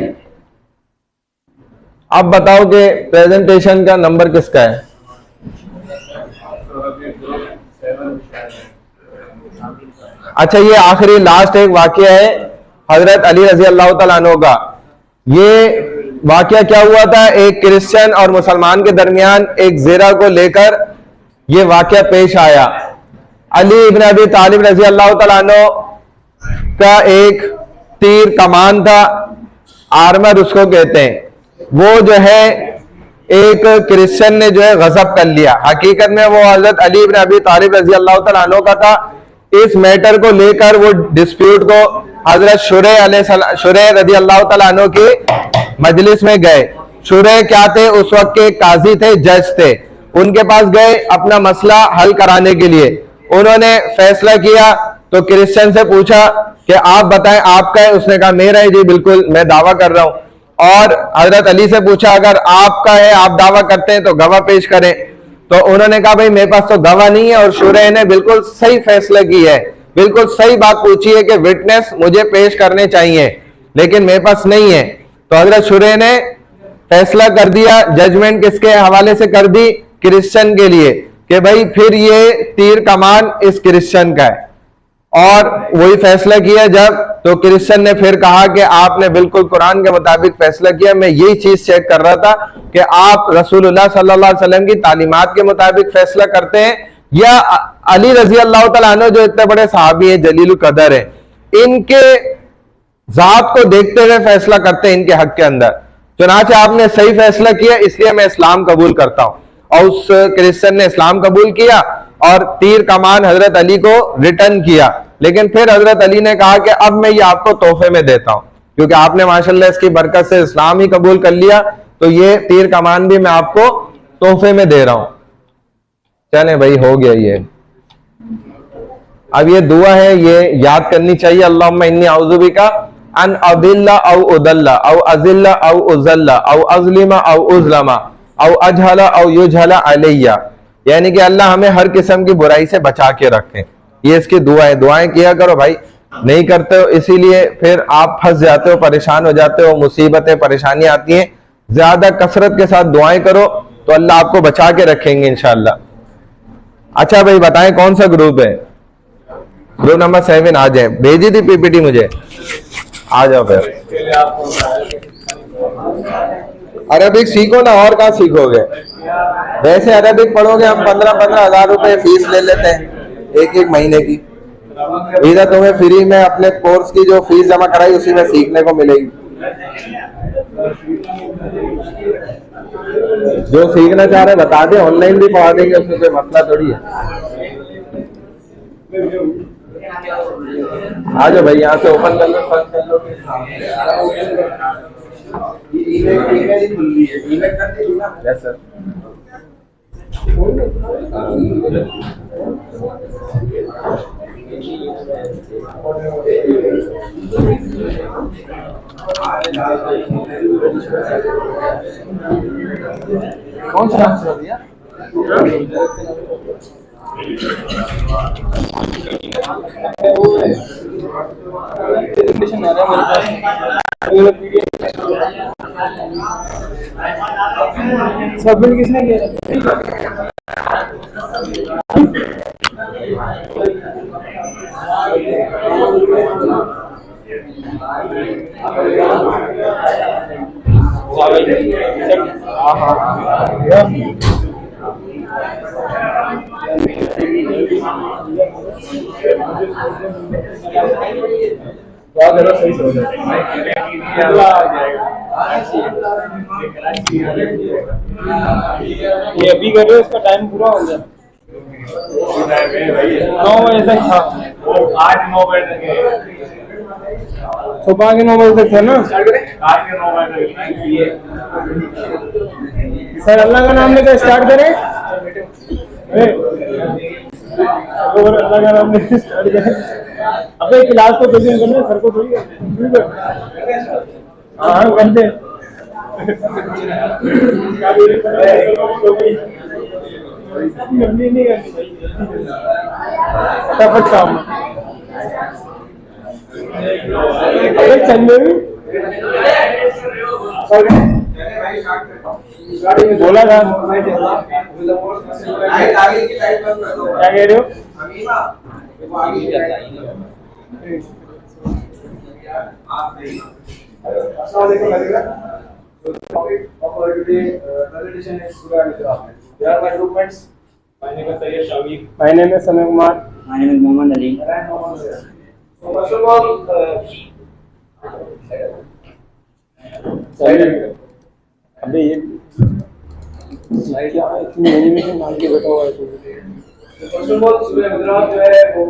अब बताओ कि प्रेजेंटेशन का नंबर किसका है? अच्छा, ये आखिरी लास्ट एक वाकया है हजरत अली रजी अल्लाह तआला अन्हु का। ये वाकया क्या हुआ था? एक क्रिश्चियन और मुसलमान के दरमियान एक ज़ेरा को लेकर ये वाकया पेश आया। अली इब्न अबी तालिब रजी अल्लाह तआला अन्हु का एक तीर कमान था, आर्मर उसको कहते हैं। वो जो है एक क्रिश्चियन ने जो है गजब कर लिया। हकीकत में वो हजरत अली इब्न अबी तालिब रजी अल्लाह तआला अन्हु का था। इस मैटर को लेकर वो डिस्प्यूट को हजरत शुरैह रजी अल्लाह तआला अन्हु की मजलिस में गए। शुरैह क्या थे? उस वक्त के काजी थे, जज थे। उनके पास गए अपना मसला हल कराने के लिए। उन्होंने फैसला किया तो क्रिश्चियन से पूछा कि आप बताएं आपका है? उसने कहा मेरा है जी, बिल्कुल मैं दावा कर रहा हूं। और हजरत अली से पूछा अगर आपका है, आप दावा करते हैं तो गवाह पेश करें। तो उन्होंने कहा भाई मेरे पास तो गवाह नहीं है, और शुरे ने बिल्कुल सही फैसला की है, बिल्कुल सही बात पूछी है कि विटनेस मुझे पेश करने चाहिए, लेकिन मेरे पास नहीं है। तो हजरत शुरे ने फैसला कर दिया, जजमेंट किसके हवाले से कर दी? क्रिश्चियन के लिए, कि भाई फिर ये तीर कमान इस क्रिश्चियन का है। और वही फैसला किया जब, तो क्रिश्चियन ने फिर कहा कि आपने बिल्कुल कुरान के मुताबिक फैसला किया, मैं यही चीज चेक कर रहा था कि आप रसूलुल्लाह सल्लल्लाहु अलैहि वसल्लम की तालीमात के मुताबिक फैसला करते हैं या अली रजी अल्लाह तआला अन्हु जो इतने बड़े सहाबी हैं, जलील कदर है, इनके जात को देखते हुए फैसला करते हैं इनके हक के अंदर। चुनाचे आपने सही फैसला किया, इसलिए मैं इस्लाम कबूल करता हूं। और उस क्रिश्चियन ने इस्लाम कबूल किया और तीर कमान हजरत अली को रिटर्न किया। लेकिन फिर हजरत अली ने कहा कि अब मैं ये आपको तोहफे में देता हूं, क्योंकि आपने माशाल्लाह इसकी बरकत से इस्लाम ही कबूल कर लिया, तो ये तीर कमान भी मैं आपको तोहफे में दे रहा हूं। चले भाई, हो गया ये। अब ये दुआ है, ये याद करनी चाहिए, अल्लाहुम्मा इन्नी औज़ु बिका अन अदिल्ला औ उदल्ला औ अजिल्ला औ उजल्ला औ अज़लिमा औ उज़लमा औ अजहला औ युजहला अलैया, यानी कि अल्लाह हमें हर किस्म की बुराई से बचा के रखें। ये इसकी दुआ है, दुआएं किया करो भाई, नहीं करते हो इसीलिए फिर आप फंस जाते हो, परेशान हो जाते हो, मुसीबतें परेशानियां आती हैं। ज्यादा कसरत के साथ दुआएं करो तो अल्लाह आपको बचा के रखेंगे इंशाअल्लाह। अच्छा भाई बताएं कौन सा ग्रुप है? ग्रुप नंबर 7 आ जाए, भेजी थी पीपीटी मुझे, आ जाओ फिर। अरबिक सीखो ना, और कहाँ सीखोगे? वैसे अरबिक पढ़ोगे हम 15-15 हजार रुपए फीस ले लेते हैं एक महीने की, इधर तुम्हें फ्री में अपने कोर्स की जो फीस जमा कराई उसी में सीखने को मिलेगी। जो सीखना चाह रहे बता दे, ऑनलाइन भी पढ़ा देंगे, उसमें कोई मसला थोड़ी है। आ जाओ भाई, यहाँ से ओपन कर लो, सर्च कर लो। ईमेल खुल रही है, ईमेल कर दी ना? Yes sir. कौन सा आंसर दिया? प्रेजेंटेशन आ रहा है मेरे पास। सबमिट किसने किया? सही से हो ये अभी कर रहे हो, इसका टाइम पूरा हो गया। 9 बजे तक था, आज 9 बजे तक, सुबह के 9 बजे तक था ना, आज के 9 बजे तक। सर अल्लाह का नाम लेकर स्टार्ट करें। अल्लाह का नाम लेकर स्टार्ट करें। अपने क्लास को प्रेजेंट करना, सर को थोड़ी। हाँ कर दे। फटाफट काम बोला था, क्या कह रहे हो? My name is Sayyid Shawik. My name is Samir Kumar. My name is Mohammad Ali. So first of all, अबे ये स्लाइड यहाँ इतनी एनिमेशन मार के बैठा हुआ है। तो फर्स्ट ऑफ ऑल सूरह हुजरात जो है वो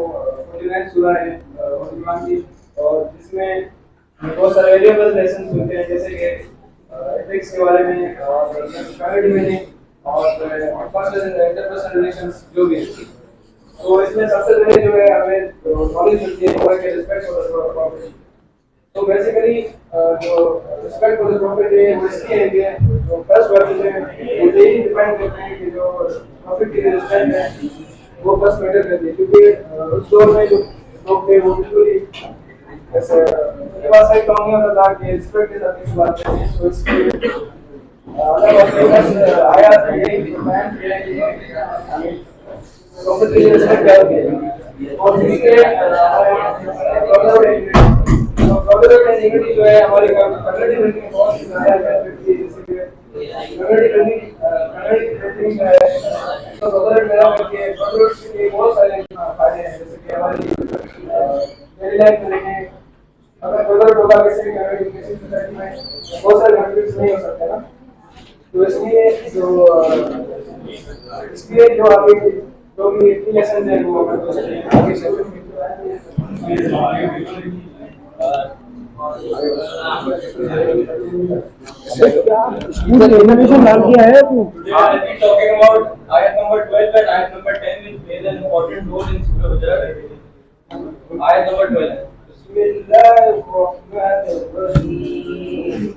49 सूरह है कुरान की, और जिसमें बहुत सारे वेरिएबल लेसन्स होते हैं, जैसे कि एथिक्स के बारे में और सिक्योरिटी में और पर्सनल इंटरपर्सनल रिलेशंस जो भी है। तो इसमें सबसे पहले जो है हमें नॉलेज मिलती है वो है कि रिस्पेक्ट फॉर द प्रॉपर्टी। तो बेसिकली जो रिस्पेक्ट फॉर द प्रॉपर्टी है वो इसकी है कि जो फर्स्ट वर्ड है वो यही डिफाइन करते हैं कि जो वो बस मैटर करती है क्योंकि उस दौर में जो लोग थे वो बिल्कुल ही ऐसे व्यवसाय कहूँगा था कि रिस्पेक्ट के साथ इस बात में तो इसके अलग आया था यही प्लान किया कि कंपनी रिस्पेक्ट क्या होती है और इसके जो है हमारे कम्युनिटी बिल्डिंग बहुत ज़्यादा है जैसे कि कम्युनिटी बिल्डिंग है तो बदल मेरा करके कम्युनिटी के बहुत सारे फायदे हैं जैसे कि हमारी डेली लाइफ में देखें अगर बदल होगा किसी भी कम्युनिटी किसी सोसाइटी में बहुत सारे कम्युनिटीज नहीं हो सकते ना तो इसलिए जो आगे जो भी लेसन है वो आगे इनोवेशन डाल किया है तू talking about ayat number 12 and ayat number 10 which plays an important role in Surah Hujurat. Ayat number 12. Bismillahirrahmanirrahim.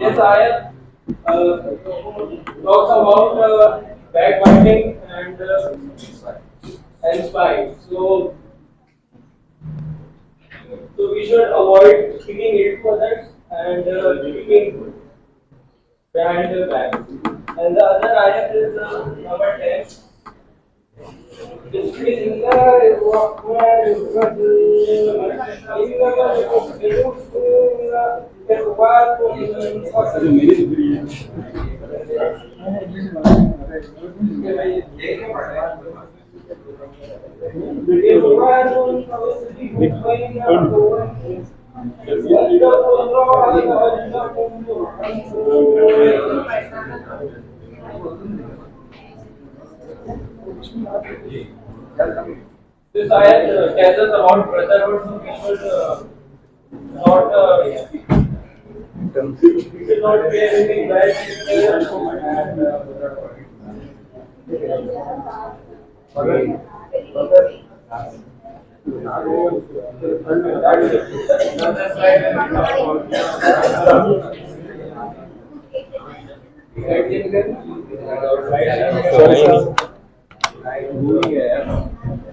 This ayat talks about backbiting and spying. So we should avoid speaking ill for that and speaking behind the back. And the other ayat is number 10. This ayat tells us about brotherhood, so we should not pay anything bad to each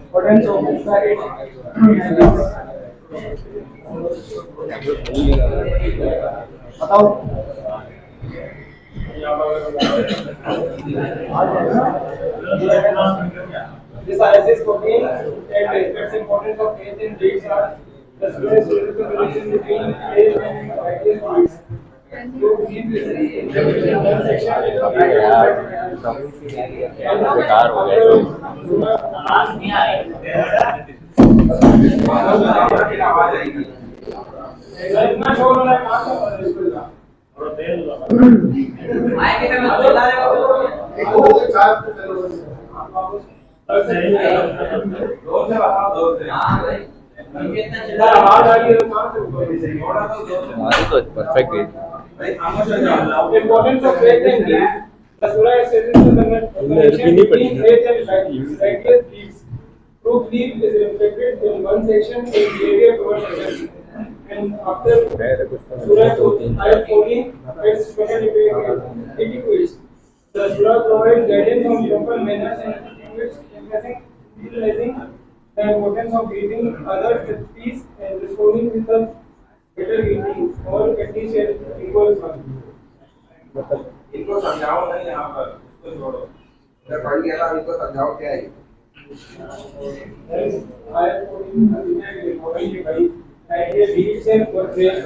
Importance of marriage. बताओ This ayat is 14 and its importance of faith in deeds are the students relation between faith and righteous deeds. So we बेकार हो गया इतना शोर हो रहा है perfect Importance of faith and deeds. The Surah says in the connection between faith and righteous deeds. True belief is reflected in one section in behavior towards others. And after Surah 14, it's special etiquette. The Surah provides guidance on proper manners and language, emphasizing the importance of greeting others with peace and responding with a better greeting or at least an equal one. इनको समझाओ नहीं यहाँ पर इसको छोड़ो जब पढ़ लिया ना इनको समझाओ क्या है ideas leads and portrays.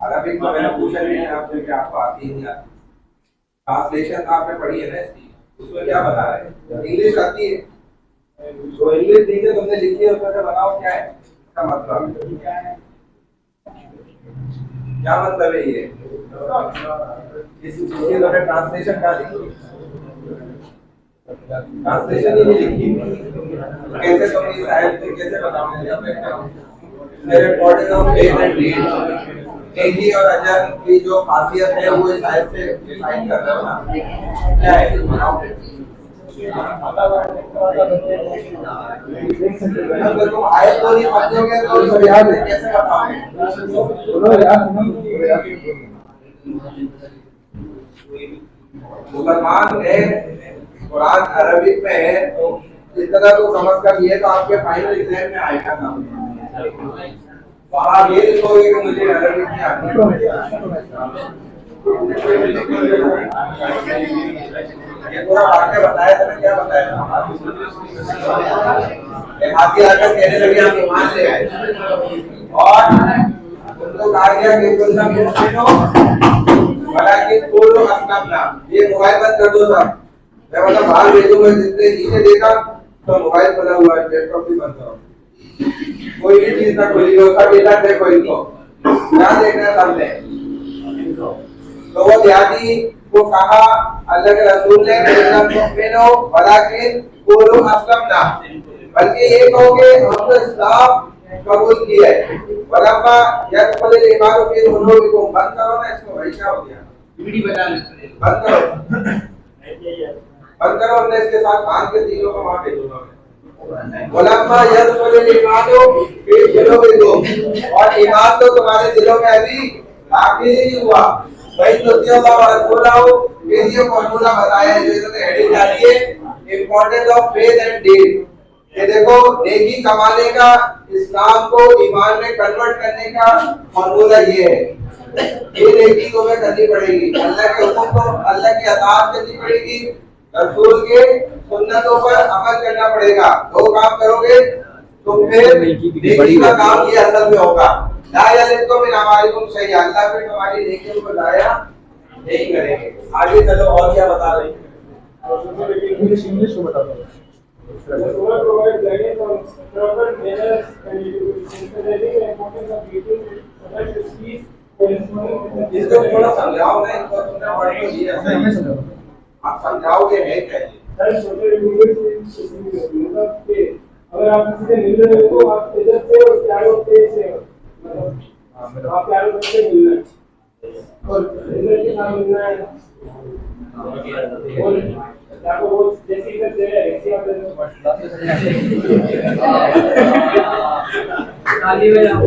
Arabic में मैंने पूछा नहीं है आपसे कि आपको आती ही नहीं आती ट्रांसलेशन आपने पढ़ी है ना इसकी उसमें क्या बता रहे हैं इंग्लिश आती है जो इंग्लिश दी है तुमने लिखी है उसमें से बताओ क्या है इसका मतलब क्या मतलब है ये इसकी तुमने ट्रांसलेशन क्या लिखी ट्रांसलेशन ही नहीं लिखी कैसे तुम इस आयत को कैसे बताओगे recording of faith and deed नेकी और अजर की जो खासियत है वो इस आयत से डिफाइन कर रहे हो ना क्या है बताओ अगर तुम आयत को नहीं समझोगे तो इस आयत में कैसे बताओगे मुसलमान है कुरान अरबिक में है तो इतना तो समझ कर लिए तो आपके फाइनल एग्जाम में आएगा ना आप ये लिखोगे कि मुझे अरबिक नहीं आती ये पूरा वाक्य बताया था ना क्या बताया था हाथी आकर कहने लगे हम ईमान ले आए और उनको कहा गया कि तुम सब मुस्लिम हो बड़ा कि पूर्ण असलम ना ये मोबाइल बंद कर दो सब मैं मतलब बाहर भेजूंगा जितने नीचे देखा तो मोबाइल खुला हुआ है लैपटॉप भी बंद करो कोई भी चीज ना खुली हो सब इधर देखो इनको क्या देखना है सामने तो वो ध्यानी को कहा अल्लाह के रसूल ने मुमिनो वलाकिन कुलू अस्लमना बल्कि ये कहोगे हम तो इस्लाम कबूल किया है वलमा यदखुल ईमान फी कुलूबिकुम बंद करो ना इसको भाई क्या हो गया वीडियो बजा बंद करो हमने इसके साथ बांध के दिलों को वहां भेजूंगा वलमा यदखुल ईमान फी कुलूबिकुम और ईमान तो तुम्हारे दिलों में अभी दाखिल ही नहीं हुआ भाई तो अल्लाह और रसूल ये फार्मूला बताया है जो इसमें हेडिंग डाली है importance of faith and deed ये देखो नेकी कमाने का इस्लाम को ईमान में कन्वर्ट करने का फार्मूला ये है ये नेकी तुम्हें करनी पड़ेगी अल्लाह के हुक्म को अल्लाह की अताअत करनी पड़ेगी रसूल के सुन्नतों पर अमल करना पड़ेगा दो काम करोगे तो फिर नेकी का काम ये असल में होगा ला यलिकुम मिन अमालिकुम शैअ अल्लाह फिर तुम्हारी नेकियों को जाया नहीं करेंगे आगे चलो और क्या बता रहे हैं इंग्लिश को बता दो The Surah provides guidance on proper manners and emphasizing the importance of greeting such as peace, corresponding with the इसको थोड़ा समझाओ ना इनको तुमने पढ़ी होगी ऐसा ही आप समझाओगे है क्या ये हर छोटे मतलब कि अगर आप किसी से मिल रहे हो तो आप इज्जत से और प्यारो से मतलब आप प्यारो से मिलना है और इज्जत के साथ मिलना है और आपको वो जैसी इज्जत दे रहे हैं वैसी आप ताली बजाओ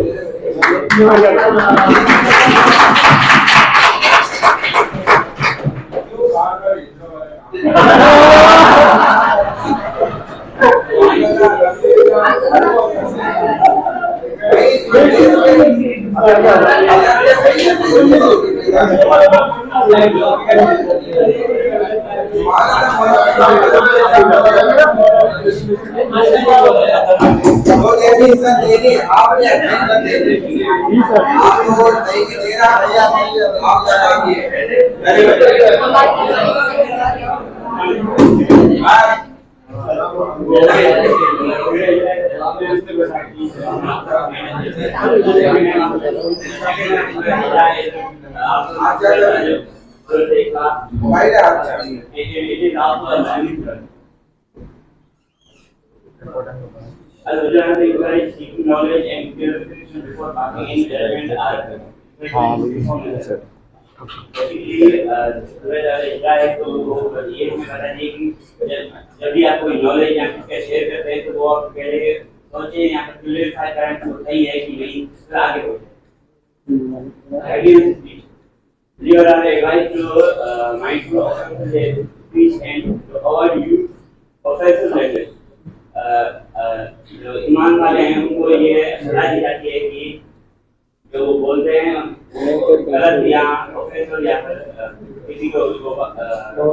seeking knowledge and clarification before passing any judgment are तो ये हमें बता दें कि जब भी आप कोई नॉलेज या कुछ शेयर करते हैं तो वो आप पहले सोचे या फिर क्लियरिफाई करें तो सही है कि नहीं आगे बढ़े You are advised to mindful of speech and to avoid use offensive language. जो ईमान वाले हैं उनको ये सलाह दी जाती है कि जो वो बोलते हैं वो गलत या ऑफेंसिव या फिर किसी को उसको बात तो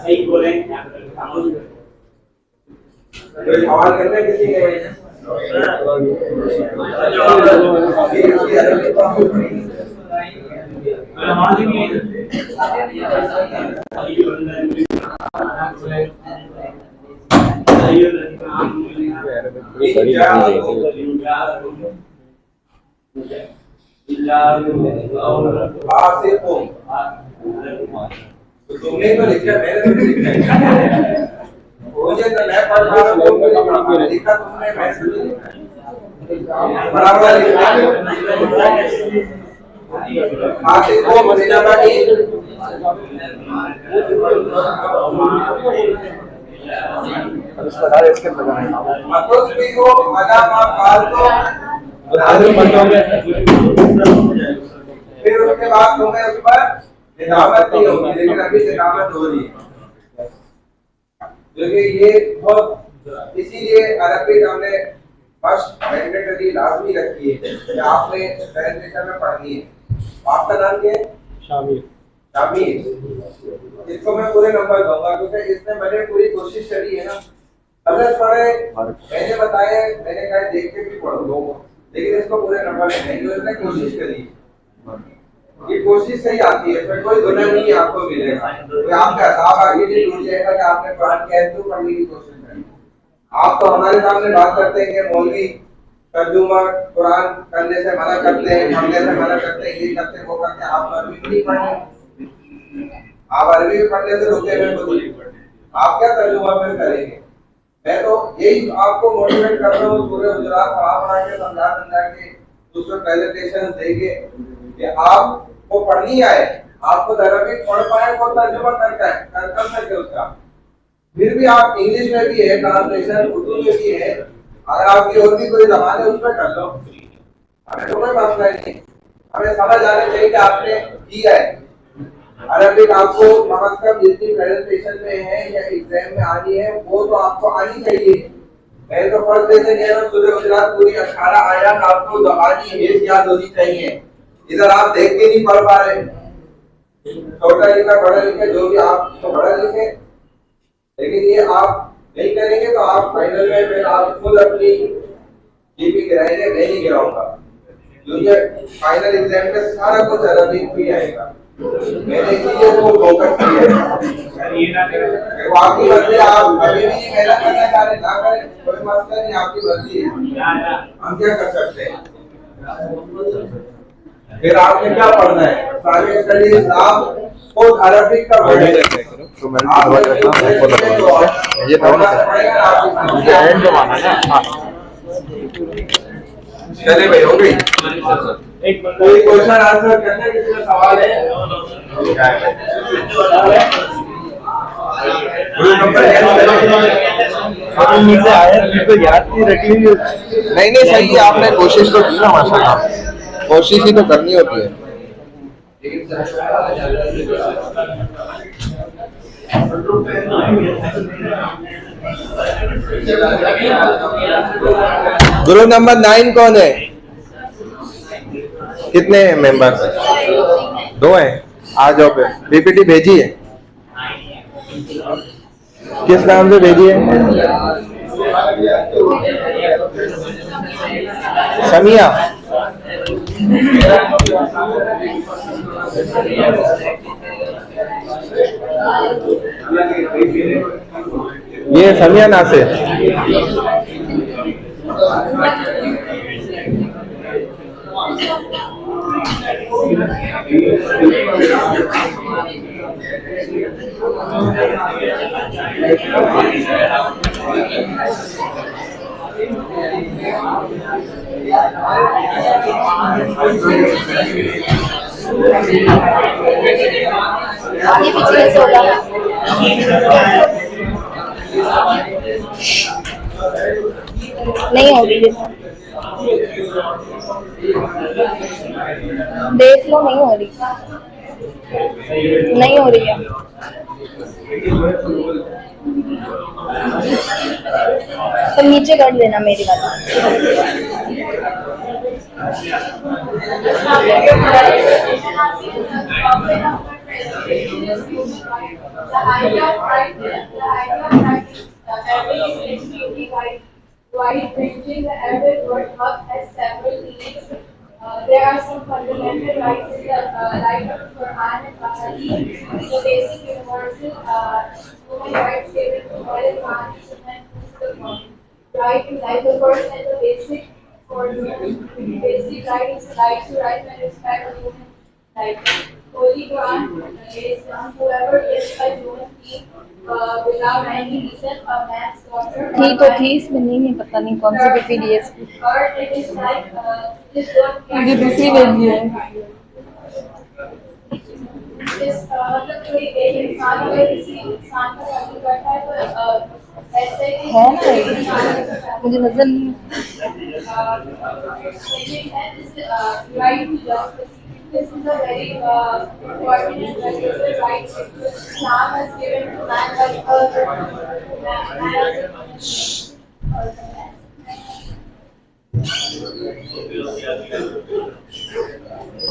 सही बोले कोई सवाल करते हैं किसी के तुमने तो लिखा, मैंने तो लिखा है। मुझे तो मैं पढ़ रहा हूँ, लिखा तुमने, मैंने तो लिखा बराबर लिखा। आसिफ को जिन्नाबादी मतुस भी को अलामा काल को फिर उसके बाद तुम्हें उस पर निदामत नहीं होगी, लेकिन अभी निदामत हो रही है क्योंकि ये बहुत, इसीलिए अरबी हमने फर्स्ट मैंडेटरी लाजमी रखी है कि आपने प्रेजेंटेशन में पढ़नी है। आपका नाम क्या है? शामिर। शामिर, इसको मैं पूरे नंबर दूंगा क्योंकि इसने मैंने पूरी कोशिश करी है ना। गलत पढ़े मैंने बताया, मैंने कहा देख के भी पढ़ो लोगों, लेकिन इसको पूरे नंबर नहीं, जो इसने कोशिश करी ये कोशिश सही आती है, फिर कोई गुनाह नहीं आपको मिलेगा। तो आपका हिसाब आगे नहीं टूट जाएगा कि आपने कुरान की आयत क्यों पढ़ने की कोशिश करी। आप तो हमारे सामने बात करते हैं कि मौलवी तर्जुमा कुरान करने से मना करते हैं, पढ़ने से मना करते हैं, ये करते वो करते हैं। आप अरबी नहीं पढ़े, आप अरबी पढ़ने से रुके हुए खुद, आप क्या तर्जुमा फिर करेंगे। मैं तो यही आपको मोटिवेट कर रहा हूँ, पूरे गुजरात पढ़ा के समझा के उसमें प्रेजेंटेशन देंगे कि आपको पढ़नी आए, आपको अरबिक पढ़ पाए वो तर्जुमा करता है कर सके उसका। फिर भी आप इंग्लिश में भी है ट्रांसलेशन, उर्दू में भी है, अगर आपकी और भी कोई जबान है उसमें कर लो, हमें तो कोई मसला नहीं। हमें समझ आना चाहिए कि आपने किया है अरबिक, आपको मतलब जितनी प्रेजेंटेशन में है या एग्जाम में आनी है वो तो आपको आनी चाहिए। मैं तो फर्स्ट डे से कह रहा हूँ सूरह गुजरात पूरी 18 आयत आपको दबानी है, याद होनी चाहिए। इधर आप देख के नहीं पढ़ पा रहे, छोटा लिखा बड़ा लिखे जो भी आप तो बड़ा लिखे, लेकिन ये आप नहीं करेंगे तो आप फाइनल में फिर आप खुद अपनी जीपी गिराएंगे। मैं नहीं गिराऊंगा क्योंकि फाइनल एग्जाम में सारा कुछ अरबिक भी आएगा, मैंने इसीलिए वो फोकस किया है। आपकी मर्जी, आप अभी भी मेहनत करना चाह रहे ना करें, कोई मसला नहीं, आपकी मर्जी है, हम क्या कर सकते हैं। फिर आपने क्या पढ़ना है, सारे स्टडीज आप खुद अरबिक का पढ़ें। तो मैं ये एंड जमाना है। चले भाई, हो गई। कोई क्वेश्चन आंसर करना है, किसी का सवाल है? नहीं नहीं सही है, आपने कोशिश तो की ना माशाल्लाह, कोशिश ही तो करनी होती है। ग्रुप नंबर 9 कौन है? कितने मेंबर्स हैं? 2 हैं। आ जाओ पे, पीपीटी भेजी है, किस नाम से भेजी है? समिया। ये समिया नासिर। आगे पीछे से होगा। नहीं होगी, देख लो, नहीं हो रही, नहीं हो रही है। तो नीचे कर लेना मेरी वाली। Wide-ranging, the average World Cup has several meanings. There are some fundamental rights in the right of Quran and Hadith, the basic universal human rights given to all advanced and the right to life, the first and the basic for human basic right is the right to life and respect of human life. Holy Quran is whoever is a human being without any reason a man's daughter. थी तो थी इसमें, नहीं पता नहीं कौन सी PDF. Or it is like this one. मुझे दूसरी भेजी है। इस मतलब कोई एक इंसान अगर किसी इंसान का कत्ल करता है तो ऐसे ही है ना ये? मुझे नजर नहीं। right to justice. This is a very important and valuable right which Islam has given to man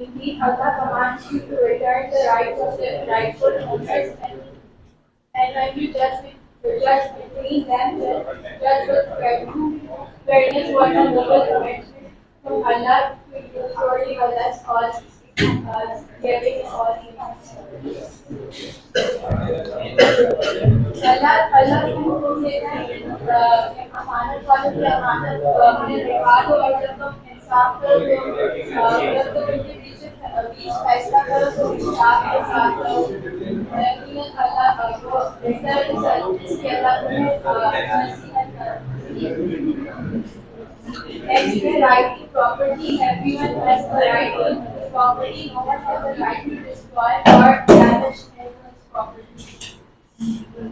Indeed, Allah commands you to return the rights of the rightful owners, and when you judge between them, judge with fairness, what a noble commandment from Allah. Surely Allah is all giving all things. Allah को हुक्म देता है अमानत वालों की अमानत उन्हें दिखा दो और जब तुम इंसाफ करो जब तुम उनके बीच फैसला करो तो इंसाफ के साथ करो। यकीनन अल्लाह को बेहतर जिसके अल्लाह तुम्हें नसीहत करो। Next, the right to property. Everyone has the right to property. No one has the right to destroy or damage anyone's property.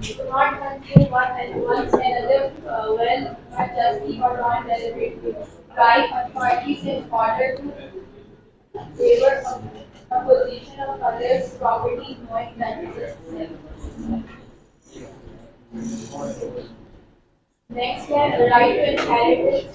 Do not consume one another well, unjustly or non-deliberately. Right authorities in order to favor a position of others' property, knowing that it is sin. Next, the right to inheritance.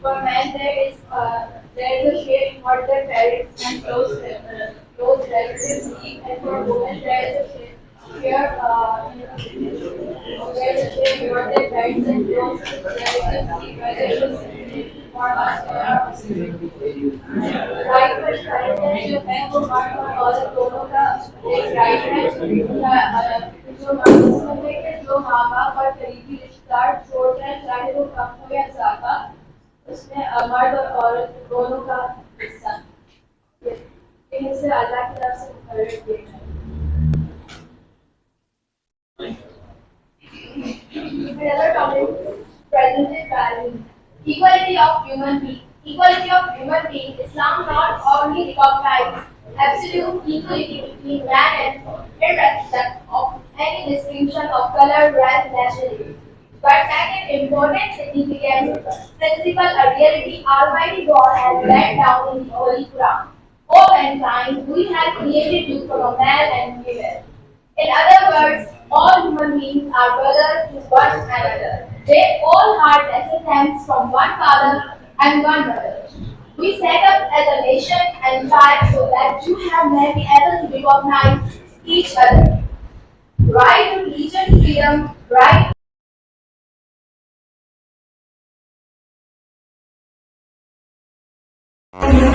For men, there is a share in what their parents and close relatives leave, and for women, there is a share in what their parents and close relatives leave, whether it is or right पर inheritance जो है वो मर्द और औरत दोनों का एक राइट है जो माँ बाप और करीबी रिश्तेदार छोड़ जाए चाहे वो कम हो या ज्यादा उसमें मर्द और औरत दोनों का हिस्सा इनसे अल्लाह की तरफ से मुकर्रर किए गए। Another topic, presented values. Equality of human beings. Equality of human beings. Islam not only recognizes absolute equality between man and woman, irrespective of any distinction of color, race, nationality, but that an important significant principle, a reality Almighty God has laid down in the Holy Quran. O mankind, we have created you from a male and female. In other words, all human beings are brothers to one another. They all have descendants from one father and one mother. We set up as a nation and tribe so that you have may be able to recognize each other. Right to religion freedom, right Thank you.